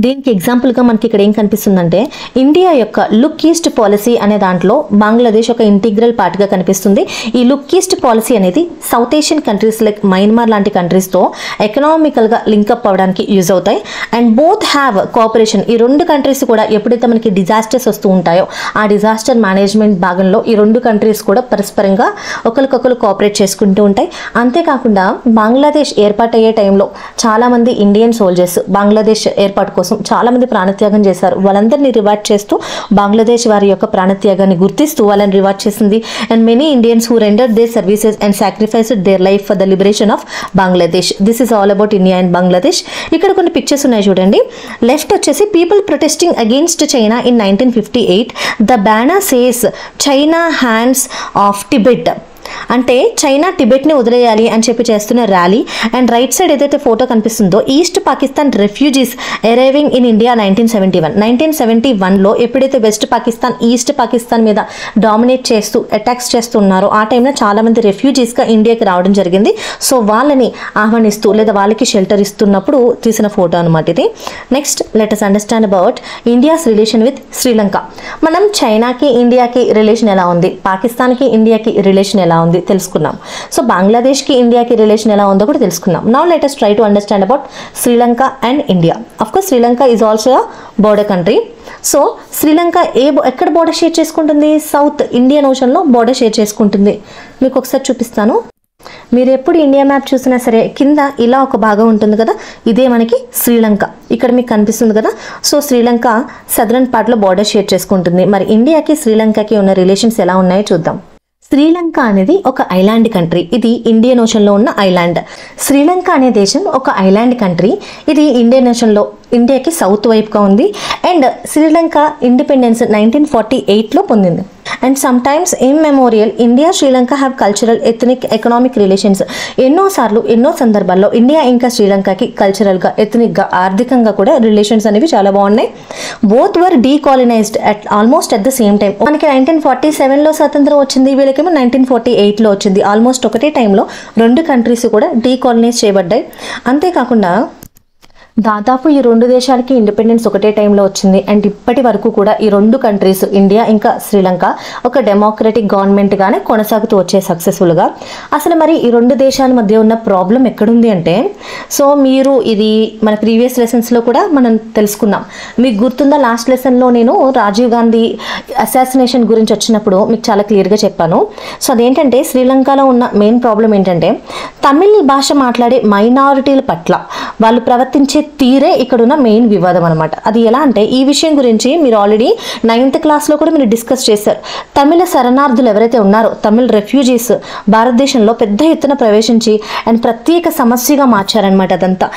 దీనికి ఎగ్జాంపుల్గా మనకి ఇక్కడ ఏం కనిపిస్తుందంటే ఇండియా యొక్క లుక్ ఈస్ట్ పాలసీ అనే దాంట్లో బంగ్లాదేశ్ ఒక ఇంటిగ్రల్ పార్ట్గా కనిపిస్తుంది. ఈ లుక్ ఈస్ట్ పాలసీ అనేది south Asian countries like Myanmar లాంటి కంట్రీస్తో ఎకనామికల్గా లింకప్ అవ్వడానికి యూజ్ అవుతాయి. And both have cooperation. ఈ రెండు కంట్రీస్ కూడా ఎప్పుడైతే మనకి డిజాస్టర్స్ వస్తూ ఉంటాయో ఆ డిజాస్టర్ మేనేజ్మెంట్ భాగంలో ఈ రెండు కంట్రీస్ కూడా పరస్పరంగా ఒకరికొకరు కోఆపరేట్ చేసుకుంటూ ఉంటాయి. అంతేకాకుండా బంగ్లాదేశ్ ఏర్పాటయ్యే టైంలో చాలామంది ఇండియన్ సోల్జర్స్ బంగ్లాదేశ్ ఏర్పాటు కోసం చాలా మంది ప్రాణత్యాగం చేశారు. వాళ్ళందరినీ రివార్డ్ చేస్తూ బంగ్లాదేశ్ వారి యొక్క ప్రాణత్యాగాన్ని గుర్తిస్తూ వాళ్ళని రివార్డ్ చేసింది. And many Indians who rendered their services and sacrificed their life for the liberation of Bangladesh. This is all about India and Bangladesh. ఇక్కడ కొన్ని పిక్చర్స్ ఉన్నాయి చూడండి. లెఫ్ట్ వచ్చేసి people protesting against China in 1958. The banner says China hands off Tibet. అంటే China టిబెట్ని వదిలేయాలి అని చెప్పి చేస్తున్న ర్యాలీ. అండ్ రైట్ సైడ్ ఏదైతే ఫోటో కనిపిస్తుందో east Pakistan refugees arriving in India 1971లో ఎప్పుడైతే వెస్ట్ పాకిస్తాన్ ఈస్ట్ పాకిస్తాన్ మీద డామినేట్ చేస్తూ అటాక్స్ చేస్తున్నారో ఆ టైంలో చాలామంది రెఫ్యూజీస్గా ఇండియాకి రావడం జరిగింది. సో వాళ్ళని ఆహ్వానిస్తూ లేదా వాళ్ళకి షెల్టర్ ఇస్తున్నప్పుడు తీసిన ఫోటో అనమాట ఇది. Next let us understand about India's relation with Sri Lanka. మనం చైనాకి ఇండియాకి రిలేషన్ ఎలా ఉంది, పాకిస్తాన్కి ఇండియాకి రిలేషన్ ఎలా ఉంది తెలుసుకున్నాం. సో బంగ్లాదేశ్కి ఇండియాకి రిలేషన్ ఎలా ఉందో కూడా తెలుసుకున్నాం. Now let us try to understand about Sri Lanka and India. Of course Sri Lanka is also border country. So Sri Lanka ఎక్కడ బోర్డర్ షేర్ చేసుకుంటుంది? సౌత్ ఇండియన్ ఓషన్లో బోర్డర్ షేర్ చేసుకుంటుంది. మీకు ఒకసారి చూపిస్తాను. మీరు ఎప్పుడు ఇండియా మ్యాప్ చూసినా సరే కింద ఇలా ఒక భాగం ఉంటుంది కదా, ఇదే మనకి శ్రీలంక. ఇక్కడ మీకు కనిపిస్తుంది కదా. సో శ్రీలంక సదరన్ పార్ట్లో బోర్డర్ షేర్ చేసుకుంటుంది. మరి ఇండియాకి శ్రీలంకకి ఉన్న రిలేషన్స్ ఎలా ఉన్నాయో చూద్దాం. శ్రీలంక అనేది ఒక ఐలాండ్ కంట్రీ. ఇది ఇండియన్ ఓషన్లో ఉన్న ఐలాండ్. శ్రీలంక అనే దేశం ఒక ఐలాండ్ కంట్రీ. ఇది ఇండియన్ ఓషన్లో ఇండియాకి సౌత్ వైపుగా ఉంది. అండ్ శ్రీలంక ఇండిపెండెన్స్ 1948లో పొందింది. And sometimes in memorial India Sri Lanka have cultural, ethnic, economic relations. ఎన్నోసార్లు ఎన్నో సందర్భాల్లో ఇండియా ఇంకా శ్రీలంకకి కల్చరల్గా, ఎథనిక్గా, ఆర్థికంగా కూడా రిలేషన్స్ అనేవి చాలా బాగున్నాయి. Both were decolonised almost at the same time. మనకి 1947లో స్వతంత్రం వచ్చింది, వీళ్ళకేమో 1948లో వచ్చింది. ఆల్మోస్ట్ ఒకటే టైంలో రెండు కంట్రీస్ కూడా డీకాలనైజ్ చేయబడ్డాయి. అంతేకాకుండా దాదాపు ఈ రెండు దేశాలకి ఇండిపెండెన్స్ ఒకటే టైంలో వచ్చింది. అండ్ ఇప్పటి వరకు కూడా ఈ రెండు కంట్రీస్, ఇండియా ఇంకా శ్రీలంక, ఒక డెమోక్రటిక్ గవర్నమెంట్గానే కొనసాగుతూ వచ్చే సక్సెస్ఫుల్గా. అసలు మరి ఈ రెండు దేశాల మధ్య ఉన్న ప్రాబ్లం ఎక్కడుంది అంటే, సో మీరు ఇది మన ప్రీవియస్ లెసన్స్లో కూడా మనం తెలుసుకున్నాం. మీకు గుర్తుందా, లాస్ట్ లెసన్లో నేను రాజీవ్ గాంధీ అసాసినేషన్ గురించి వచ్చినప్పుడు మీకు చాలా క్లియర్గా చెప్పాను. సో అదేంటంటే శ్రీలంకలో ఉన్న మెయిన్ ప్రాబ్లం ఏంటంటే తమిళ్ భాష మాట్లాడే మైనారిటీల పట్ల వాళ్ళు ప్రవర్తించే తీరే ఇక్కడున్న మెయిన్ వివాదం అనమాట. అది ఎలా అంటే, ఈ విషయం గురించి మీరు ఆల్రెడీ 9th క్లాస్లో కూడా మీరు డిస్కస్ చేశారు. తమిళ శరణార్థులు ఎవరైతే ఉన్నారో, తమిళ్ రెఫ్యూజీస్ భారతదేశంలో పెద్ద ఎత్తున ప్రవేశించి అండ్ ప్రత్యేక సమస్యగా మార్చారనమాట అదంతా.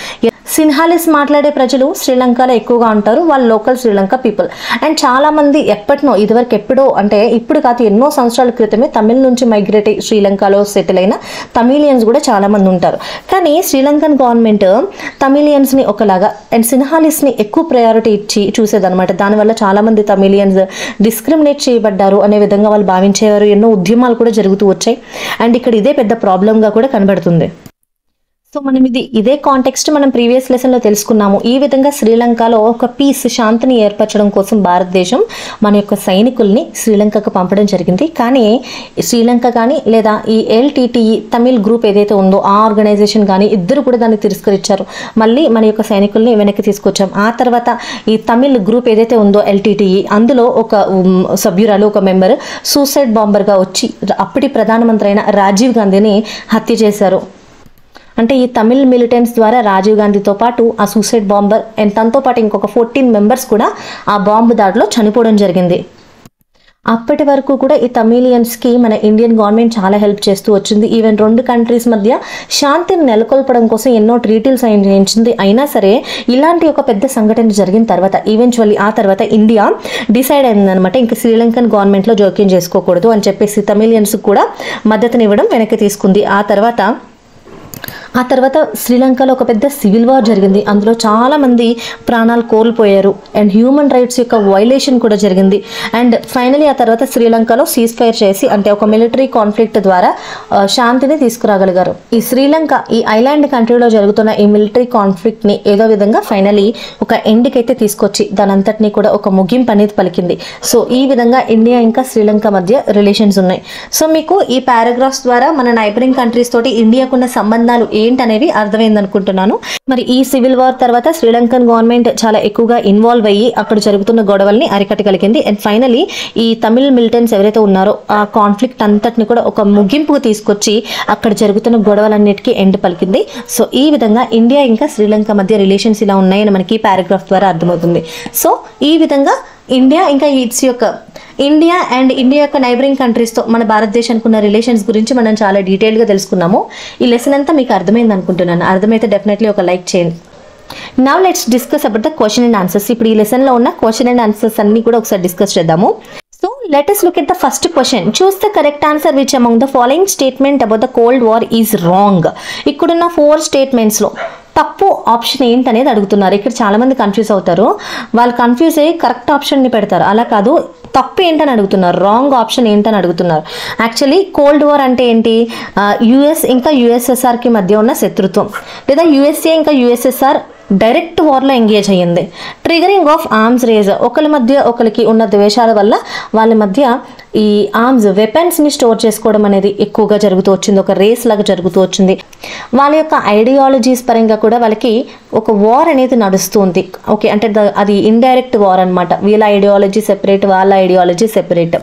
సిన్హాలిస్ మాట్లాడే ప్రజలు శ్రీలంకలో ఎక్కువగా ఉంటారు. వాళ్ళు లోకల్ శ్రీలంక పీపుల్. అండ్ చాలామంది ఎప్పటినో, ఇదివరకు ఎప్పుడో అంటే ఇప్పుడు కాదు ఎన్నో సంవత్సరాల క్రితమే తమిళ నుంచి మైగ్రేట్ అయ్యి శ్రీలంకలో సెటిల్ అయిన తమిళియన్స్ కూడా చాలామంది ఉంటారు. కానీ శ్రీలంకన్ గవర్నమెంట్ తమిళియన్స్ని ఒకలాగా అండ్ సిన్హాలిస్ని ఎక్కువ ప్రయారిటీ ఇచ్చి చూసేదన్నమాట. దానివల్ల చాలామంది తమిళియన్స్ డిస్క్రిమినేట్ చేయబడ్డారు అనే విధంగా వాళ్ళు భావించేవారు. ఎన్నో ఉద్యమాలు కూడా జరుగుతూ వచ్చాయి. అండ్ ఇక్కడ ఇదే పెద్ద ప్రాబ్లంగా కూడా కనబడుతుంది. సో మనం ఇదే కాంటెక్స్ట్ మనం ప్రీవియస్ లెసన్లో తెలుసుకున్నాము. ఈ విధంగా శ్రీలంకలో ఒక పీస్, శాంతిని ఏర్పరచడం కోసం భారతదేశం మన యొక్క సైనికుల్ని శ్రీలంకకు పంపడం జరిగింది. కానీ శ్రీలంక కానీ లేదా ఈ LTTE తమిళ్ గ్రూప్ ఏదైతే ఉందో ఆ ఆర్గనైజేషన్ కానీ ఇద్దరు కూడా దాన్ని తిరస్కరించారు. మళ్ళీ మన యొక్క సైనికుల్ని వెనక్కి తీసుకొచ్చాం. ఆ తర్వాత ఈ తమిళ్ గ్రూప్ ఏదైతే ఉందో LTTE, అందులో ఒక సభ్యురాలు, ఒక మెంబర్ సూసైడ్ బాంబర్గా వచ్చి అప్పటి ప్రధానమంత్రి అయిన రాజీవ్ గాంధీని హత్య చేశారు. అంటే ఈ తమిళ్ మిలిటెంట్స్ ద్వారా రాజీవ్ గాంధీతో పాటు ఆ సూసైడ్ బాంబర్ అండ్ తనతో పాటు ఇంకొక 14 మెంబర్స్ కూడా ఆ బాంబు దాడిలో చనిపోవడం జరిగింది. అప్పటి వరకు కూడా ఈ తమిళియన్స్కి మన ఇండియన్ గవర్నమెంట్ చాలా హెల్ప్ చేస్తూ వచ్చింది. ఈవెన్ రెండు కంట్రీస్ మధ్య శాంతిని నెలకొల్పడం కోసం ఎన్నో ట్రీటీలు సైన్ చేయించింది. అయినా సరే ఇలాంటి ఒక పెద్ద సంఘటన జరిగిన తర్వాత ఈవెన్చువల్లీ ఆ తర్వాత ఇండియా డిసైడ్ అయిందనమాట, ఇంకా శ్రీలంకన్ గవర్నమెంట్లో జోక్యం చేసుకోకూడదు అని చెప్పేసి తమిళియన్స్ కూడా మద్దతునివ్వడం వెనక్కి తీసుకుంది. ఆ తర్వాత శ్రీలంకలో ఒక పెద్ద సివిల్ వార్ జరిగింది. అందులో చాలామంది ప్రాణాలు కోల్పోయారు అండ్ హ్యూమన్ రైట్స్ యొక్క వైలేషన్ కూడా జరిగింది. అండ్ ఫైనలీ ఆ తర్వాత శ్రీలంకలో సీజ్ ఫైర్ చేసి, అంటే ఒక మిలిటరీ కాన్ఫ్లిక్ట్ ద్వారా శాంతిని తీసుకురాగలిగారు. ఈ శ్రీలంక ఈ ఐలాండ్ కంట్రీలో జరుగుతున్న ఈ మిలిటరీ కాన్ఫ్లిక్ట్ని ఏదో విధంగా ఫైనలీ ఒక ఎండ్కి అయితే తీసుకొచ్చి దాని అంతటినీ కూడా ఒక ముగింపు అనేది పలికింది. సో ఈ విధంగా ఇండియా ఇంకా శ్రీలంక మధ్య రిలేషన్స్ ఉన్నాయి. సో మీకు ఈ పారాగ్రాఫ్స్ ద్వారా మన నైబరింగ్ కంట్రీస్ తోటి ఇండియాకున్న సంబంధాలు ఏంటనేవి అర్థమైంది అనుకుంటున్నాను. మరి ఈ సివిల్ వార్ తర్వాత శ్రీలంకన్ గవర్నమెంట్ చాలా ఎక్కువగా ఇన్వాల్వ్ అయ్యి అక్కడ జరుగుతున్న గొడవల్ని అరికట్టగలిగింది. అండ్ ఫైనలీ ఈ తమిళ్ మిలిటెంట్స్ ఎవరైతే ఉన్నారో ఆ కాన్ఫ్లిక్ట్ అంతటిని కూడా ఒక ముగింపుకు తీసుకొచ్చి అక్కడ జరుగుతున్న గొడవలన్నిటికీ ఎండ్ పలికింది. సో ఈ విధంగా ఇండియా ఇంకా శ్రీలంక మధ్య రిలేషన్స్ ఇలా ఉన్నాయని మనకి ఈ పారాగ్రాఫ్ ద్వారా అర్థమవుతుంది. సో ఈ విధంగా ఇండియా ఇంకా ఇండియా అండ్ ఇండియా యొక్క నైబరింగ్ కంట్రీస్తో మన భారతదేశానికి ఉన్న రిలేషన్స్ గురించి మనం చాలా డీటెయిల్గా తెలుసుకున్నాము. ఈ లెసన్ అంతా మీకు అర్థమైంది అనుకుంటున్నాను. అర్థమైతే డెఫినెట్లీ ఒక లైక్ చేయండి. Now let's discuss about the question and answers. ఇప్పుడు ఈ లెసన్లో ఉన్న క్వశ్చన్ అండ్ ఆన్సర్స్ అన్ని కూడా ఒకసారి డిస్కస్ చేద్దాము. So let us look at the first question. Choose the correct answer which among the following statement about the Cold War is wrong. ఇక్కడున్న 4 స్టేట్మెంట్స్లో తప్పు ఆప్షన్ ఏంటనేది అడుగుతున్నారు. ఇక్కడ చాలామంది కన్ఫ్యూజ్ అవుతారు. వాళ్ళు కన్ఫ్యూజ్ అయ్యి కరెక్ట్ ఆప్షన్ని పెడతారు. అలా కాదు, తప్పు ఏంటని అడుగుతున్నారు, రాంగ్ ఆప్షన్ ఏంటని అడుగుతున్నారు. యాక్చువల్లీ కోల్డ్ వార్ అంటే ఏంటి? యుఎస్ ఇంకా యుఎస్ఎస్ఆర్కి మధ్య ఉన్న శత్రుత్వం, లేదా యుఎస్ఏ ఇంకా యుఎస్ఎస్ఆర్ డైరెక్ట్ వార్లో ఎంగేజ్ అయ్యింది. ట్రిగరింగ్ ఆఫ్ ఆర్మ్స్ రేజ్, ఒకరి మధ్య ఒకరికి ఉన్న ద్వేషాల వల్ల వాళ్ళ మధ్య ఈ ఆర్మ్స్ వెపన్స్ని స్టోర్ చేసుకోవడం అనేది ఎక్కువగా జరుగుతూ వచ్చింది, ఒక రేస్ లాగా జరుగుతూ వచ్చింది. వాళ్ళ యొక్క ఐడియాలజీస్ పరంగా కూడా వాళ్ళకి ఒక వార్ అనేది నడుస్తుంది. ఓకే, అంటే అది ఇండైరెక్ట్ వార్ అనమాట. వీళ్ళ ఐడియాలజీ సెపరేట్, వాళ్ళ ఐడియాలజీ సెపరేట్.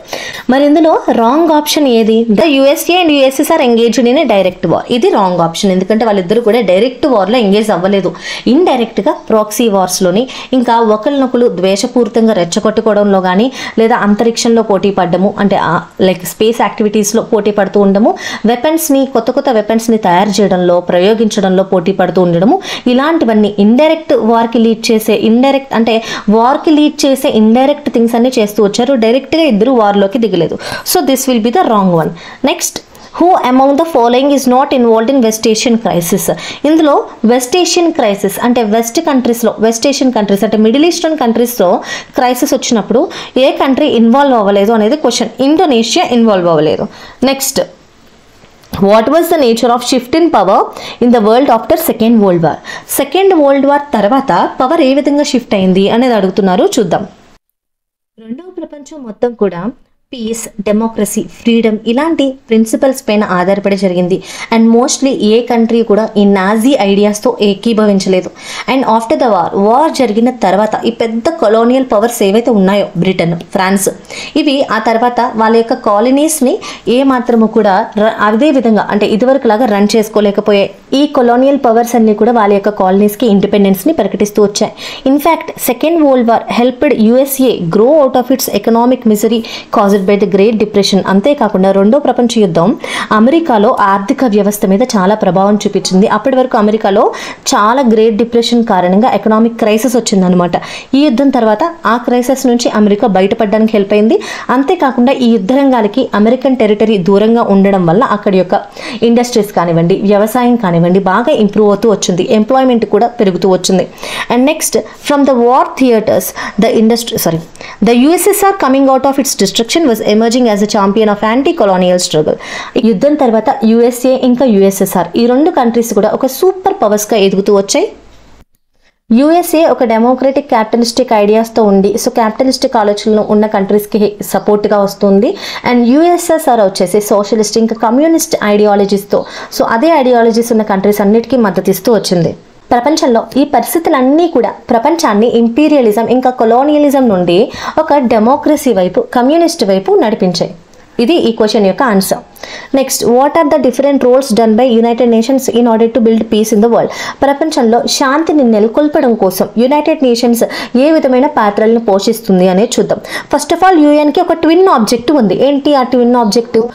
మరి ఇందులో రాంగ్ ఆప్షన్ ఏది? The USA and USSR engaged in a direct war. ఇది రాంగ్ ఆప్షన్, ఎందుకంటే వాళ్ళిద్దరు కూడా డైరెక్ట్ వార్లో ఎంగేజ్ అవ్వలేదు. ఇండైరెక్ట్గా ప్రాక్సీ వార్స్లోని, ఇంకా ఒకరినొకరు ద్వేషపూరితంగా రెచ్చగొట్టుకోవడంలో కానీ, లేదా అంతరిక్షంలో పోటీ పడ్డము, అంటే లైక్ స్పేస్ యాక్టివిటీస్లో పోటీ పడుతూ ఉండడము, వెపన్స్ని కొత్త కొత్త వెపన్స్ని తయారు చేయడంలో, ప్రయోగించడంలో పోటీ పడుతూ ఉండడము, ఇలాంటివన్నీ ఇండైరెక్ట్ వార్కి లీడ్ చేసే, ఇండైరెక్ట్ అంటే వార్కి లీడ్ చేసే ఇండైరెక్ట్ థింగ్స్ అన్ని చేస్తూ వచ్చారు. డైరెక్ట్గా ఇద్దరు వార్లోకి దిగలేదు. So this will be the wrong one. Next, who among the following is not involved in west Asian crisis. ఇందులో వెస్ట్ ఏషియన్ క్రైసిస్ అంటే వెస్ట్ కంట్రీస్లో, వెస్ట్ ఏషియన్ కంట్రీస్ అంటే మిడిల్ ఈస్టర్న్ కంట్రీస్లో క్రైసిస్ వచ్చినప్పుడు ఏ కంట్రీ ఇన్వాల్వ్ అవ్వలేదు అనేది question. Indonesia involve అవ్వలేదు. Next, what was the nature of shift in power in the world after second world war. Second world war తర్వాత power ఏ విధంగా shift అయింది అనేది అడుగుతున్నారు, చూద్దాం. రెండవ ప్రపంచం మొత్తం కూడా పీస్, డెమోక్రసీ, ఫ్రీడమ్ ఇలాంటి ప్రిన్సిపల్స్ పైన ఆధారపడి జరిగింది. అండ్ మోస్ట్లీ ఏ కంట్రీ కూడా ఈ నాజీ ఐడియాస్తో ఏకీభవించలేదు. అండ్ ఆఫ్టర్ ద వార్ జరిగిన తర్వాత ఈ పెద్ద కొలోనియల్ పవర్స్ ఏవైతే ఉన్నాయో, బ్రిటన్, ఫ్రాన్స్, ఇవి ఆ తర్వాత వాళ్ళ యొక్క కాలనీస్ని ఏ మాత్రము కూడా అదే విధంగా అంటే ఇదివరకు లాగా రన్ చేసుకోలేకపోయాయి. ఈ కొలోనియల్ పవర్స్ అన్ని కూడా వాళ్ళ యొక్క కాలనీస్కి ఇండిపెండెన్స్ని ప్రకటిస్తూ వచ్చాయి. In fact second world war helped USA grow out of it's economic misery caused by the great depression. అంతేకాకుండా రెండో ప్రపంచ యుద్ధం అమెరికాలో ఆర్థిక వ్యవస్థ మీద చాలా ప్రభావం చూపించింది. అప్పటి వరకు అమెరికాలో చాలా గ్రేట్ డిప్రెషన్ కారణంగా ఎకనామిక్ క్రైసిస్ వచ్చిందనమాట. ఈ యుద్ధం తర్వాత ఆ క్రైసిస్ నుంచి అమెరికా బయటపడడానికి హెల్ప్ అయింది. అంతేకాకుండా ఈ యుద్ధ రంగాలకి అమెరికన్ టెరిటరీ దూరంగా ఉండడం వల్ల అక్కడి యొక్క ఇండస్ట్రీస్ కానివ్వండి, వ్యవసాయం కానివ్వండి బాగా ఇంప్రూవ్ అవుతూ వచ్చింది. ఎంప్లాయ్మెంట్ కూడా పెరుగుతూ వచ్చింది. And next, from the war theatres the USSR coming out of it's destruction was emerging as a champion of anti-colonial struggle. యుద్ధం తర్వాత యుఎస్ఏ ఇంకా యుఎస్ఎస్ఆర్ ఈ రెండు కంట్రీస్ కూడా ఒక సూపర్ పవర్స్గా ఎదుగుతూ వచ్చాయి. యుఎస్ఏ ఒక డెమోక్రటిక్ క్యాపిటలిస్టిక్ ఐడియాస్తో ఉండి, సో క్యాపిటలిస్టిక్ ఆలోచనలు ఉన్న కంట్రీస్కి సపోర్ట్గా వస్తుంది. అండ్ యుఎస్ఎస్ఆర్ వచ్చేసి సోషలిస్ట్ ఇంకా కమ్యూనిస్ట్ ఐడియాలజీస్తో, సో అదే ఐడియాలజీస్ ఉన్న కంట్రీస్ అన్నిటికీ మద్దతు ఇస్తూ వచ్చింది. ప్రపంచంలో ఈ పరిస్థితులన్నీ కూడా ప్రపంచాన్ని ఇంపీరియలిజం ఇంకా కొలోనియలిజం నుండి ఒక డెమోక్రసీ వైపు, కమ్యూనిస్ట్ వైపు నడిపించాయి. ఇది ఈ క్వశ్చన్ యొక్క answer. Next, what are the different roles done by United Nations in order to build peace in the world. ప్రపంచంలో శాంతిని నెలకొల్పడం కోసం యునైటెడ్ నేషన్స్ ఏ విధమైన పాత్రలను పోషిస్తుంది అనేది చూద్దాం. ఫస్ట్ ఆఫ్ ఆల్, యుఎన్కి ఒక ట్విన్ ఆబ్జెక్టివ్ ఉంది. ఏంటి ఆ ట్విన్ ఆబ్జెక్టివ్?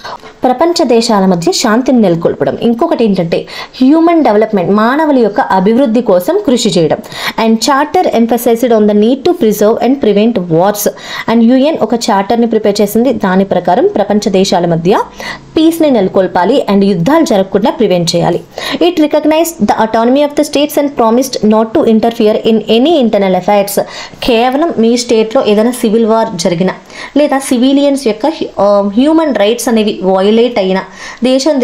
ప్రపంచ దేశాల మధ్య శాంతిని నెలకొల్పడం. ఇంకొకటి ఏంటంటే హ్యూమన్ డెవలప్మెంట్, మానవుల యొక్క అభివృద్ధి కోసం కృషి చేయడం. And charter emphasised on the need to preserve and prevent wars. And UN ఒక చార్టర్ని ప్రిపేర్ చేసింది. దాని ప్రకారం ప్రపంచ దేశాల మధ్య పీస్ని నెలకొల్పాలి అండ్ యుద్ధాలు జరగకుండా ప్రివెంట్ చేయాలి. It recognised the autonomy of the states and promised not to interfere in any internal affairs. కేవలం మీ స్టేట్లో ఏదైనా సివిల్ వార్ జరిగిన లేదా సివిలియన్స్ యొక్క హ్యూమన్ రైట్స్ అనేవి వైలేట్ అయినా,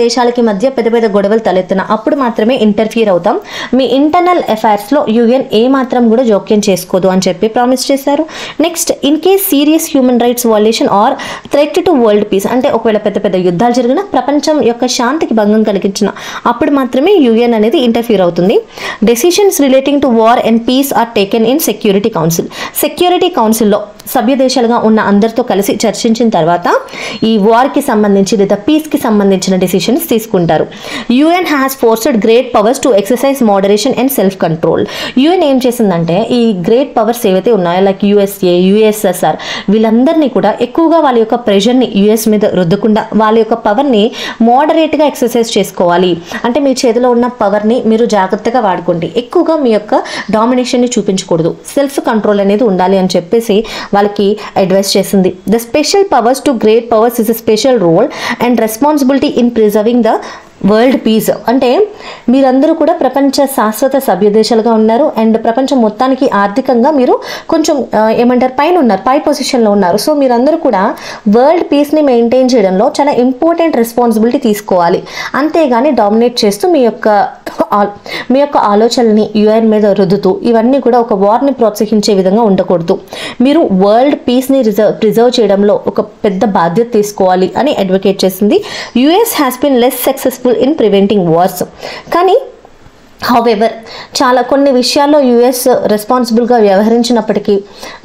దేశాలకి మధ్య పెద్ద పెద్ద గొడవలు తలెత్తిన అప్పుడు మాత్రమే ఇంటర్ఫియర్ అవుతాం. మీ ఇంటర్నల్ అఫైర్స్లో యుఎన్ ఏ మాత్రం కూడా జోక్యం చేసుకోదు అని చెప్పి ప్రామిస్ చేశారు. Next, in case serious human rights violation or threat to world peace, అంటే ఒకవేళ పెద్ద పెద్ద యుద్ధాలు జరిగిన, ప్రపంచం యొక్క శాంతికి భంగం కలిగించిన అప్పుడు మాత్రమే యుఎన్ అనేది ఇంటర్ఫియర్ అవుతుంది. Decisions relating to war and peace are taken in security council. Security కౌన్సిల్లో సభ్య దేశాలుగా ఉన్న అందరితో కలిసి చర్చించిన తర్వాత ఈ వార్కి సంబంధించి లేదా పీస్కి సంబంధించిన డెసిషన్స్ తీసుకుంటారు. UN has forced great powers to exercise moderation and self control. UN ఏం చేసిందంటే ఈ గ్రేట్ పవర్స్ ఏవైతే ఉన్నాయో లైక్ యుఎస్ఏ, యుఎస్ఎస్ఆర్ వీళ్ళందరినీ కూడా ఎక్కువగా వాళ్ళ యొక్క ప్రెషర్ని యుఎస్ మీద రుద్దకుండా వాళ్ళ యొక్క పవర్ని మోడరేట్గా ఎక్సర్సైజ్ చేసుకోవాలి. అంటే మీ చేతిలో ఉన్న పవర్ని మీరు జాగ్రత్తగా వాడుకోండి, ఎక్కువగా మీ యొక్క డామినేషన్ని చూపించకూడదు, సెల్ఫ్ కంట్రోల్ అనేది ఉండాలి అని చెప్పేసి వాళ్ళకి అడ్వైస్ చేసింది. The special powers to great powers is a special role and responsibility in preserving the world peace అంటే మీరందరూ కూడా ప్రపంచ శాశ్వత సభ్య దేశాలుగా ఉన్నారు అండ్ ప్రపంచం మొత్తానికి ఆర్థికంగా మీరు కొంచెం ఏమంటారు పైన ఉన్నారు, పై పొజిషన్లో ఉన్నారు. సో మీరందరూ కూడా వరల్డ్ పీస్ని మెయింటైన్ చేయడంలో చాలా ఇంపార్టెంట్ రెస్పాన్సిబిలిటీ తీసుకోవాలి. అంతేగాని డామినేట్ చేస్తూ మీ యొక్క ఆలోచనల్ని యుఎన్ మీద రుద్దుతూ ఇవన్నీ కూడా ఒక వార్ని ప్రోత్సహించే విధంగా ఉండకూడదు. మీరు వరల్డ్ పీస్ని ప్రిజర్వ్ చేయడంలో ఒక పెద్ద బాధ్యత తీసుకోవాలి అని అడ్వకేట్ చేసింది. US has been less successful in preventing wars. కానీ హౌవెవర్ చాలా కొన్ని విషయాల్లో యుఎస్ రెస్పాన్సిబుల్గా వ్యవహరించినప్పటికీ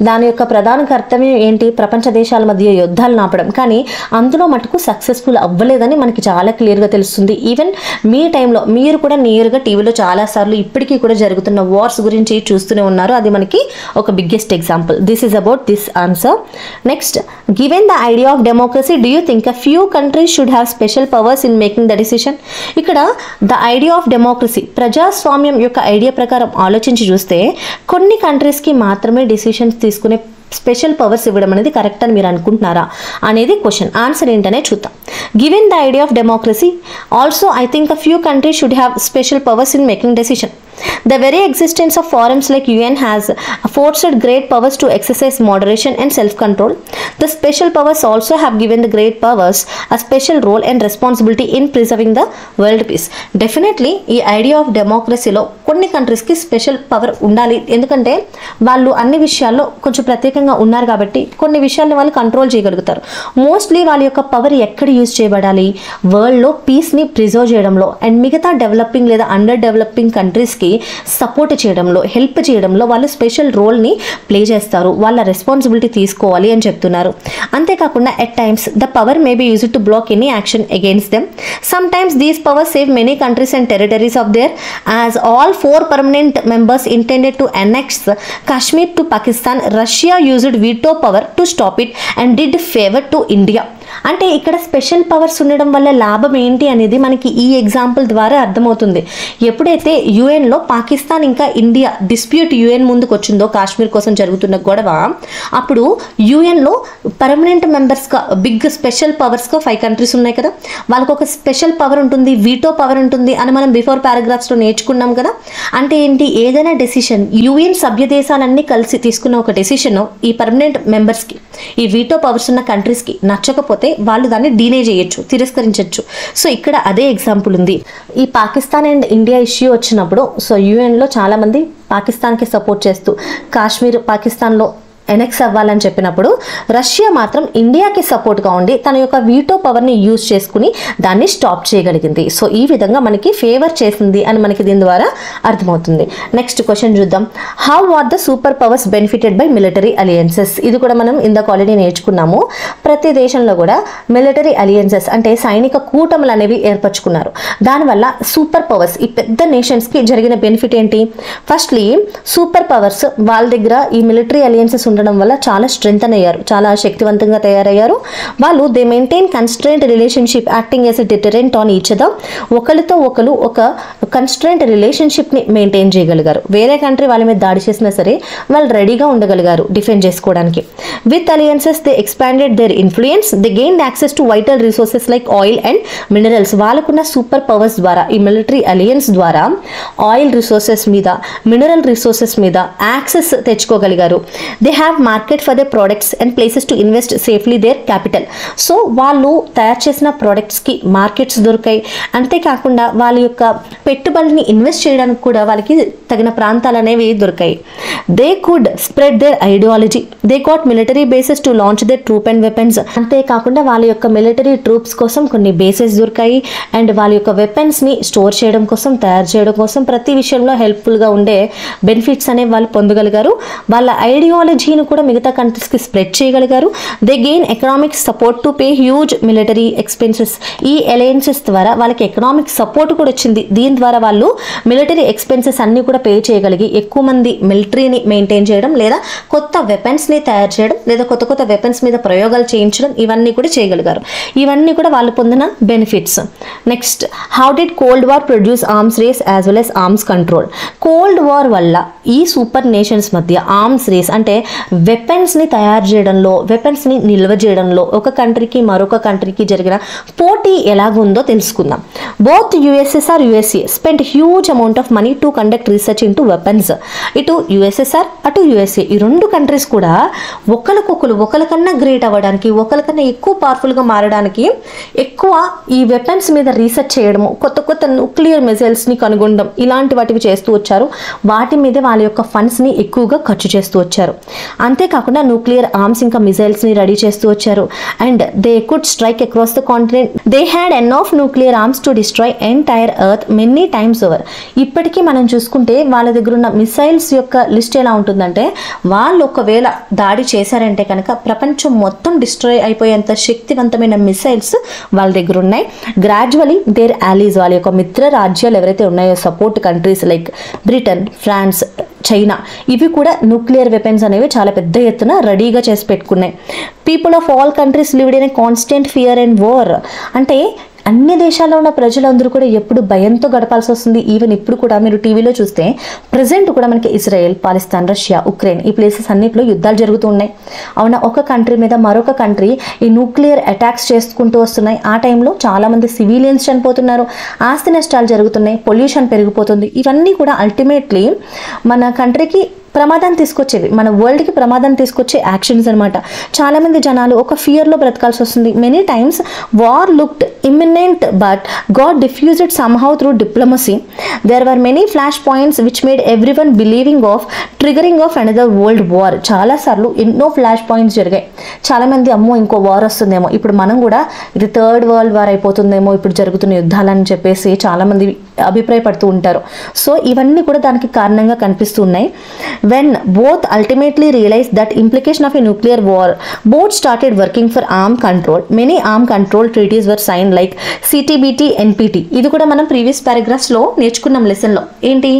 దాని యొక్క ప్రధాన కర్తవ్యం ఏంటి, ప్రపంచ దేశాల మధ్య యుద్ధాలు నాపడం. కానీ అందులో మటుకు సక్సెస్ఫుల్ అవ్వలేదని మనకి చాలా క్లియర్గా తెలుస్తుంది. ఈవెన్ మీ టైంలో మీరు కూడా నియర్గా టీవీలో చాలాసార్లు ఇప్పటికీ కూడా జరుగుతున్న వార్స్ గురించి చూస్తూనే ఉన్నారు. అది మనకి ఒక biggest example. This is about this answer. Next, given the idea of democracy do you think a few countries should have special powers in making the decision? ఇక్కడ ద ఐడియా ఆఫ్ డెమోక్రసీ ప్రజాస్వామ్యం యొక్క idea ప్రకారం ఆలోచించి చూస్తే కొన్ని కంట్రీస్కి మాత్రమే decisions తీసుకునే స్పెషల్ పవర్స్ ఇవ్వడం అనేది కరెక్ట్ అని మీరు అనుకుంటున్నారా అనేది క్వశ్చన్. ఆన్సర్ ఏంటనే చూద్దాం. Given the idea of democracy also I think a few countries should have special powers in making decision. The very existence of forums like UN has afforded great powers to exercise moderation and self-control. The special powers also have given the great powers a special role and responsibility in preserving the world peace. Definitely, ఈ idea of డెమోక్రసీలో కొన్ని కంట్రీస్కి special power ఉండాలి. ఎందుకంటే వాళ్ళు అన్ని విషయాల్లో కొంచెం ప్రత్యేకంగా ఉన్నారు కాబట్టి కొన్ని విషయాలను వాళ్ళు కంట్రోల్ చేయగలుగుతారు. మోస్ట్లీ వాళ్ళ యొక్క పవర్ ఎక్కడ యూజ్ చేయబడాలి, వరల్డ్లో పీస్ని ప్రిజర్వ్ చేయడంలో అండ్ మిగతా డెవలపింగ్ లేదా అండర్ డెవలపింగ్ కంట్రీస్కి సపోర్ట్ చేయడంలో, హెల్ప్ చేయడంలో వాళ్ళు స్పెషల్ రోల్ని ప్లే చేస్తారు. వాళ్ళ రెస్పాన్సిబిలిటీ తీసుకోవాలి అని చెప్తున్నారు. అంతేకాకుండా at times the power may be used to block any action against them. Sometimes these powers save many countries and territories of their. As all 4 permanent members intended to annex Kashmir to Pakistan, Russia used veto power to stop it and did favor to India. అంటే ఇక్కడ special powers ఉండడం వల్ల లాభం ఏంటి అనేది మనకి ఈ example ద్వారా అర్థమవుతుంది. ఎప్పుడైతే యుఎన్లో పాకిస్తాన్ ఇంకా ఇండియా డిస్ప్యూట్ యుఎన్ ముందుకు వచ్చిందో కాశ్మీర్ కోసం జరుగుతున్న గొడవ, అప్పుడు యుఎన్లో పర్మనెంట్ మెంబర్స్గా బిగ్ స్పెషల్ పవర్స్గా 5 కంట్రీస్ ఉన్నాయి కదా, వాళ్ళకు ఒక స్పెషల్ పవర్ ఉంటుంది, వీటో పవర్ ఉంటుంది అని మనం బిఫోర్ పారాగ్రాఫ్స్లో నేర్చుకున్నాం కదా. అంటే ఏంటి, ఏదైనా డెసిషన్ యుఎన్ సభ్య దేశాలన్నీ కలిసి తీసుకున్న ఒక డెసిషన్ ఈ పర్మనెంట్ మెంబర్స్కి, ఈ వీటో పవర్స్ ఉన్న కంట్రీస్కి నచ్చకపోతే వాళ్ళు దాన్ని డీనే చేయొచ్చు, తిరస్కరించవచ్చు. సో ఇక్కడ అదే ఎగ్జాంపుల్ ఉంది. ఈ పాకిస్తాన్ అండ్ ఇండియా ఇష్యూ వచ్చినప్పుడు సో యుఎన్లో చాలామంది పాకిస్తాన్కి సపోర్ట్ చేస్తూ కాశ్మీర్ పాకిస్తాన్లో ఎనెక్స్ అవ్వాలని చెప్పినప్పుడు రష్యా మాత్రం ఇండియాకి సపోర్ట్గా ఉండి తన యొక్క వీటో పవర్ని యూజ్ చేసుకుని దాన్ని స్టాప్ చేయగలిగింది. సో ఈ విధంగా మనకి ఫేవర్ చేసింది అని మనకి దీని ద్వారా అర్థమవుతుంది. నెక్స్ట్ క్వశ్చన్ చూద్దాం. How are the super powers benefited by military alliances? ఇది కూడా మనం ఇందాక ఆల్రెడీ నేర్చుకున్నాము. ప్రతి దేశంలో కూడా మిలిటరీ అలియన్సెస్ అంటే సైనిక కూటములు అనేవి ఏర్పరచుకున్నారు. దానివల్ల సూపర్ పవర్స్ ఈ పెద్ద నేషన్స్కి జరిగిన బెనిఫిట్ ఏంటి? ఫస్ట్లీ సూపర్ పవర్స్ వాళ్ళ దగ్గర ఈ మిలిటరీ అలియన్సెస్ ఉండడం వల్ల చాలా స్ట్రెంగ్తన్ అయ్యారు, చాలా శక్తివంతంగా తయారయ్యారు. వాళ్ళు they maintain constraint relationship acting as a deterrent on each other. ఒకరితో ఒకరు ఒక కన్స్ట్రెంట్ రిలేషన్షిప్ని మెయింటైన్ చేయగలిగారు. వేరే కంట్రీ వాళ్ళ మీద దాడి చేసినా సరే వాళ్ళు రెడీగా ఉండగలిగారు డిఫెండ్ చేసుకోవడానికి. With alliances they expanded their influence, they gained access to vital resources like oil and minerals. వాళ్ళకున్న సూపర్ పవర్స్ ద్వారా ఈ మిలిటరీ అలియన్స్ ద్వారా ఆయిల్ రిసోర్సెస్ మీద, మినరల్ రిసోర్సెస్ మీద యాక్సెస్ తెచ్చుకోగలిగారు. They have market for the products and places to invest safely their capital. So వాళ్ళు తయారు చేసిన ప్రోడక్ట్స్కి మార్కెట్స్ దొరికాయి. అంతేకాకుండా వాళ్ళ యొక్క పెట్టుబడిని ఇన్వెస్ట్ చేయడానికి కూడా వాళ్ళకి తగిన ప్రాంతాలు అనేవి దొరికాయి. They could spread their ideology, they got military bases to launch their troop and weapons. అంతేకాకుండా వాళ్ళ యొక్క మిలిటరీ ట్రూప్స్ కోసం కొన్ని బేసెస్ దొరికాయి అండ్ వాళ్ళ యొక్క వెపన్స్ని స్టోర్ చేయడం కోసం, తయారు చేయడం కోసం ప్రతి విషయంలో హెల్ప్ఫుల్గా ఉండే బెనిఫిట్స్ అనేవి వాళ్ళు పొందగలిగారు. వాళ్ళ ఐడియాలజీని కూడా మిగతా కంట్రీస్కి స్ప్రెడ్ చేయగలిగారు. They gain economic support to pay huge military expenses. ఈ అలయన్సెస్ ద్వారా వాళ్ళకి ఎకనామిక్ సపోర్ట్ కూడా వచ్చింది. దీని ద్వారా వాళ్ళు మిలిటరీ ఎక్స్పెన్సెస్ అన్ని కూడా పే చేయగలిగి ఎక్కువ మంది మిలిటరీని మెయింటైన్ చేయడం, లేదా కొత్త వెపన్స్ని తయారు చేయడం, లేదా కొత్త కొత్త వెపన్స్ మీద ప్రయోగాలు చేయించడం, ఇవన్నీ కూడా చేయగలిగారు. ఇవన్నీ కూడా వాళ్ళు పొందిన benefits. Next, how did cold war produce arms race as well as arms control? Cold war వల్ల ఈ సూపర్ నేషన్స్ మధ్య ఆర్మ్స్ రేస్ అంటే వెపన్స్ని తయారు చేయడంలో, వెపన్స్ని నిల్వ చేయడంలో ఒక కంట్రీకి మరొక కంట్రీకి జరిగిన పోటీ ఎలాగుందో తెలుసుకుందాం. Both USSR USA spend huge amount of money to conduct research into weapons. ఇటు యుఎస్ఎస్ఆర్ అటు యుఎస్ఏ ఈ రెండు కంట్రీస్ కూడా ఒకరికన్నా గ్రేట్ అవ్వడానికి, ఒకరికన్నా ఎక్కువ పవర్ఫుల్గా మారడానికి ఎక్కువ ఈ వెపన్స్ మీద రీసెర్చ్ చేయడము, కొత్త కొత్త న్యూక్లియర్ మిసైల్స్ని కనుగొనడం, ఇలాంటి వాటివి చేస్తూ వచ్చారు. వాటి మీద వాళ్ళ యొక్క ఫండ్స్ని ఎక్కువగా ఖర్చు చేస్తూ వచ్చారు. అంతేకాకుండా న్యూక్లియర్ ఆర్మ్స్ ఇంకా మిసైల్స్ని రెడీ చేస్తూ వచ్చారు. And they could strike across the continent. They had enough nuclear arms to destroy entire earth many times over. ఇప్పటికీ మనం చూసుకుంటే వాళ్ళ దగ్గర ఉన్న మిసైల్స్ యొక్క లిస్ట్ ఎలా ఉంటుందంటే, వాళ్ళు ఒకవేళ దాడి చేశారంటే కనుక ప్రపంచం మొత్తం డిస్ట్రాయ్ అయిపోయేంత శక్తివంతమైన మిసైల్స్ వాళ్ళ దగ్గర ఉన్నాయి. గ్రాడ్యువలీ దేర్ allies, వాళ్ళ యొక్క మిత్ర రాజ్యాలు ఎవరైతే ఉన్నాయో, support countries like Britain, France, China, ఇవి కూడా న్యూక్లియర్ వెపన్స్ అనేవి చాలా పెద్ద ఎత్తున రెడీగా చేసి పెట్టుకున్నాయి. People of all countries lived in a constant fear and war. అంటే అన్ని దేశాల్లో ఉన్న ప్రజలందరూ కూడా ఎప్పుడు భయంతో గడపాల్సి వస్తుంది. ఈవెన్ ఇప్పుడు కూడా మీరు టీవీలో చూస్తే ప్రజెంట్ కూడా మనకి ఇజ్రాయెల్, పాకిస్తాన్, రష్యా, ఉక్రెయిన్ ఈ ప్లేసెస్ అన్నింటిలో యుద్ధాలు జరుగుతూ ఉన్నాయి. అవునా, ఒక కంట్రీ మీద మరొక కంట్రీ ఈ న్యూక్లియర్ అటాక్స్ చేసుకుంటూ వస్తున్నాయి. ఆ టైంలో చాలామంది సివిలియన్స్ చనిపోతున్నారు, ఆస్తి నష్టాలు జరుగుతున్నాయి, పొల్యూషన్ పెరిగిపోతుంది. ఇవన్నీ కూడా అల్టిమేట్లీ మన కంట్రీకి ప్రమాదాన్ని తీసుకొచ్చేవి, మన వరల్డ్కి ప్రమాదాన్ని తీసుకొచ్చే యాక్షన్స్ అనమాట. చాలామంది జనాలు ఒక ఫియర్లో బ్రతకాల్సి వస్తుంది. Many times war looked imminent but got defused somehow through diplomacy. There were many flash points which made everyone believing of triggering of another world war. చాలాసార్లు ఎన్నో ఫ్లాష్ పాయింట్స్ జరిగాయి. చాలామంది అమ్మో ఇంకో వార్ వస్తుందేమో, ఇప్పుడు మనం కూడా ఇది థర్డ్ వరల్డ్ వార్ అయిపోతుందేమో ఇప్పుడు జరుగుతున్న యుద్ధాలని చెప్పేసి చాలామంది అభిప్రాయపడుతూ ఉంటారు. సో ఇవన్నీ కూడా దానికి కారణంగా కనిపిస్తూ ఉన్నాయి. When both ultimately realized that implication of a nuclear war, both started working for arms control. Many arms control treaties were signed like CTBT, NPT. ఇది కూడా మనం ప్రీవియస్ పారాగ్రాఫ్స్లో నేర్చుకున్నాం లెసన్లో. ఏంటి,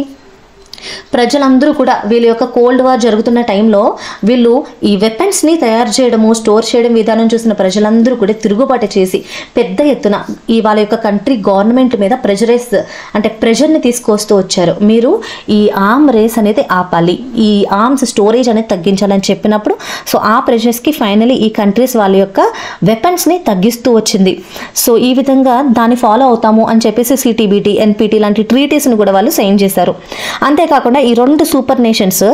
ప్రజలందరూ కూడా వీళ్ళ యొక్క కోల్డ్ వార్ జరుగుతున్న టైంలో వీళ్ళు ఈ వెపన్స్ని తయారు చేయడము, స్టోర్ చేయడం విధానం చూసిన ప్రజలందరూ కూడా తిరుగుబాటు చేసి పెద్ద ఎత్తున ఈ వాళ్ళ యొక్క కంట్రీ గవర్నమెంట్ మీద ప్రెజర్ని తీసుకొస్తూ వచ్చారు. మీరు ఈ ఆర్మ్ రేస్ అనేది ఆపాలి, ఈ ఆర్మ్స్ స్టోరేజ్ అనేది తగ్గించాలని చెప్పినప్పుడు సో ఆ ప్రెషర్స్కి ఫైనలీ ఈ కంట్రీస్ వాళ్ళ యొక్క వెపన్స్ని తగ్గిస్తూ వచ్చింది. సో ఈ విధంగా దాన్ని ఫాలో అవుతాము అని చెప్పేసి CTBT, NPT లాంటి ట్రీటీస్ని కూడా వాళ్ళు సైన్ చేశారు. అంతేకాకుండా ఈ రెండు super nations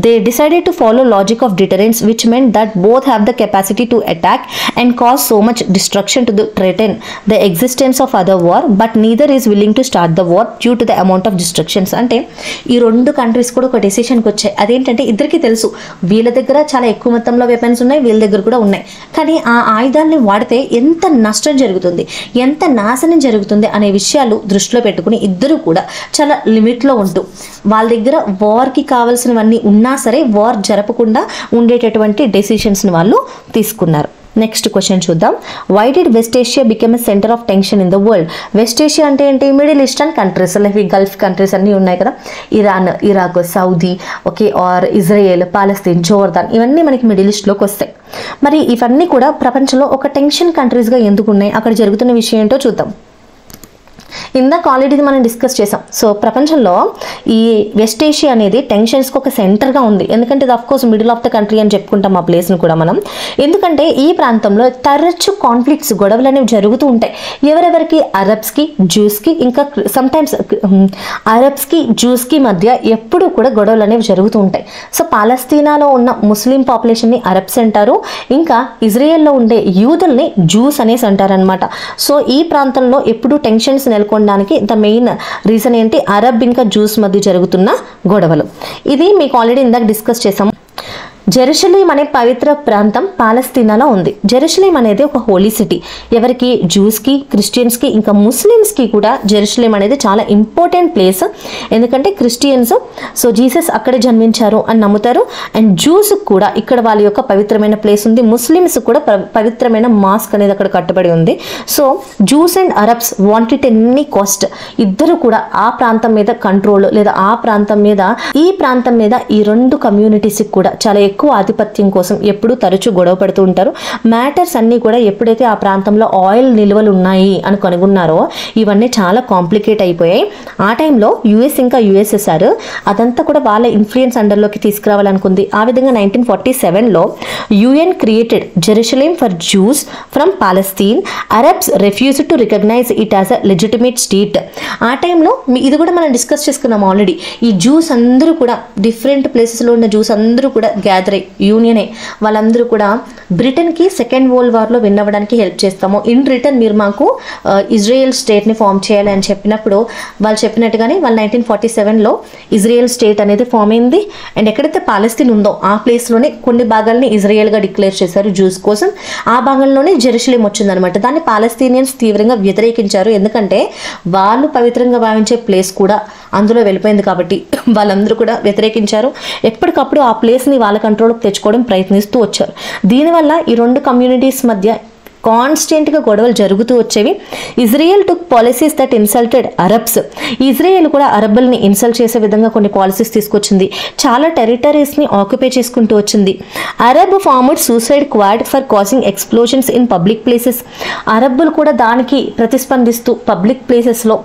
they decided to follow logic of deterrence which meant that both have the capacity to attack and cause so much destruction to threaten the existence of other war but neither is willing to start the war due to the amount of destructions. అంటే ఈ రెండు countries కూడా ఒక డెసిషన్కి వచ్చాయి. అదేంటంటే ఇద్దరికి తెలుసు వీళ్ళ దగ్గర చాలా ఎక్కువ మొత్తంలో వెపన్స్ ఉన్నాయి, వీళ్ళ దగ్గర కూడా ఉన్నాయి. కానీ ఆ ఆయుధాన్ని వాడితే ఎంత నష్టం జరుగుతుంది, ఎంత నాశనం జరుగుతుంది అనే విషయాలు దృష్టిలో పెట్టుకుని ఇద్దరు కూడా చాలా లిమిట్లో ఉంటూ వాళ్ళ దగ్గర వార్కి కావాల్సినవన్నీ ఉన్నా సరే వార్ జరపకుండా ఉండేటటువంటి డెసిషన్స్ని వాళ్ళు తీసుకున్నారు. నెక్స్ట్ క్వశ్చన్ చూద్దాం. Why did West Asia become a centre of tension in the world? West Asia అంటే ఏంటి? మిడిల్ ఈస్టర్న్ కంట్రీస్ లైక్ ఈ గల్ఫ్ కంట్రీస్ అన్నీ ఉన్నాయి కదా, Iran, Iraq, Saudi, okay, or Israel, Palestine, Jordan, ఇవన్నీ మనకి మిడిల్ ఈస్ట్లోకి వస్తాయి. మరి ఇవన్నీ కూడా ప్రపంచంలో ఒక టెన్షన్ కంట్రీస్గా ఎందుకు ఉన్నాయి, అక్కడ జరుగుతున్న విషయం ఏంటో చూద్దాం. ఇందాక ఆల్రెడీ మనం డిస్కస్ చేసాం. సో ప్రపంచంలో ఈ వెస్ట్ ఏషియా అనేది టెన్షన్స్కి ఒక సెంటర్గా ఉంది. ఎందుకంటే ఇది of course middle of the country అని చెప్పుకుంటాం ఆ ప్లేస్ని కూడా మనం. ఎందుకంటే ఈ ప్రాంతంలో తరచు కాన్ఫ్లిక్ట్స్, గొడవలు అనేవి జరుగుతూ ఉంటాయి. ఎవరెవరికి? అరబ్స్కి, జ్యూస్కి, ఇంకా సమ్టైమ్స్ అరబ్స్కి, జ్యూస్కి మధ్య ఎప్పుడూ కూడా గొడవలు అనేవి జరుగుతూ ఉంటాయి. సో పాలస్తీనాలో ఉన్న ముస్లిం పాపులేషన్ని అరబ్స్ అంటారు, ఇంకా ఇజ్రాయెల్లో ఉండే యూదుల్ని జ్యూస్ అనేసి అంటారనమాట. సో ఈ ప్రాంతంలో ఎప్పుడూ టెన్షన్స్ నెలకొనడానికి ద మెయిన్ రీజన్ ఏంటి? అరబ్ ఇంకా జ్యూస్ మధ్య జరుగుతున్న గొడవలు. ఇది మీకు ఆల్రెడీ ఇందాక డిస్కస్ చేసాము. జెరూసలేం అనే పవిత్ర ప్రాంతం పాలస్తీనాలో ఉంది. జెరూసలేం అనేది ఒక హోలీ సిటీ. ఎవరికి? జ్యూస్కి, క్రిస్టియన్స్కి, ఇంకా ముస్లిమ్స్కి కూడా జెరూసలేం అనేది చాలా ఇంపార్టెంట్ ప్లేస్. ఎందుకంటే క్రిస్టియన్స్ సో జీసస్ అక్కడే జన్మించారు అని నమ్ముతారు, అండ్ జ్యూస్కి కూడా ఇక్కడ వాళ్ళ యొక్క పవిత్రమైన ప్లేస్ ఉంది. ముస్లిమ్స్ కూడా పవిత్రమైన మాస్క్ అనేది అక్కడ కట్టబడి ఉంది. So juice and Arabs want it any cost, ఇద్దరు కూడా ఆ ప్రాంతం మీద కంట్రోల్ లేదా ఆ ప్రాంతం మీద ఈ ప్రాంతం మీద ఈ రెండు కమ్యూనిటీస్కి కూడా చాలా ఎక్కువ ఆధిపత్యం కోసం ఎప్పుడూ తరచూ గొడవ పడుతూ ఉంటారు. మ్యాటర్స్ అన్నీ కూడా ఎప్పుడైతే ఆ ప్రాంతంలో ఆయిల్ నిల్వలు ఉన్నాయి అని కనుగొన్నారో ఇవన్నీ చాలా కాంప్లికేట్ అయిపోయాయి. ఆ టైంలో యుఎస్ ఇంకా యుఎస్ఎస్ఆర్ అదంతా కూడా వాళ్ళ ఇన్ఫ్లుయెన్స్ అండర్లోకి తీసుకురావాలనుకుంది. ఆ విధంగా 1947లో UN created Jerusalem for Jews from Palestine. Arabs refused to recognize it as a legitimate state. ఆ టైంలో ఇది కూడా మనం డిస్కస్ చేసుకున్నాం ఆల్రెడీ. ఈ జూస్ అందరూ కూడా డిఫరెంట్ ప్లేసెస్లో ఉన్న జూస్ అందరూ కూడా గ్యాదర్ అయ్యి యూనియన్ అయ్యి వాళ్ళందరూ కూడా బ్రిటన్కి సెకండ్ వరల్డ్ వార్లో విన్ అవ్వడానికి హెల్ప్ చేస్తాము, ఇన్ రిటర్న్ మీరు మాకు ఇజ్రాయెల్ స్టేట్ని ఫామ్ చేయాలి అని చెప్పినప్పుడు వాళ్ళు చెప్పినట్టుగానే వాళ్ళు 1947లో ఇజ్రాయెల్ స్టేట్ అనేది ఫామ్ అయింది. అండ్ ఎక్కడైతే పాలస్తీన్ ఉందో ఆ ప్లేస్లోనే కొన్ని భాగాల్ని ఇజ్రాయెల్గా డిక్లేర్ చేశారు జూస్ కోసం. ఆ భాగంలోనే జెరూసలేం వచ్చిందనమాట. దాన్ని పాలస్తీనియన్స్ తీవ్రంగా వ్యతిరేకించారు, ఎందుకంటే వాళ్ళు పవిత్రంగా భావించే ప్లేస్ కూడా అందులో వెళ్ళిపోయింది కాబట్టి వాళ్ళందరూ కూడా వ్యతిరేకించారు. ఎప్పటికప్పుడు ఆ ప్లేస్ని వాళ్ళ కంట్రోల్కి తెచ్చుకోవడం ప్రయత్నిస్తూ వచ్చారు. దీనివల్ల ఈ రెండు కమ్యూనిటీస్ మధ్య కాన్స్టెంట్గా గొడవలు జరుగుతూ వచ్చేవి. Israel took policies that insulted Arabs. Israel కూడా అరబ్బుల్ని ఇన్సల్ట్ చేసే విధంగా కొన్ని పాలసీస్ తీసుకొచ్చింది. చాలా టెరిటరీస్ని ఆక్యుపై చేసుకుంటూ వచ్చింది. Arab formed suicide squad for causing explosions in public places. అరబ్బులు కూడా దానికి ప్రతిస్పందిస్తూ పబ్లిక్ ప్లేసెస్లో,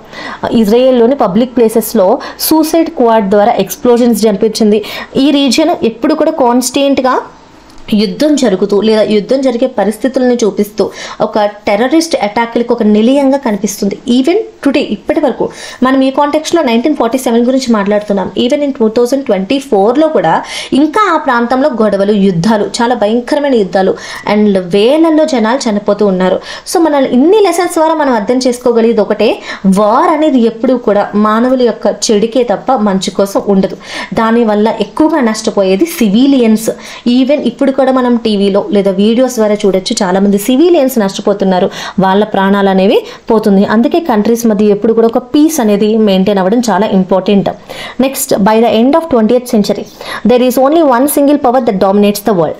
ఇజ్రాయెల్లోని పబ్లిక్ ప్లేసెస్లో సూసైడ్ క్వాడ్ ద్వారా ఎక్స్ప్లోజన్స్ జరిపించింది. ఈ రీజియన్ ఎప్పుడు కూడా కాన్స్టెంట్గా యుద్ధం జరుగుతూ లేదా యుద్ధం జరిగే పరిస్థితులను చూపిస్తూ ఒక టెర్రరిస్ట్ అటాక్లకు ఒక నిలయంగా కనిపిస్తుంది. ఈవెన్ టుడే ఇప్పటి వరకు మనం ఈ కాంటెక్స్లో 1947 గురించి మాట్లాడుతున్నాం. ఈవెన్ ఇన్ 2024లో కూడా ఇంకా ఆ ప్రాంతంలో గొడవలు, యుద్ధాలు, చాలా భయంకరమైన యుద్ధాలు అండ్ వేలల్లో జనాలు చనిపోతూ ఉన్నారు. సో మన ఇన్ని లెసన్స్ ద్వారా మనం అర్థం చేసుకోగలిగేది ఒకటే, వార్ అనేది ఎప్పుడూ కూడా మానవుల యొక్క చెడుకే తప్ప మంచి కోసం ఉండదు. దానివల్ల ఎక్కువగా నష్టపోయేది సివిలియన్స్. ఈవెన్ ఇప్పుడు కూడా మనం టీవీలో లేదా వీడియోస్ ద్వారా చూడొచ్చు, చాలా మంది సివిలియన్స్ నష్టపోతున్నారు, వాళ్ళ ప్రాణాలు అనేవి పోతుంది. అందుకే కంట్రీస్ మధ్య ఎప్పుడు కూడా ఒక పీస్ అనేది మెయింటైన్ అవ్వడం చాలా important. Next, by the end of 20th century there is only one single power that dominates the world.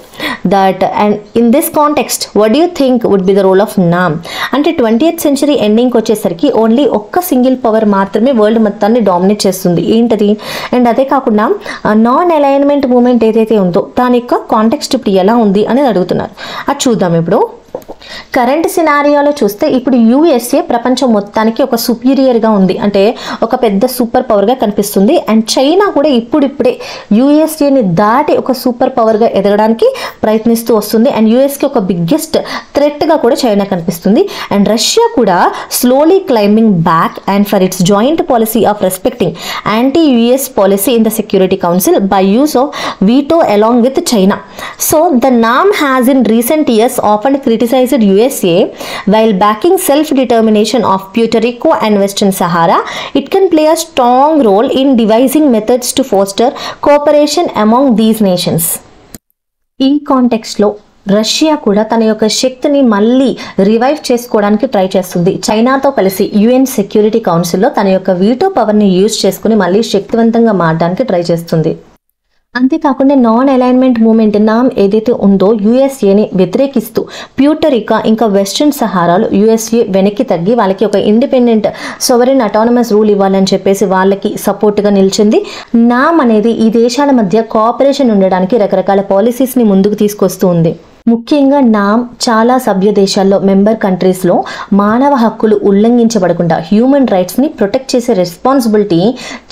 And in this context, what do you think would be the role of NAM? అంటే 20th century ఎండింగ్కి వచ్చేసరికి only ఒక్క single power మాత్రమే world మొత్తాన్ని dominate చేస్తుంది. ఏంటది? And అదే కాకుండా non alignment moment ఏదైతే ఉందో దాని యొక్క కాంటెక్స్ట్ ఇప్పుడు ఎలా ఉంది అనేది అడుగుతున్నారు. అది చూద్దాం. ఇప్పుడు కరెంట్ సినారియోలో చూస్తే ఇప్పుడు యుఎస్ఏ ప్రపంచం మొత్తానికి ఒక సుపీరియర్గా ఉంది, అంటే ఒక పెద్ద సూపర్ పవర్గా కనిపిస్తుంది. అండ్ చైనా కూడా ఇప్పుడిప్పుడే యుఎస్ఏని దాటి ఒక సూపర్ పవర్గా ఎదగడానికి ప్రయత్నిస్తూ వస్తుంది. అండ్ యుఎస్కి ఒక బిగ్గెస్ట్ థ్రెట్గా కూడా చైనా కనిపిస్తుంది. అండ్ రష్యా కూడా slowly climbing back and for its joint policy of respecting anti US policy in the security council by use of veto along with China. So the NAM has in recent years often criticized USA while backing self-determination of Puerto Rico and Western Sahara. It can play a strong role in devising methods to foster cooperation among these nations. ఈ కాంటెక్స్ట్లో Russia కూడా తన యొక్క శక్తిని మళ్ళీ revive చేసుకోవడానికి try చేస్తుంది. చైనాతో కలిసి యుఎన్ సెక్యూరిటీ కౌన్సిల్లో తన యొక్క వీటో పవర్ని యూజ్ చేసుకుని మళ్ళీ శక్తివంతంగా మారడానికి ట్రై చేస్తుంది. అంతేకాకుండా నాన్ అలైన్మెంట్ మూమెంట్ నామ్ ఏదైతే ఉందో యుఎస్ఏని వ్యతిరేకిస్తూ ప్యూర్టరికా ఇంకా వెస్ట్రన్ సహారాలు యుఎస్ఏ వెనక్కి తగ్గి వాళ్ళకి ఒక ఇండిపెండెంట్ సోవరెన్ అటానమస్ రూల్ ఇవ్వాలని చెప్పేసి వాళ్ళకి సపోర్ట్గా నిలిచింది. నామ్ అనేది ఈ దేశాల మధ్య కోఆపరేషన్ ఉండడానికి రకరకాల పాలసీస్ని ముందుకు తీసుకొస్తూ ఉంది. ముఖ్యంగా నామ్ చాలా సభ్య దేశాల్లో మెంబర్ కంట్రీస్లో మానవ హక్కులు ఉల్లంఘించబడకుండా హ్యూమన్ రైట్స్ని ప్రొటెక్ట్ చేసే రెస్పాన్సిబిలిటీ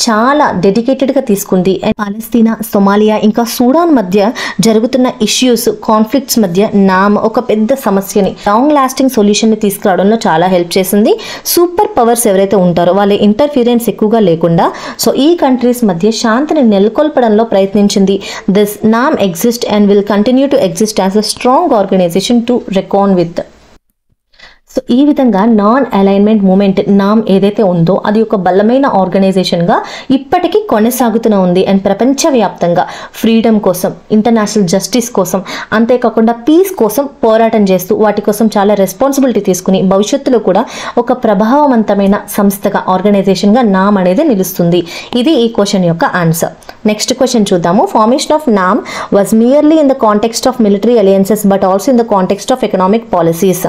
చాలా డెడికేటెడ్గా తీసుకుంది. పాలస్తీనా, సొమాలియా ఇంకా సూడాన్ మధ్య జరుగుతున్న ఇష్యూస్, కాన్ఫ్లిక్ట్స్ మధ్య నామ్ ఒక పెద్ద సమస్యని లాంగ్ లాస్టింగ్ సొల్యూషన్ని తీసుకురావడంలో చాలా హెల్ప్ చేసింది. సూపర్ పవర్స్ ఎవరైతే ఉంటారో వాళ్ళ ఇంటర్ఫీరెన్స్ ఎక్కువగా లేకుండా సో ఈ కంట్రీస్ మధ్య శాంతిని నెలకొల్పడంలో ప్రయత్నించింది. This NAM exist and will continue to exist as a strong organization to reckon with. సో ఈ విధంగా నాన్ అలైన్మెంట్ మూమెంట్ నామ్ ఏదైతే ఉందో అది ఒక బలమైన ఆర్గనైజేషన్గా ఇప్పటికీ కొనసాగుతూనే ఉంది. అండ్ ప్రపంచవ్యాప్తంగా ఫ్రీడమ్ కోసం, ఇంటర్నేషనల్ జస్టిస్ కోసం, అంతేకాకుండా పీస్ కోసం పోరాటం చేస్తూ వాటి కోసం చాలా రెస్పాన్సిబిలిటీ తీసుకుని భవిష్యత్తులో కూడా ఒక ప్రభావవంతమైన సంస్థగా, ఆర్గనైజేషన్గా నామ్ అనేది నిలుస్తుంది. ఇది ఈ క్వశ్చన్ యొక్క ఆన్సర్. నెక్స్ట్ క్వశ్చన్ చూద్దాము. Formation of NAM was merely in the context of military alliances but also in the context of economic policies.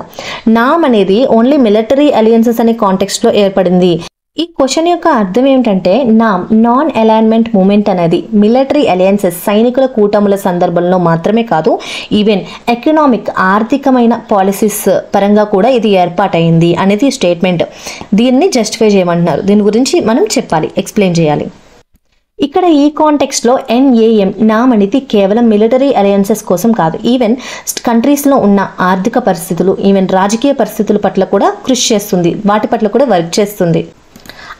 NAM అనేది ఓన్లీ మిలిటరీ అలయన్సెస్ అనే కాంటెక్స్ట్లో ఏర్పడింది. ఈ క్వశ్చన్ యొక్క అర్థం ఏమిటంటే నాన్ అలైన్మెంట్ మూమెంట్ అనేది మిలిటరీ అలయన్సెస్ సైనికుల కూటముల సందర్భంలో మాత్రమే కాదు, ఈవెన్ ఎకనామిక్ ఆర్థికమైన పాలసీస్ పరంగా కూడా ఇది ఏర్పాటైంది అనేది స్టేట్మెంట్. దీన్ని జస్టిఫై చేయమంటున్నారు. దీని గురించి మనం చెప్పాలి, ఎక్స్ప్లెయిన్ చేయాలి. ఇక్కడ ఈ కాంటెక్స్ట్లో NAM నామ్ అనేది కేవలం మిలిటరీ అలయన్సెస్ కోసం కాదు, ఈవెన్ కంట్రీస్లో ఉన్న ఆర్థిక పరిస్థితులు, ఈవెన్ రాజకీయ పరిస్థితుల పట్ల కూడా కృషి చేస్తుంది, వాటి పట్ల కూడా వర్క్ చేస్తుంది.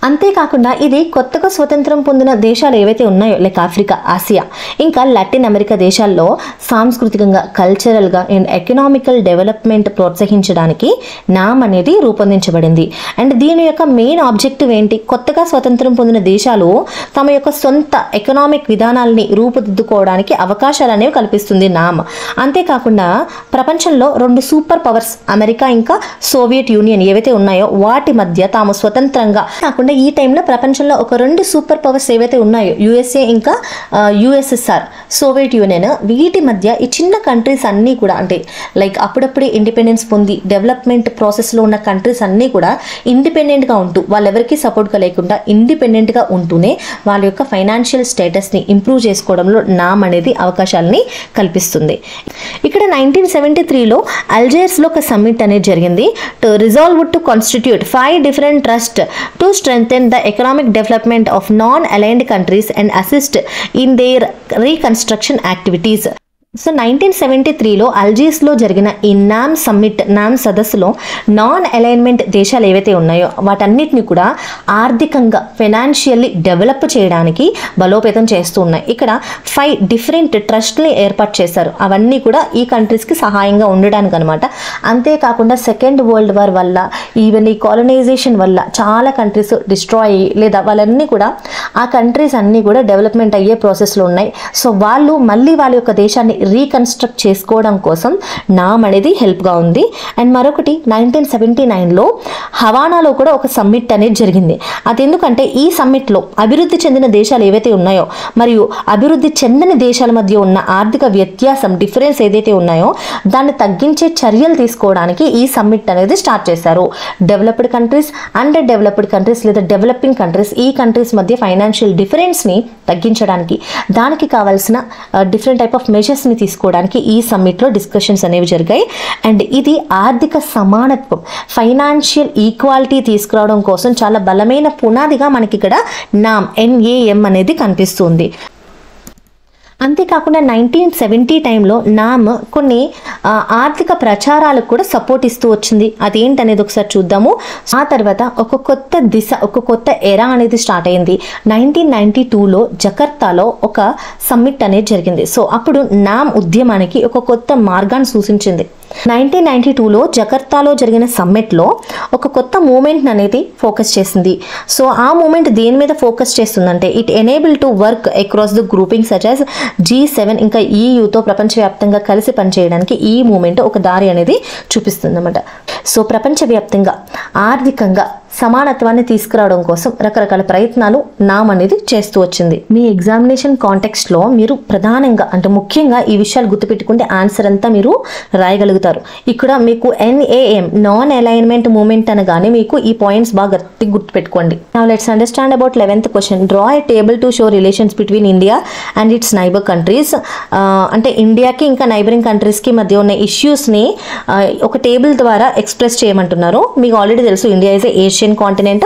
అంతేకాకుండా ఇది కొత్తగా స్వతంత్రం పొందిన దేశాలు ఏవైతే ఉన్నాయో లైక్ ఆఫ్రికా, ఆసియా, ఇంకా లాటిన్ అమెరికా దేశాల్లో సాంస్కృతికంగా, కల్చరల్గా అండ్ ఎకనామికల్ డెవలప్మెంట్ ప్రోత్సహించడానికి నామ్ అనేది రూపొందించబడింది. అండ్ దీని యొక్క మెయిన్ ఆబ్జెక్టివ్ ఏంటి? కొత్తగా స్వతంత్రం పొందిన దేశాలు తమ యొక్క సొంత ఎకనామిక్ విధానాలని రూపుదిద్దుకోవడానికి అవకాశాలు అనేవి కల్పిస్తుంది నామ్. అంతేకాకుండా ప్రపంచంలో 2 సూపర్ పవర్స్ అమెరికా ఇంకా సోవియట్ యూనియన్ ఏవైతే ఉన్నాయో వాటి మధ్య తాము స్వతంత్రంగా కాకుండా ఈ టైంలో ప్రపంచంలో ఒక 2 సూపర్ పవర్స్ ఏవైతే ఉన్నాయో USA ఇంకా USSR, సోవియట్ యూనియన్, వీటి మధ్య ఈ చిన్న కంట్రీస్ అన్నీ కూడా అంటే లైక్ అప్పుడప్పుడే ఇండిపెండెన్స్ పొంది డెవలప్మెంట్ ప్రాసెస్లో ఉన్న కంట్రీస్ అన్నీ కూడా ఇండిపెండెంట్గా ఉంటూ వాళ్ళెవరికి సపోర్ట్గా లేకుండా ఇండిపెండెంట్గా ఉంటూనే వాళ్ళ యొక్క ఫైనాన్షియల్ స్టేటస్ని ఇంప్రూవ్ చేసుకోవడంలో నామ్ అనేది అవకాశాలని కల్పిస్తుంది. ఇక్కడ 1973లో అల్జైర్స్లో ఒక సమ్మిట్ అనేది జరిగింది. To resolve to constitute 5 different trust to strengthen the economic development of non-aligned countries and assist in their reconstruction activities. So 1973లో అల్జీర్స్లో జరిగిన ఈ నామ్ సమ్మిట్, నామ్ సదస్సులో నాన్ అలైన్మెంట్ దేశాలు ఏవైతే ఉన్నాయో వాటన్నిటిని కూడా ఆర్థికంగా ఫైనాన్షియల్లీ డెవలప్ చేయడానికి బలోపేతం చేస్తూ ఉన్నాయి. ఇక్కడ 5 డిఫరెంట్ ట్రస్ట్ని ఏర్పాటు చేశారు. అవన్నీ కూడా ఈ కంట్రీస్కి సహాయంగా ఉండడానికి అనమాట. అంతేకాకుండా సెకండ్ వరల్డ్ వార్ వల్ల, ఈవెన్ ఈ కాలనైజేషన్ వల్ల చాలా కంట్రీస్ డిస్ట్రాయ్ అయ్యి లేదా వాళ్ళన్నీ కూడా ఆ కంట్రీస్ అన్నీ కూడా డెవలప్మెంట్ అయ్యే ప్రాసెస్లో ఉన్నాయి. సో వాళ్ళు మళ్ళీ వాళ్ళ యొక్క దేశాన్ని రీకన్స్ట్రక్ట్ చేసుకోవడం కోసం నామ్ అనేది హెల్ప్గా ఉంది. అండ్ మరొకటి 1979లో హవానాలో కూడా ఒక సమ్మిట్ అనేది జరిగింది. అది ఎందుకంటే ఈ సమ్మిట్లో అభివృద్ధి చెందిన దేశాలు ఏవైతే ఉన్నాయో మరియు అభివృద్ధి చెందని దేశాల మధ్య ఉన్న ఆర్థిక వ్యత్యాసం, డిఫరెన్స్ ఏదైతే ఉన్నాయో దాన్ని తగ్గించే చర్యలు తీసుకోవడానికి ఈ సమ్మిట్ అనేది స్టార్ట్ చేశారు. Developed countries, under developed countries లేదా డెవలపింగ్ కంట్రీస్, ఈ కంట్రీస్ మధ్య ఫైనాన్షియల్ డిఫరెన్స్ని తగ్గించడానికి, దానికి కావాల్సిన డిఫరెంట్ టైప్ ఆఫ్ మెజర్స్ని తీసుకోవడానికి ఈ సమ్మిట్లో డిస్కషన్స్ అనేవి జరిగాయి. అండ్ ఇది ఆర్థిక సమానత్వం, ఫైనాన్షియల్ ఈక్వాలిటీ తీసుకురావడం కోసం చాలా బలమైన పునాదిగా మనకి ఇక్కడ NAM అనేది కనిపిస్తుంది. అంతేకాకుండా 1970 టైంలో నామ్ కొన్ని ఆర్థిక ప్రచారాలకు కూడా సపోర్ట్ ఇస్తూ వచ్చింది. అదేంటనేది ఒకసారి చూద్దాము. ఆ తర్వాత ఒక కొత్త దిశ, ఒక కొత్త ఎరా అనేది స్టార్ట్ అయింది. 1992లో జకర్తాలో ఒక సమ్మిట్ అనేది జరిగింది. సో అప్పుడు నామ్ ఉద్యమానికి ఒక కొత్త మార్గాన్ని సూచించింది. 1992లో జకర్తాలో జరిగిన సమ్మిట్లో ఒక కొత్త మూమెంట్ అనేది ఫోకస్ చేసింది. సో ఆ మూమెంట్ దేని మీద ఫోకస్ చేస్తుందంటే it enable to work across the grouping such as G7 ఇంకా EUతో ప్రపంచవ్యాప్తంగా కలిసి పనిచేయడానికి ఈ మూమెంట్ ఒక దారి అనేది చూపిస్తుంది అన్నమాట. సో ప్రపంచవ్యాప్తంగా ఆర్థికంగా సమానత్వాన్ని తీసుకురావడం కోసం రకరకాల ప్రయత్నాలు నామ్ అనేది చేస్తూ వచ్చింది. మీ ఎగ్జామినేషన్ కాంటెక్స్ట్లో మీరు ప్రధానంగా అంటే ముఖ్యంగా ఈ విషయాలు గుర్తుపెట్టుకుంటే ఆన్సర్ అంతా మీరు రాయగలుగుతారు. ఇక్కడ మీకు NAM నాన్ అలైన్మెంట్ మూమెంట్ అనగానే మీకు ఈ పాయింట్స్ బాగా గట్టిగా గుర్తుపెట్టుకోండి. Now let's understand about 11th question. Draw A table to show relations between India and it's neighbour countries. అంటే ఇండియాకి ఇంకా నైబరింగ్ కంట్రీస్కి మధ్య ఉన్న ఇష్యూస్ని ఒక టేబుల్ ద్వారా ఎక్స్ప్రెస్ చేయమంటున్నారు. మీకు ఆల్రెడీ తెలుసు India is Asian continent.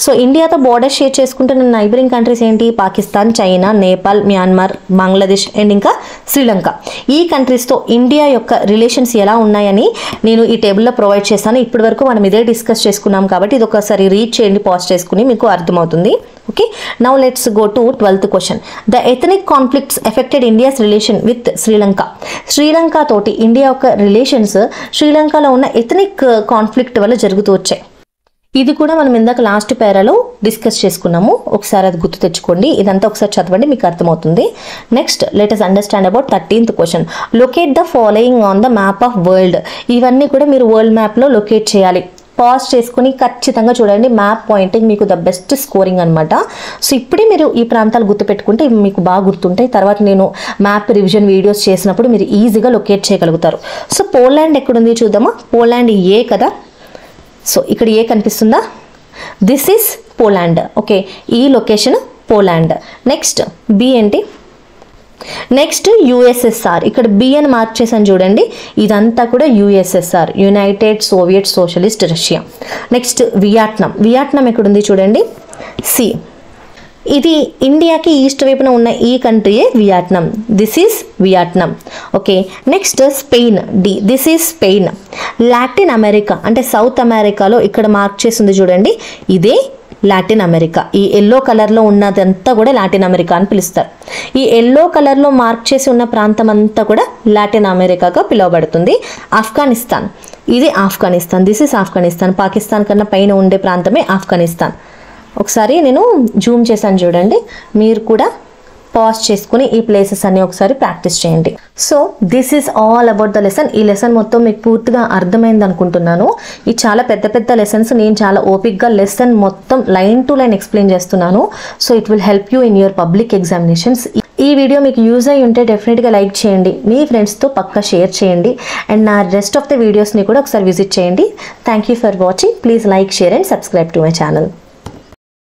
So ఇండియాతో బోర్డర్ షేర్ చేసుకుంటున్న నైబరింగ్ కంట్రీస్ ఏంటి? Pakistan, China, Nepal, Myanmar, Bangladesh and ఇంకా శ్రీలంక. ఈ కంట్రీస్తో ఇండియా యొక్క రిలేషన్స్ ఎలా ఉన్నాయని నేను ఈ టేబుల్లో ప్రొవైడ్ చేస్తాను. ఇప్పటి వరకు మనం ఇదే డిస్కస్ చేసుకున్నాం కాబట్టి ఇది ఒకసారి రీడ్ చేయండి, పాజ్ చేసుకుని మీకు అర్థమవుతుంది. Okay, now let's go to 12th question. The ethnic conflicts affected India's relation with Sri Lanka. Sri Lanka తోటి ఇండియా యొక్క రిలేషన్స్ శ్రీలంకలో ఉన్న ఎథనిక్ కాన్ఫ్లిక్ట్ వల్ల జరుగుతూ వచ్చాయి. ఇది కూడా మనం ఇందాక లాస్ట్ పేరాలో డిస్కస్ చేసుకున్నాము. ఒకసారి అది గుర్తు తెచ్చుకోండి. ఇదంతా ఒకసారి చదవండి, మీకు అర్థమవుతుంది. Next let us understand about 13th question. Locate the following on the map of world. ఇవన్నీ కూడా మీరు వరల్డ్ మ్యాప్లో లొకేట్ చేయాలి. పాజ్ చేసుకుని ఖచ్చితంగా చూడండి. మ్యాప్ పాయింటింగ్ మీకు ద బెస్ట్ స్కోరింగ్ అనమాట. సో ఇప్పుడే మీరు ఈ ప్రాంతాలు గుర్తుపెట్టుకుంటే ఇవి మీకు బాగా గుర్తుంటాయి. తర్వాత నేను మ్యాప్ రివిజన్ వీడియోస్ చేసినప్పుడు మీరు ఈజీగా లొకేట్ చేయగలుగుతారు. సో పోలాండ్ ఎక్కడుంది చూద్దామా. పోలాండ్ ఏ కదా. సో ఇక్కడ ఏ కనిపిస్తుందా? This is Poland. ఓకే, ఈ లొకేషన్ పోలాండ్. నెక్స్ట్ బి ఏంటి? Next USSR. ఇక్కడ బి అని మార్క్ చేశాను చూడండి, ఇదంతా కూడా USSR, united soviet socialist Russia. Next Vietnam. Vietnam ఎక్కడుంది చూడండి, సి. ఇది ఇండియాకి ఈస్ట్ వైపున ఉన్న ఈ కంట్రీయే Vietnam. This is Vietnam. Okay, next Spain, D. This is Spain. Latin America అంటే సౌత్ అమెరికాలో ఇక్కడ మార్క్ చేసింది చూడండి, ఇదే లాటిన్ అమెరికా. ఈ ఎల్లో కలర్లో ఉన్నదంతా కూడా లాటిన్ అమెరికా అని పిలుస్తారు. ఈ ఎల్లో కలర్లో మార్క్ చేసి ఉన్న ప్రాంతం అంతా కూడా లాటిన్ అమెరికాగా పిలువబడుతుంది. ఆఫ్ఘనిస్తాన్, ఇది ఆఫ్ఘనిస్తాన్. This is Afghanistan. పాకిస్తాన్ కన్నా పైన ఉండే ప్రాంతమే ఆఫ్ఘనిస్తాన్. ఒకసారి నేను జూమ్ చేశాను చూడండి, మీరు కూడా పాజ్ చేసుకుని ఈ ప్లేసెస్ అన్ని ఒకసారి ప్రాక్టీస్ చేయండి. So this is all about the lesson. ఈ లెసన్ మొత్తం మీకు పూర్తిగా అర్థమైంది అనుకుంటున్నాను. ఈ చాలా పెద్ద పెద్ద లెసన్స్, నేను చాలా ఓపిక్గా లెసన్ మొత్తం లైన్ టు లైన్ ఎక్స్ప్లెయిన్ చేస్తున్నాను. So it will help you in your public examinations. ఈ వీడియో మీకు యూజ్ అయ్యి ఉంటే డెఫినెట్గా లైక్ చేయండి, మీ ఫ్రెండ్స్తో పక్కా షేర్ చేయండి, అండ్ నా రెస్ట్ ఆఫ్ ద వీడియోస్ని కూడా ఒకసారి విజిట్ చేయండి. Thank you for watching. Please like, share and subscribe to my channel.